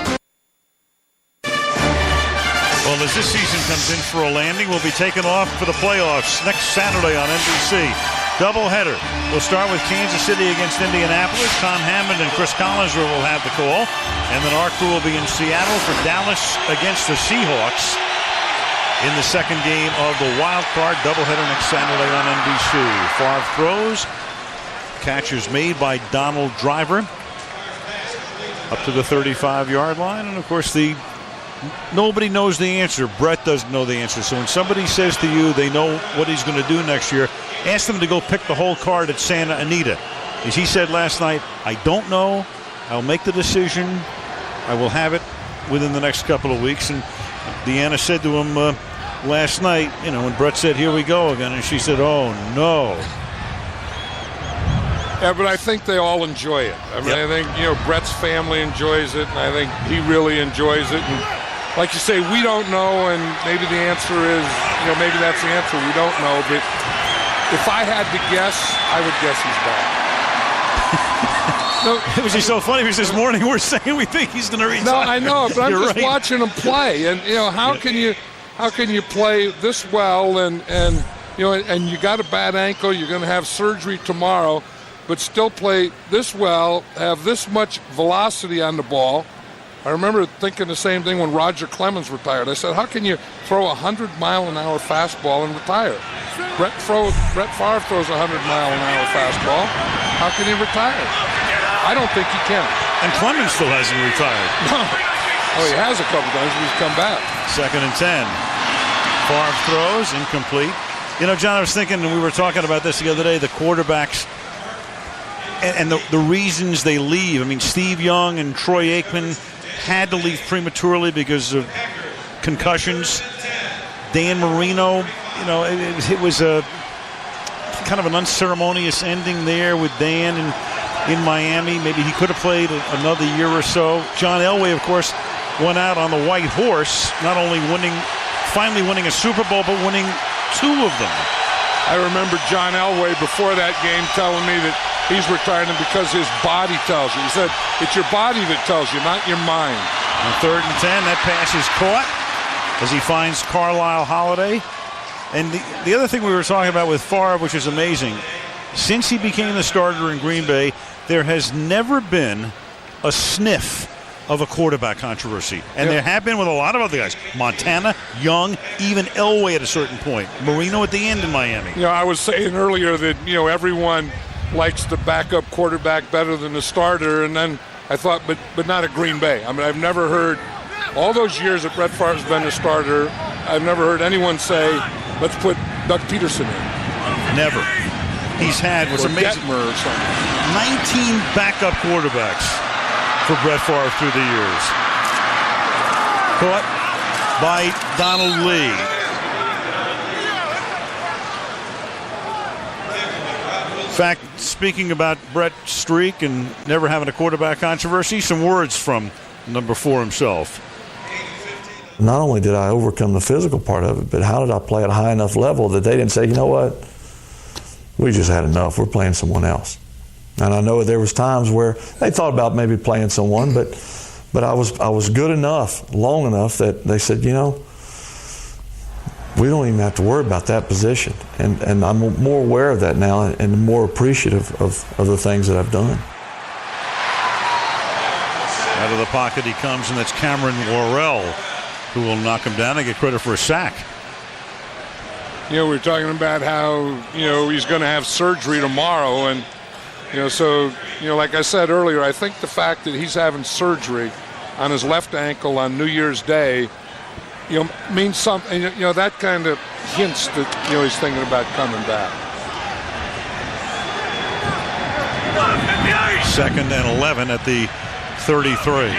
Well, as this season comes in for a landing, we'll be taking off for the playoffs next Saturday on NBC. Doubleheader. We'll start with Kansas City against Indianapolis. Tom Hammond and Chris Collinsworth will have the call. And then our crew will be in Seattle for Dallas against the Seahawks in the second game of the wild card doubleheader next Saturday on NBC. Favre throws. Catches made by Donald Driver. Up to the 35-yard line. And, of course, nobody knows the answer. Brett doesn't know the answer. So when somebody says to you they know what he's going to do next year, ask them to go pick the whole card at Santa Anita. As he said last night, I don't know. I'll make the decision. I will have it within the next couple of weeks. And Deanna said to him last night, when Brett said, here we go again, and she said, oh, no. Yeah, but I think they all enjoy it. I mean, I think, Brett's family enjoys it, and I think he really enjoys it. And like you say, we don't know, and maybe the answer is, maybe that's the answer. We don't know, but if I had to guess, I would guess he's back. No, it was just so funny because this morning we're saying we think he's going to retire. No, I know, but I'm You're just right. watching him play, and how can you play this well, and you got a bad ankle, you're going to have surgery tomorrow, but still play this well, have this much velocity on the ball. I remember thinking the same thing when Roger Clemens retired. I said, how can you throw a 100-mile-an-hour fastball and retire? Brett Favre throws a 100-mile-an-hour fastball. How can he retire? I don't think he can. And Clemens still hasn't retired. No. Oh, he has a couple times, but he's come back. 2nd and 10. Favre throws, incomplete. John, I was thinking, and we were talking about this the other day, the quarterbacks and the reasons they leave. I mean, Steve Young and Troy Aikman had to leave prematurely because of concussions. Dan Marino, it was a kind of an unceremonious ending there with Dan in Miami. Maybe he could have played another year or so. John Elway, of course, went out on the white horse, not only finally winning a Super Bowl, but winning 2 of them. I remember John Elway before that game telling me that he's retiring because his body tells you. He said, it's your body that tells you, not your mind. On 3rd and 10, that pass is caught as he finds Carlisle Holiday. And the other thing we were talking about with Favre, which is amazing, since he became the starter in Green Bay, there has never been a sniff of a quarterback controversy. And there have been with a lot of other guys. Montana, Young, even Elway at a certain point. Marino at the end in Miami. I was saying earlier that, everyone likes the backup quarterback better than the starter. And then I thought, but not at Green Bay. I mean, I've never heard, all those years that Brett Favre's been a starter, I've never heard anyone say, let's put Doug Peterson in. Never. He's had, what's amazing, Detmer or something. 19 backup quarterbacks for Brett Favre through the years. Caught by Donald Lee. In fact, speaking about Brett's streak and never having a quarterback controversy, some words from number 4 himself. Not only did I overcome the physical part of it, but how did I play at a high enough level that they didn't say, you know what, we just had enough, we're playing someone else. And I know there was times where they thought about maybe playing someone, but I was good enough, long enough that they said, we don't even have to worry about that position. And I'm more aware of that now and more appreciative of the things that I've done. Out of the pocket he comes, and that's Cameron Worrell, who will knock him down and get credit for a sack. We were talking about how, he's going to have surgery tomorrow. And, so, like I said earlier, I think the fact that he's having surgery on his left ankle on New Year's Day, means something. That kind of hints that, he's thinking about coming back. 2nd and 11 at the 33.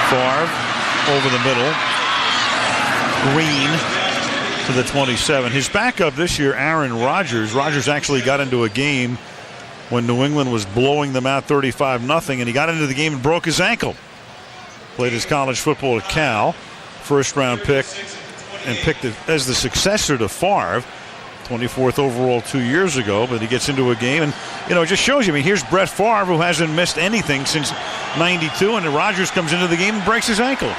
Favre over the middle. Green to the 27. His backup this year, Aaron Rodgers. Rodgers actually got into a game when New England was blowing them out 35-0, and he got into the game and broke his ankle. Played his college football at Cal. First-round pick, and picked as the successor to Favre. 24th overall 2 years ago, but he gets into a game, and it just shows you. I mean, here's Brett Favre, who hasn't missed anything since '92, and Rodgers comes into the game and breaks his ankle.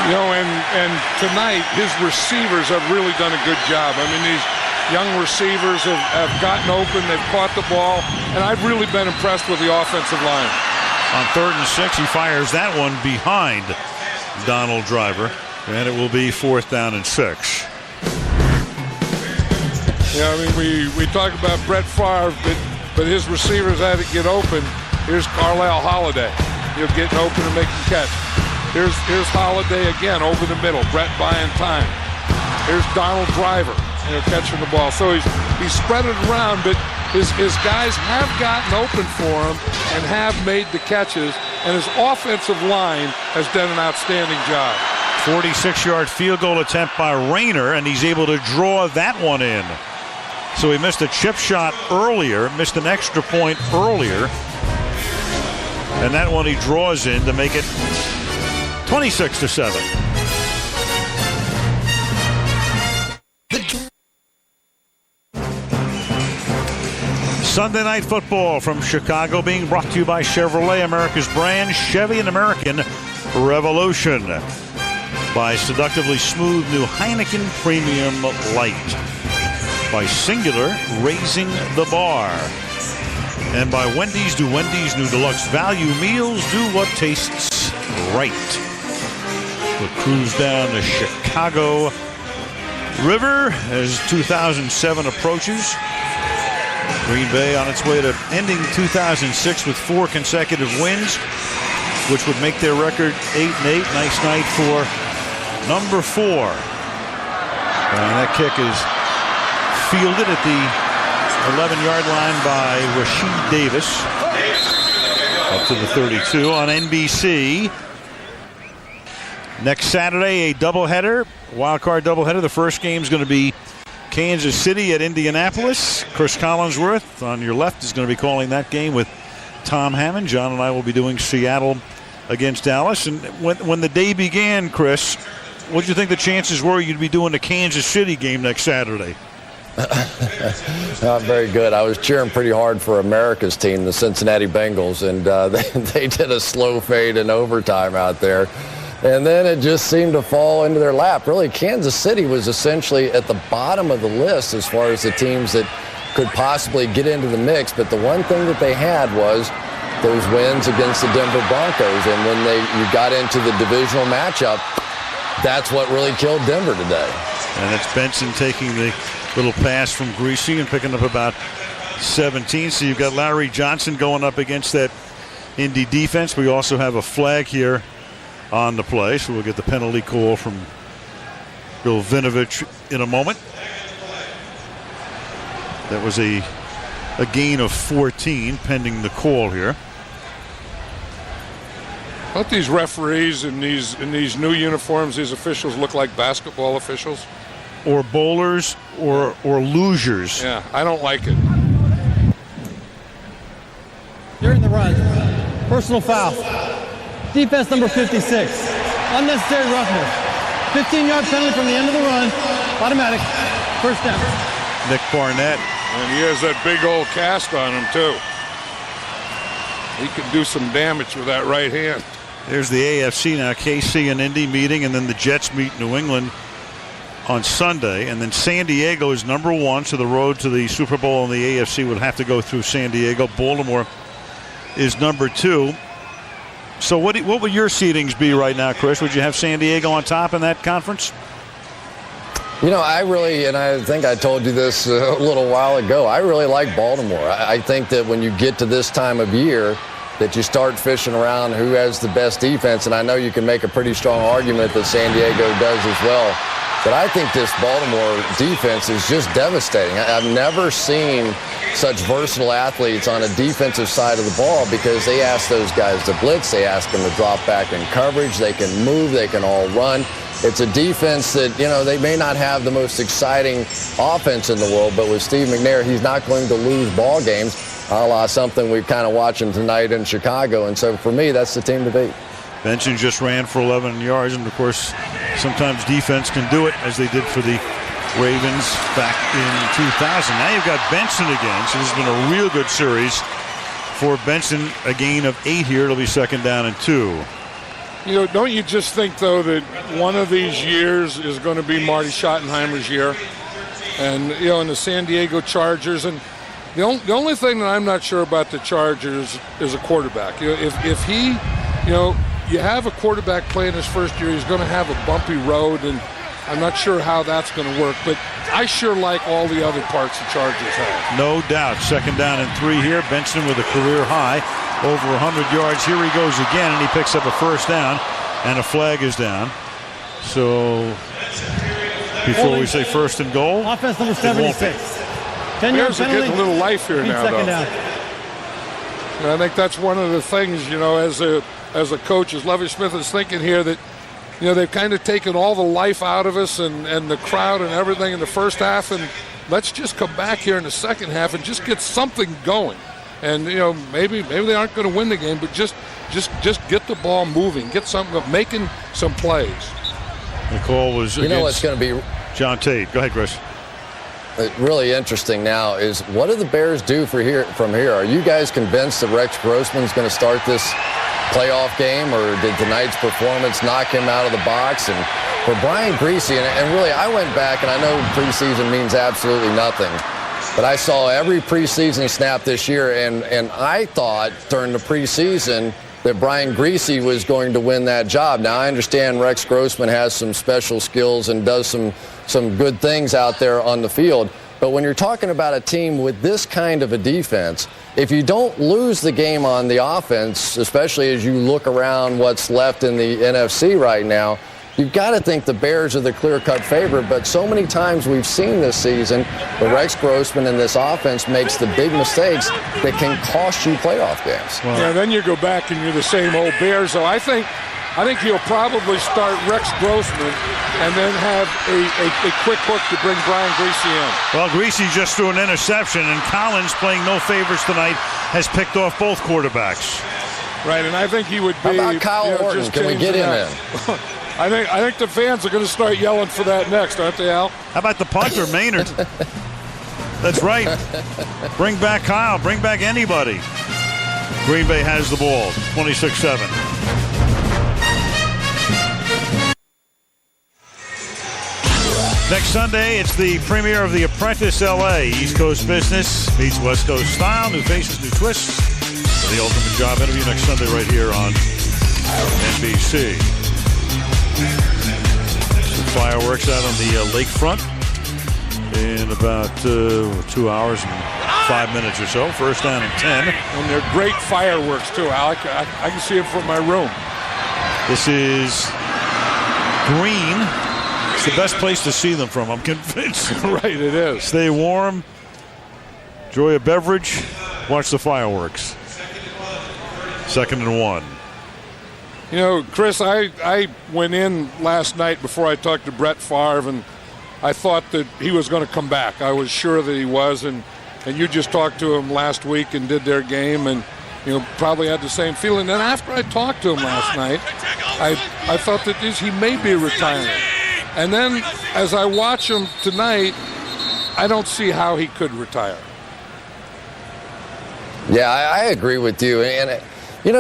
And tonight his receivers have really done a good job. I mean, these young receivers have gotten open, they've caught the ball, and I've really been impressed with the offensive line. On 3rd and 6, he fires that one behind Donald Driver, and it will be 4th down and 6. We talk about Brett Favre, but his receivers had to get open. Here's Carlisle Holiday. Getting open and making catch. Here's Holiday again over the middle. Brett buying time. Here's Donald Driver, catching the ball. So he's spread it around, but his guys have gotten open for him and have made the catches, and his offensive line has done an outstanding job. 46-yard field goal attempt by Rayner, and he's able to draw that one in. So he missed a chip shot earlier, missed an extra point earlier, and that one he draws in to make it 26-7. Sunday Night Football from Chicago being brought to you by Chevrolet, America's brand, Chevy and American Revolution. By Seductively Smooth new Heineken Premium Light. By Singular, raising the bar. And by Wendy's, do Wendy's new deluxe value meals, do what tastes right. We'll cruise down the Chicago River as 2007 approaches. Green Bay on its way to ending 2006 with 4 consecutive wins, which would make their record 8-8. Nice night for number 4. And that kick is fielded at the 11-yard line by Rasheed Davis. Up to the 32 on NBC. Next Saturday, a doubleheader, wild card doubleheader. The first game is going to be Kansas City at Indianapolis. Chris Collinsworth on your left is going to be calling that game with Tom Hammond. John and I will be doing Seattle against Dallas. And when the day began, Chris, what did you think the chances were you'd be doing the Kansas City game next Saturday? Not very good. I was cheering pretty hard for America's team, the Cincinnati Bengals, and they did a slow fade in overtime out there. And then it just seemed to fall into their lap. Really, Kansas City was essentially at the bottom of the list as far as the teams that could possibly get into the mix. But the one thing that they had was those wins against the Denver Broncos. And when you got into the divisional matchup, that's what really killed Denver today. And it's Benson taking the little pass from Greasy and picking up about 17. So you've got Larry Johnson going up against that Indy defense. We also have a flag here on the play, so we'll get the penalty call from Bill Vinovich in a moment. That was a gain of 14 pending the call here. Don't these referees in these new uniforms, these officials look like basketball officials? Or bowlers or losers. Yeah, I don't like it. During the run, personal foul. Defense number 56, unnecessary roughness. 15-yard penalty from the end of the run, automatic, first down. Nick Barnett. And he has that big old cast on him, too. He can do some damage with that right hand. There's the AFC now. KC and Indy meeting, and then the Jets meet New England on Sunday. And then San Diego is number 1, so the road to the Super Bowl in the AFC would have to go through San Diego. Baltimore is number 2. So what would your seedings be right now, Chris? Would you have San Diego on top in that conference? You know, I really, and I think I told you this a little while ago, I really like Baltimore. I think that when you get to this time of year, that you start fishing around who has the best defense, and I know you can make a pretty strong argument that San Diego does as well. But I think this Baltimore defense is just devastating. I've never seen such versatile athletes on a defensive side of the ball because they ask those guys to blitz. They ask them to drop back in coverage. They can move. They can all run. It's a defense that, you know, they may not have the most exciting offense in the world, but with Steve McNair, he's not going to lose ball games, a la something we're kind of watching tonight in Chicago. And so for me, that's the team to beat. Benson just ran for 11 yards, and of course, sometimes defense can do it, as they did for the Ravens back in 2000. Now you've got Benson again, so this has been a real good series for Benson. A gain of 8 here. It'll be 2nd down and 2. You know, don't you just think, though, that one of these years is going to be Marty Schottenheimer's year? And, you know, in the San Diego Chargers. And the only thing that I'm not sure about the Chargers is a quarterback. You know, if he, you know, you have a quarterback playing his first year, he's going to have a bumpy road, and I'm not sure how that's going to work. But I sure like all the other parts the Chargers have. No doubt. 2nd down and 3 here. Benson with a career high, over 100 yards. Here he goes again, and he picks up a 1st down, and a flag is down. So before we say 1st and goal, offense number 76. 10-yard penalty. Are getting a little life here now, though. Down. And I think that's one of the things, you know, as a coach, as Lovie Smith is thinking here, that they've kind of taken all the life out of us and the crowd and everything in the first half, and let's just come back here in the second half and just get something going. And maybe they aren't going to win the game, but just get the ball moving, get something up, making some plays. The call was against what's going to be John Tate. Go ahead, Chris. Really interesting now is what do the Bears do from here? Are you guys convinced that Rex Grossman's going to start this playoff game, or did tonight's performance knock him out of the box? And for Brian Griese, and really I went back, and I know preseason means absolutely nothing, but I saw every preseason snap this year, and I thought during the preseason that Brian Griese was going to win that job. Now, I understand Rex Grossman has some special skills and does some good things out there on the field, but when you're talking about a team with this kind of a defense, if you don't lose the game on the offense, especially as you look around what's left in the NFC right now, you've got to think the Bears are the clear-cut favorite, but so many times we've seen this season the Rex Grossman in this offense makes the big mistakes that can cost you playoff games. Yeah, then you go back and you're the same old Bears. So I think he'll probably start Rex Grossman and then have a quick hook to bring Brian Griese in. Well, Griese just threw an interception, and Collins, playing no favorites tonight, has picked off both quarterbacks. Right, and I think he would be. How about Kyle Orton? Can we get him in? I think the fans are going to start yelling for that next, aren't they, Al? How about the punter, Maynard? That's right. Bring back Kyle. Bring back anybody. Green Bay has the ball, 26-7. Next Sunday, it's the premiere of The Apprentice LA. East Coast business meets West Coast style. New faces, new twists. The ultimate job interview next Sunday right here on NBC. Some fireworks out on the lakefront in about 2 hours and 5 minutes or so. First down and 10. And they're great fireworks, too, Alec. I can see them from my room. This is green. It's the best place to see them from, I'm convinced. Right, it is. Stay warm. Enjoy a beverage. Watch the fireworks. 2nd and 1. Chris, I went in last night before I talked to Brett Favre, and I thought that he was going to come back. I was sure that he was, and you just talked to him last week and did their game, and probably had the same feeling. And after I talked to him last night, I thought that he may be retiring. And then as I watch him tonight, I don't see how he could retire. Yeah, I agree with you. And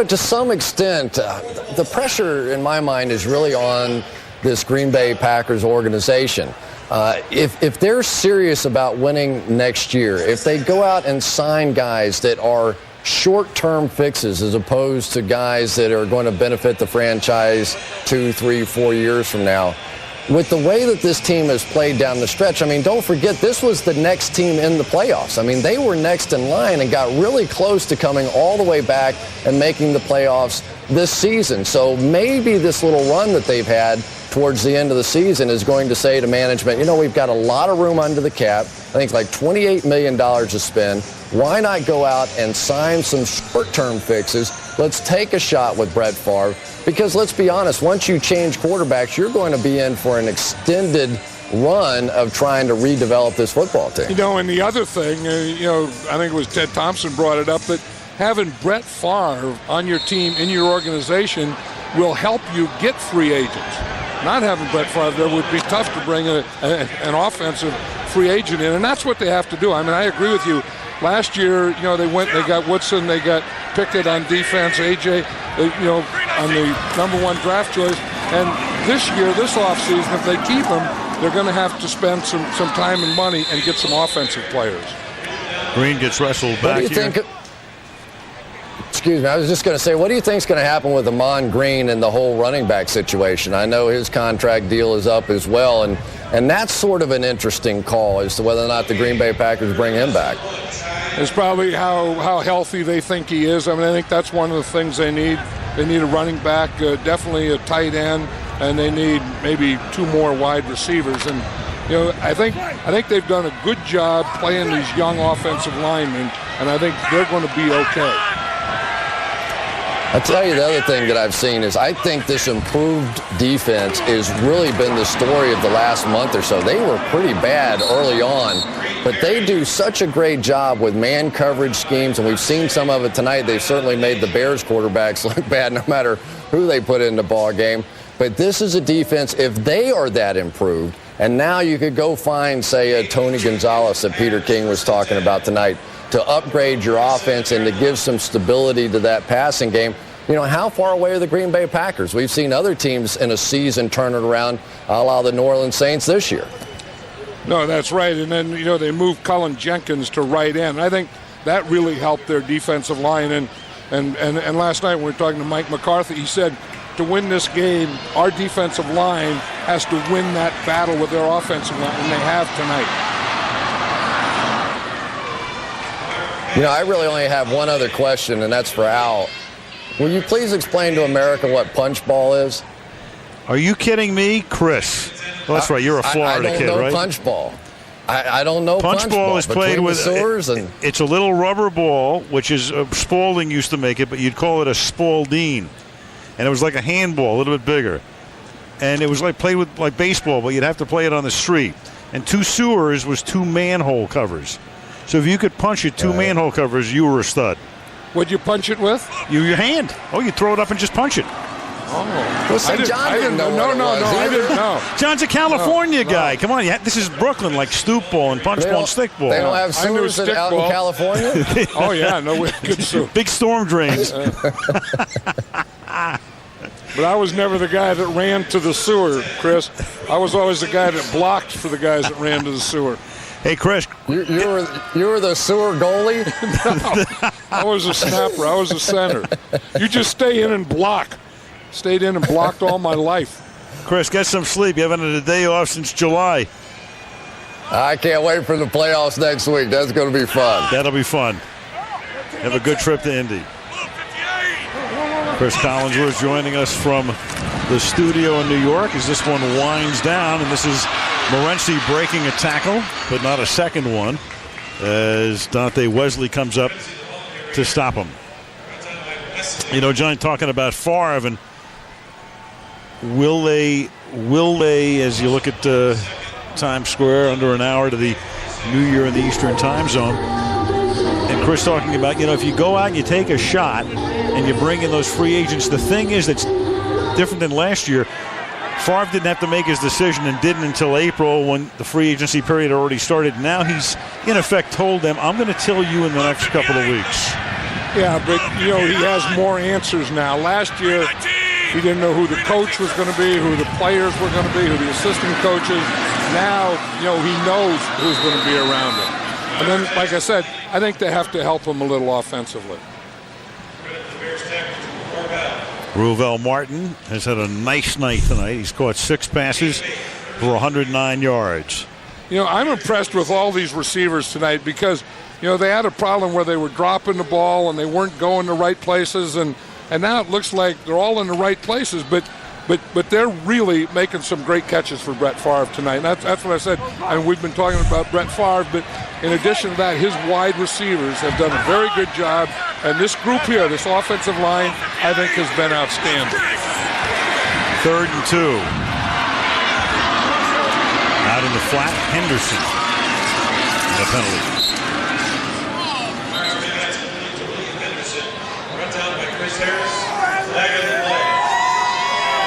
to some extent, the pressure in my mind is really on this Green Bay Packers organization. If they're serious about winning next year, if they go out and sign guys that are short-term fixes as opposed to guys that are going to benefit the franchise 2, 3, 4 years from now, with the way that this team has played down the stretch, don't forget this was the next team in the playoffs. They were next in line and got really close to coming all the way back and making the playoffs this season. So maybe this little run that they've had towards the end of the season is going to say to management, we've got a lot of room under the cap. I think it's like $28 million to spend. Why not go out and sign some short-term fixes? Let's take a shot with Brett Favre. Because let's be honest, once you change quarterbacks, you're going to be in for an extended run of trying to redevelop this football team. And the other thing, I think it was Ted Thompson brought it up, that having Brett Favre on your team, in your organization, will help you get free agents. Not having Brett Favre, it would be tough to bring an offensive free agent in, and that's what they have to do. I agree with you. Last year, they got Woodson, they got Pickett on defense, AJ, on the #1 draft choice. And this year, this offseason, if they keep him, they're going to have to spend some time and money and get some offensive players. Green gets wrestled back here. Excuse me, I was just going to say, what do you think is going to happen with Amon Green and the whole running back situation? I know his contract deal is up as well, and that's sort of an interesting call as to whether or not the Green Bay Packers bring him back. It's probably how healthy they think he is. I think that's one of the things they need. They need a running back, definitely a tight end, and they need maybe 2 more wide receivers. And I think they've done a good job playing these young offensive linemen, and I think they're going to be okay. I tell you, the other thing that I've seen is I think this improved defense has really been the story of the last month or so. They were pretty bad early on, but they do such a great job with man coverage schemes, and we've seen some of it tonight. They've certainly made the Bears quarterbacks look bad no matter who they put in the ball game. But this is a defense, if they are that improved, and now you could go find, say, a Tony Gonzalez that Peter King was talking about tonight, to upgrade your offense and to give some stability to that passing game. You know, how far away are the Green Bay Packers? We've seen other teams in a season turn it around, a la the New Orleans Saints this year. No, that's right. And then, you know, they moved Cullen Jenkins to right end. I think that really helped their defensive line. And last night when we were talking to Mike McCarthy, he said to win this game, our defensive line has to win that battle with their offensive line, and they have tonight. You know, I really only have one other question, and that's for Al. Will you please explain to America what punch ball is? Are you kidding me, Chris? Well, that's right. You're a Florida kid, right? I don't know punch ball. I don't know punch ball. Is played with it's a little rubber ball, which is Spalding used to make it, but you'd call it a Spalding, and it was like a handball, a little bit bigger, and it was like played with like baseball, but you'd have to play it on the street. And two sewers was two manhole covers. So if you could punch it two manhole covers, you were a stud. What'd you punch it with? Your hand. Oh, you throw it up and just punch it. Oh. Well, see, John didn't know what it was. I didn't know. John's a California guy. Come on, this is Brooklyn, like stoop ball and punch ball and stick ball. They don't have sewers out in California? Oh, yeah, no, good sewer. Big storm drains. But I was never the guy that ran to the sewer, Chris. I was always the guy that blocked for the guys that ran to the sewer. Hey, Chris. You were the sewer goalie? No, I was a snapper. I was a center. You just stay in and block. Stayed in and blocked all my life. Chris, get some sleep. You haven't had a day off since July. I can't wait for the playoffs next week. That's going to be fun. That'll be fun. Have a good trip to Indy. Chris Collinsworth joining us from the studio in New York as this one winds down, and this is Morency breaking a tackle, but not a second one, as Dante Wesley comes up to stop him. You know, John, talking about Favre, and will they, as you look at Times Square, under an hour to the New Year in the Eastern time zone, and Chris talking about, you know, if you go out and you take a shot and you bring in those free agents, the thing is that's different than last year. Favre didn't have to make his decision and didn't until April when the free agency period already started. Now he's, in effect, told them, I'm going to tell you in the next couple of weeks. Yeah, but, you know, he has more answers now. Last year, he didn't know who the coach was going to be, who the players were going to be, who the assistant coaches. Now, you know, he knows who's going to be around him. And then, like I said, I think they have to help him a little offensively. Rouvel Martin has had a nice night tonight. He's caught 6 passes for 109 yards. You know, I'm impressed with all these receivers tonight because, you know, they had a problem where they were dropping the ball and they weren't going to right places, and now it looks like they're all in the right places, but they're really making some great catches for Brett Favre tonight. And that's what I said. I mean, we've been talking about Brett Favre, but in addition to that, his wide receivers have done a very good job. And this group here, this offensive line, I think has been outstanding. 3rd and 2. Out in the flat, Henderson. And a penalty.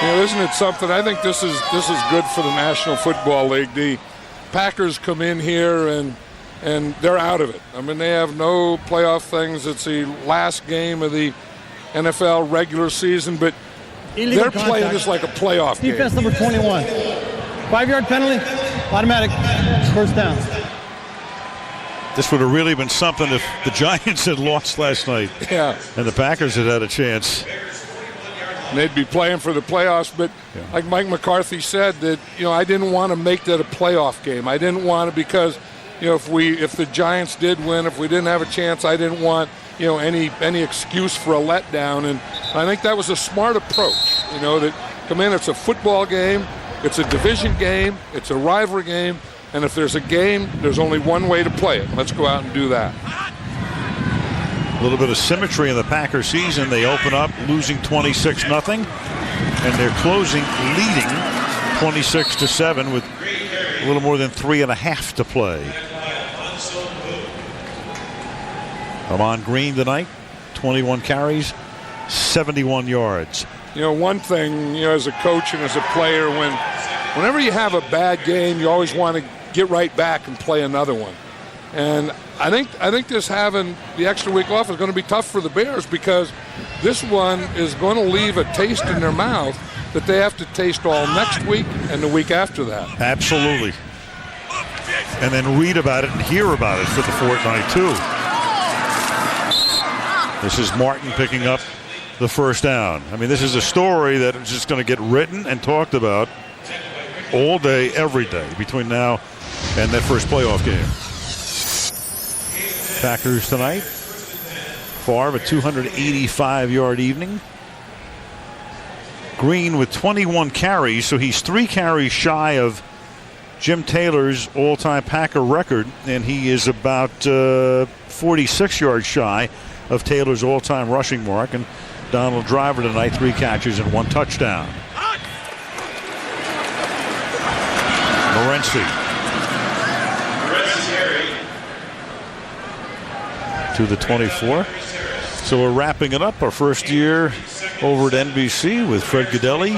You know, isn't it something? I think this is good for the National Football League. The Packers come in here and they're out of it. I mean, they have no playoff things. It's the last game of the NFL regular season, but they're playing this like a playoff game. Defense number 21. 5-yard penalty, automatic, first down. This would have really been something if the Giants had lost last night. Yeah. And the Packers had had a chance. And they'd be playing for the playoffs, but like Mike McCarthy said, that, you know, I didn't want to make that a playoff game. I didn't want to, because, you know, if the Giants did win, if we didn't have a chance, I didn't want, you know, any excuse for a letdown. And I think that was a smart approach. You know, that come in, it's a football game, it's a division game, it's a rivalry game, and if there's a game, there's only one way to play it. Let's go out and do that. A little bit of symmetry in the Packer season. They open up losing 26-0, and they're closing leading 26-7 with a little more than 3.5 to play. Amon Green tonight, 21 carries, 71 yards. You know, one thing, you know, as a coach and as a player, whenever you have a bad game, you always want to get right back and play another one. And I think this having the extra week off is going to be tough for the Bears, because this one is going to leave a taste in their mouth that they have to taste all next week and the week after that. Absolutely. And then read about it and hear about it for the fortnight too. This is Martin picking up the first down. I mean, this is a story that is just going to get written and talked about all day, every day between now and that first playoff game. Packers tonight. Favre, a 285-yard evening. Green with 21 carries, so he's 3 carries shy of Jim Taylor's all-time Packer record, and he is about 46 yards shy of Taylor's all-time rushing mark. And Donald Driver tonight, 3 catches and 1 touchdown. Morency to the 24. So we're wrapping it up. Our first year over at NBC with Fred Godelli,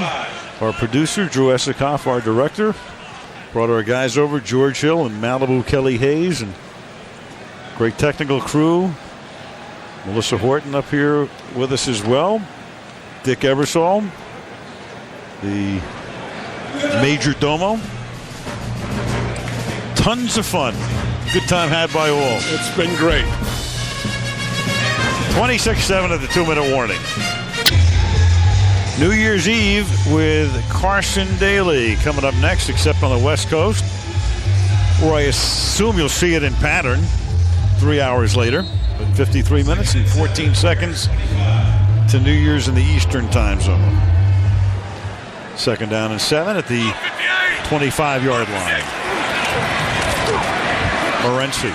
our producer, Drew Esikoff, our director. Brought our guys over, George Hill and Malibu Kelly Hayes, and great technical crew. Melissa Horton up here with us as well. Dick Ebersol, the Major Domo. Tons of fun. Good time had by all. It's been great. 26-7 at the 2-minute warning. New Year's Eve with Carson Daly coming up next, except on the West Coast, where I assume you'll see it in pattern 3 hours later. But 53 minutes and 14 seconds to New Year's in the Eastern time zone. 2nd down and 7 at the 25-yard line. Morency.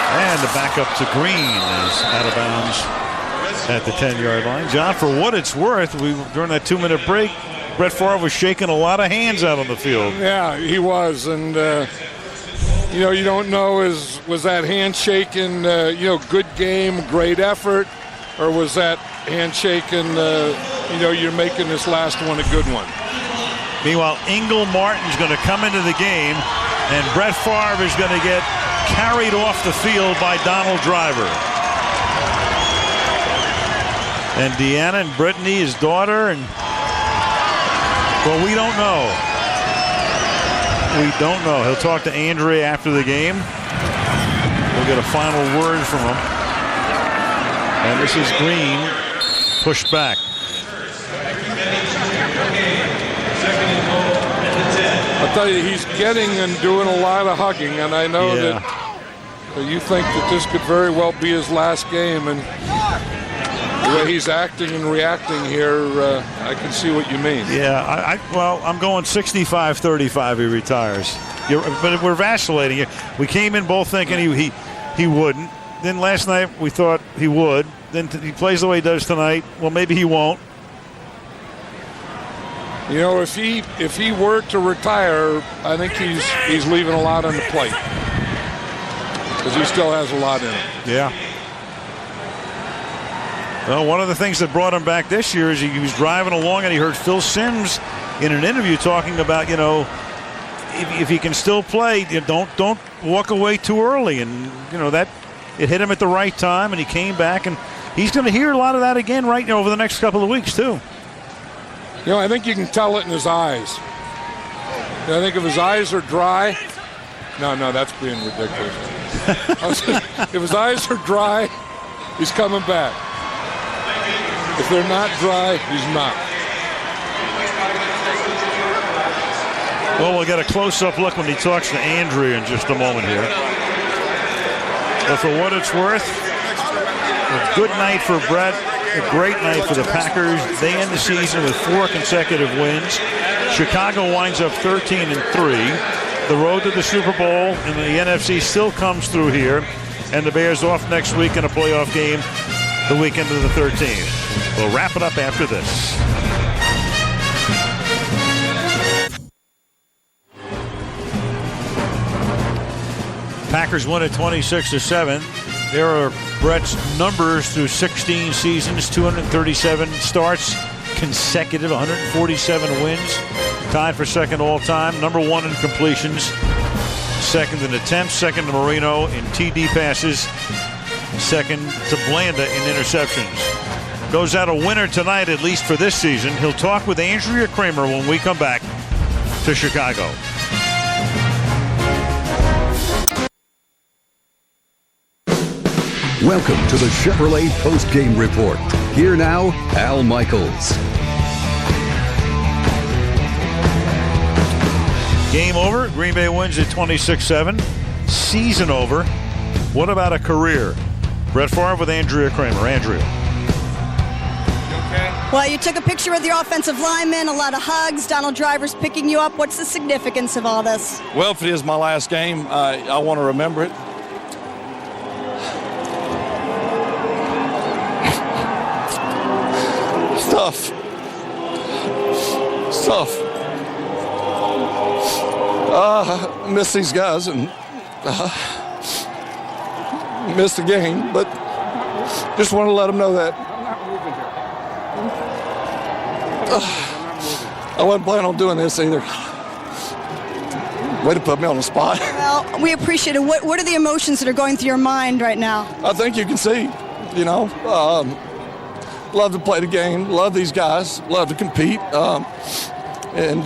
And the backup to Green is out of bounds at the 10-yard line. John, for what it's worth, during that 2-minute break, Brett Favre was shaking a lot of hands out on the field. Yeah, he was. And, you know, you don't know, was that handshaking, good game, great effort, or was that handshaking, you're making this last one a good one? Meanwhile, Ingle Martin's going to come into the game, and Brett Favre is going to get carried off the field by Donald Driver. And Deanna and Brittany, his daughter, and well, we don't know. We don't know. He'll talk to Andrea after the game. We'll get a final word from him. And this is Green pushed back. I'll tell you, he's getting and doing a lot of hugging, and I know that you think that this could very well be his last game, and the way he's acting and reacting here, I can see what you mean. Yeah, I'm going 65-35 he retires. But we're vacillating. We came in both thinking he wouldn't. Then last night we thought he would. Then he plays the way he does tonight. Well, maybe he won't. You know, if he were to retire, I think he's leaving a lot on the plate, because he still has a lot in it. Yeah. Well, one of the things that brought him back this year is he was driving along and he heard Phil Simms in an interview talking about, if he can still play, don't walk away too early, and that it hit him at the right time, and he came back, and he's going to hear a lot of that again over the next couple of weeks too. I think you can tell it in his eyes. I think if his eyes are dry, no, that's being ridiculous. If his eyes are dry, he's coming back. If they're not dry, he's not. Well, we'll get a close-up look when he talks to Andrea in just a moment here. But for what it's worth, a good night for Brett. A great night for the Packers. They end the season with 4 consecutive wins. Chicago winds up 13-3. The road to the Super Bowl in the NFC still comes through here. and the Bears off next week in a playoff game the weekend of the 13th. We'll wrap it up after this. Packers win at 26-7. There are Brett's numbers through 16 seasons, 237 starts, consecutive 147 wins, tied for second all-time, number one in completions, second in attempts, second to Marino in TD passes, second to Blanda in interceptions. Goes out a winner tonight, at least for this season. He'll talk with Andrea Kremer when we come back to Chicago. Welcome to the Chevrolet Postgame Report. Here now, Al Michaels. Game over. Green Bay wins at 26-7. Season over. What about a career? Brett Favre with Andrea Kremer. Andrea. Well, you took a picture with your offensive lineman, a lot of hugs, Donald Driver's picking you up. What's the significance of all this? Well, if it is my last game, I want to remember it. Tough. Miss these guys and missed the game, but just want to let them know that. I wasn't planning on doing this either. Way to put me on the spot. Well, we appreciate it. What are the emotions that are going through your mind right now? I think you can see, love to play the game, love these guys, love to compete, and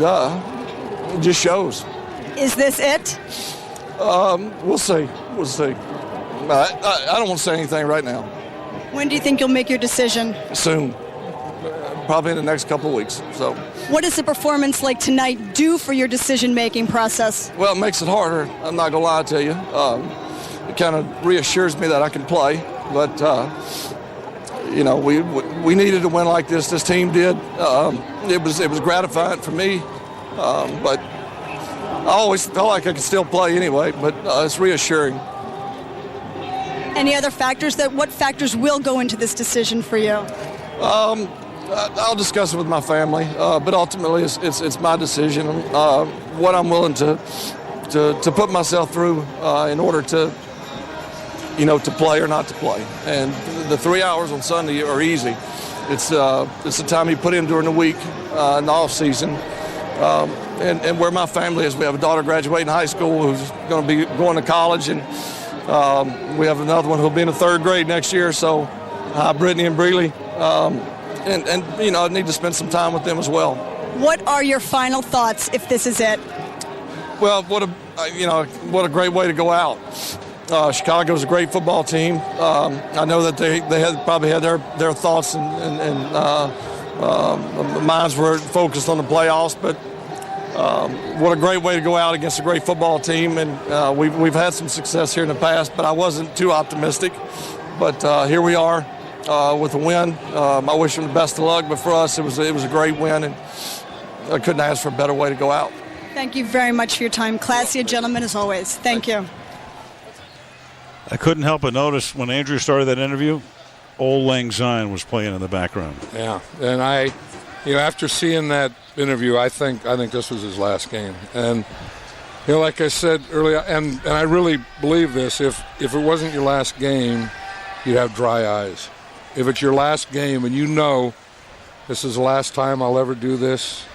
it just shows. Is this it? We'll see. I don't want to say anything right now. When do you think you'll make your decision? Soon. Probably in the next couple of weeks. So. What does the performance like tonight do for your decision-making process? Well, it makes it harder. I'm not going to lie to you. It kind of reassures me that I can play. But, we needed to win like this. This team did. It was gratifying for me. But I always felt like I could still play anyway. But it's reassuring. Any other factors? What factors will go into this decision for you? I'll discuss it with my family, but ultimately it's my decision. What I'm willing to put myself through in order to play or not to play. And the 3 hours on Sunday are easy. It's the time you put in during the week in the off season. And where my family is, we have a daughter graduating high school who's going to be going to college, and we have another one who'll be in the third grade next year. So, Brittany and Breeley. And I need to spend some time with them as well. What are your final thoughts if this is it? Well, what a great way to go out. Chicago's a great football team. I know that they probably had their thoughts and minds were focused on the playoffs, but what a great way to go out against a great football team. And we've had some success here in the past, but I wasn't too optimistic. But here we are. With a win. I wish them the best of luck, but for us it was a great win, and I couldn't ask for a better way to go out. Thank you very much for your time. Classy gentlemen as always. Thank you. I couldn't help but notice when Andrew started that interview, Old Lang Syne was playing in the background. Yeah, and after seeing that interview, I think this was his last game. And like I said earlier, and I really believe this, if it wasn't your last game, you'd have dry eyes. If it's your last game and this is the last time I'll ever do this,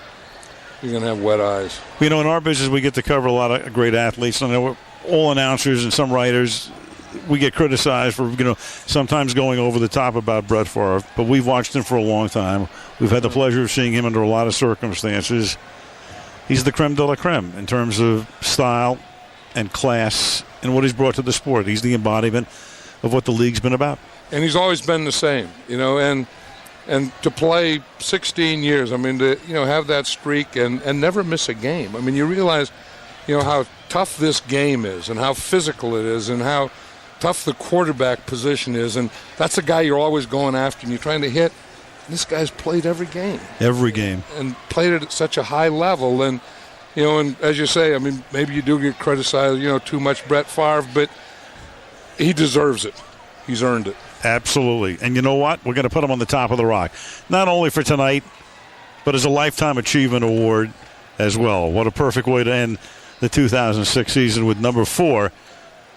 you're going to have wet eyes. In our business, we get to cover a lot of great athletes. I know all announcers and some writers, we get criticized for, sometimes going over the top about Brett Favre, but we've watched him for a long time. We've had the pleasure of seeing him under a lot of circumstances. He's the creme de la creme in terms of style and class and what he's brought to the sport. He's the embodiment of what the league's been about. And he's always been the same, and to play 16 years, to have that streak and never miss a game. You realize, how tough this game is and how physical it is and how tough the quarterback position is, and that's a guy you're always going after and you're trying to hit. This guy's played every game. Every game. And played it at such a high level, and and as you say, maybe you do get criticized, too much Brett Favre, but He deserves it. He's earned it. Absolutely. And you know what? We're going to put him on the top of the rock. Not only for tonight, but as a Lifetime Achievement Award as well. What a perfect way to end the 2006 season with number 4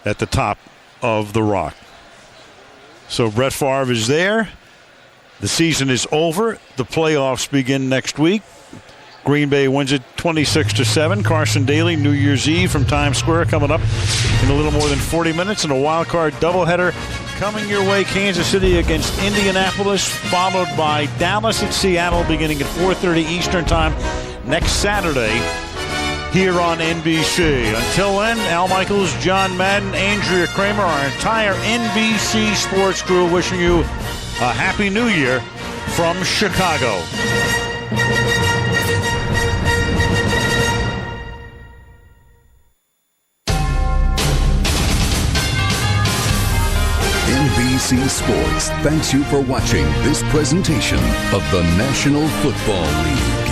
at the top of the rock. So Brett Favre is there. The season is over. The playoffs begin next week. Green Bay wins it 26-7. Carson Daly, New Year's Eve from Times Square, coming up in a little more than 40 minutes. And a wild card doubleheader coming your way. Kansas City against Indianapolis, followed by Dallas at Seattle, beginning at 4:30 Eastern Time next Saturday here on NBC. Until then, Al Michaels, John Madden, Andrea Kremer, our entire NBC Sports crew wishing you a Happy New Year from Chicago. NBC Sports thanks you for watching this presentation of the National Football League.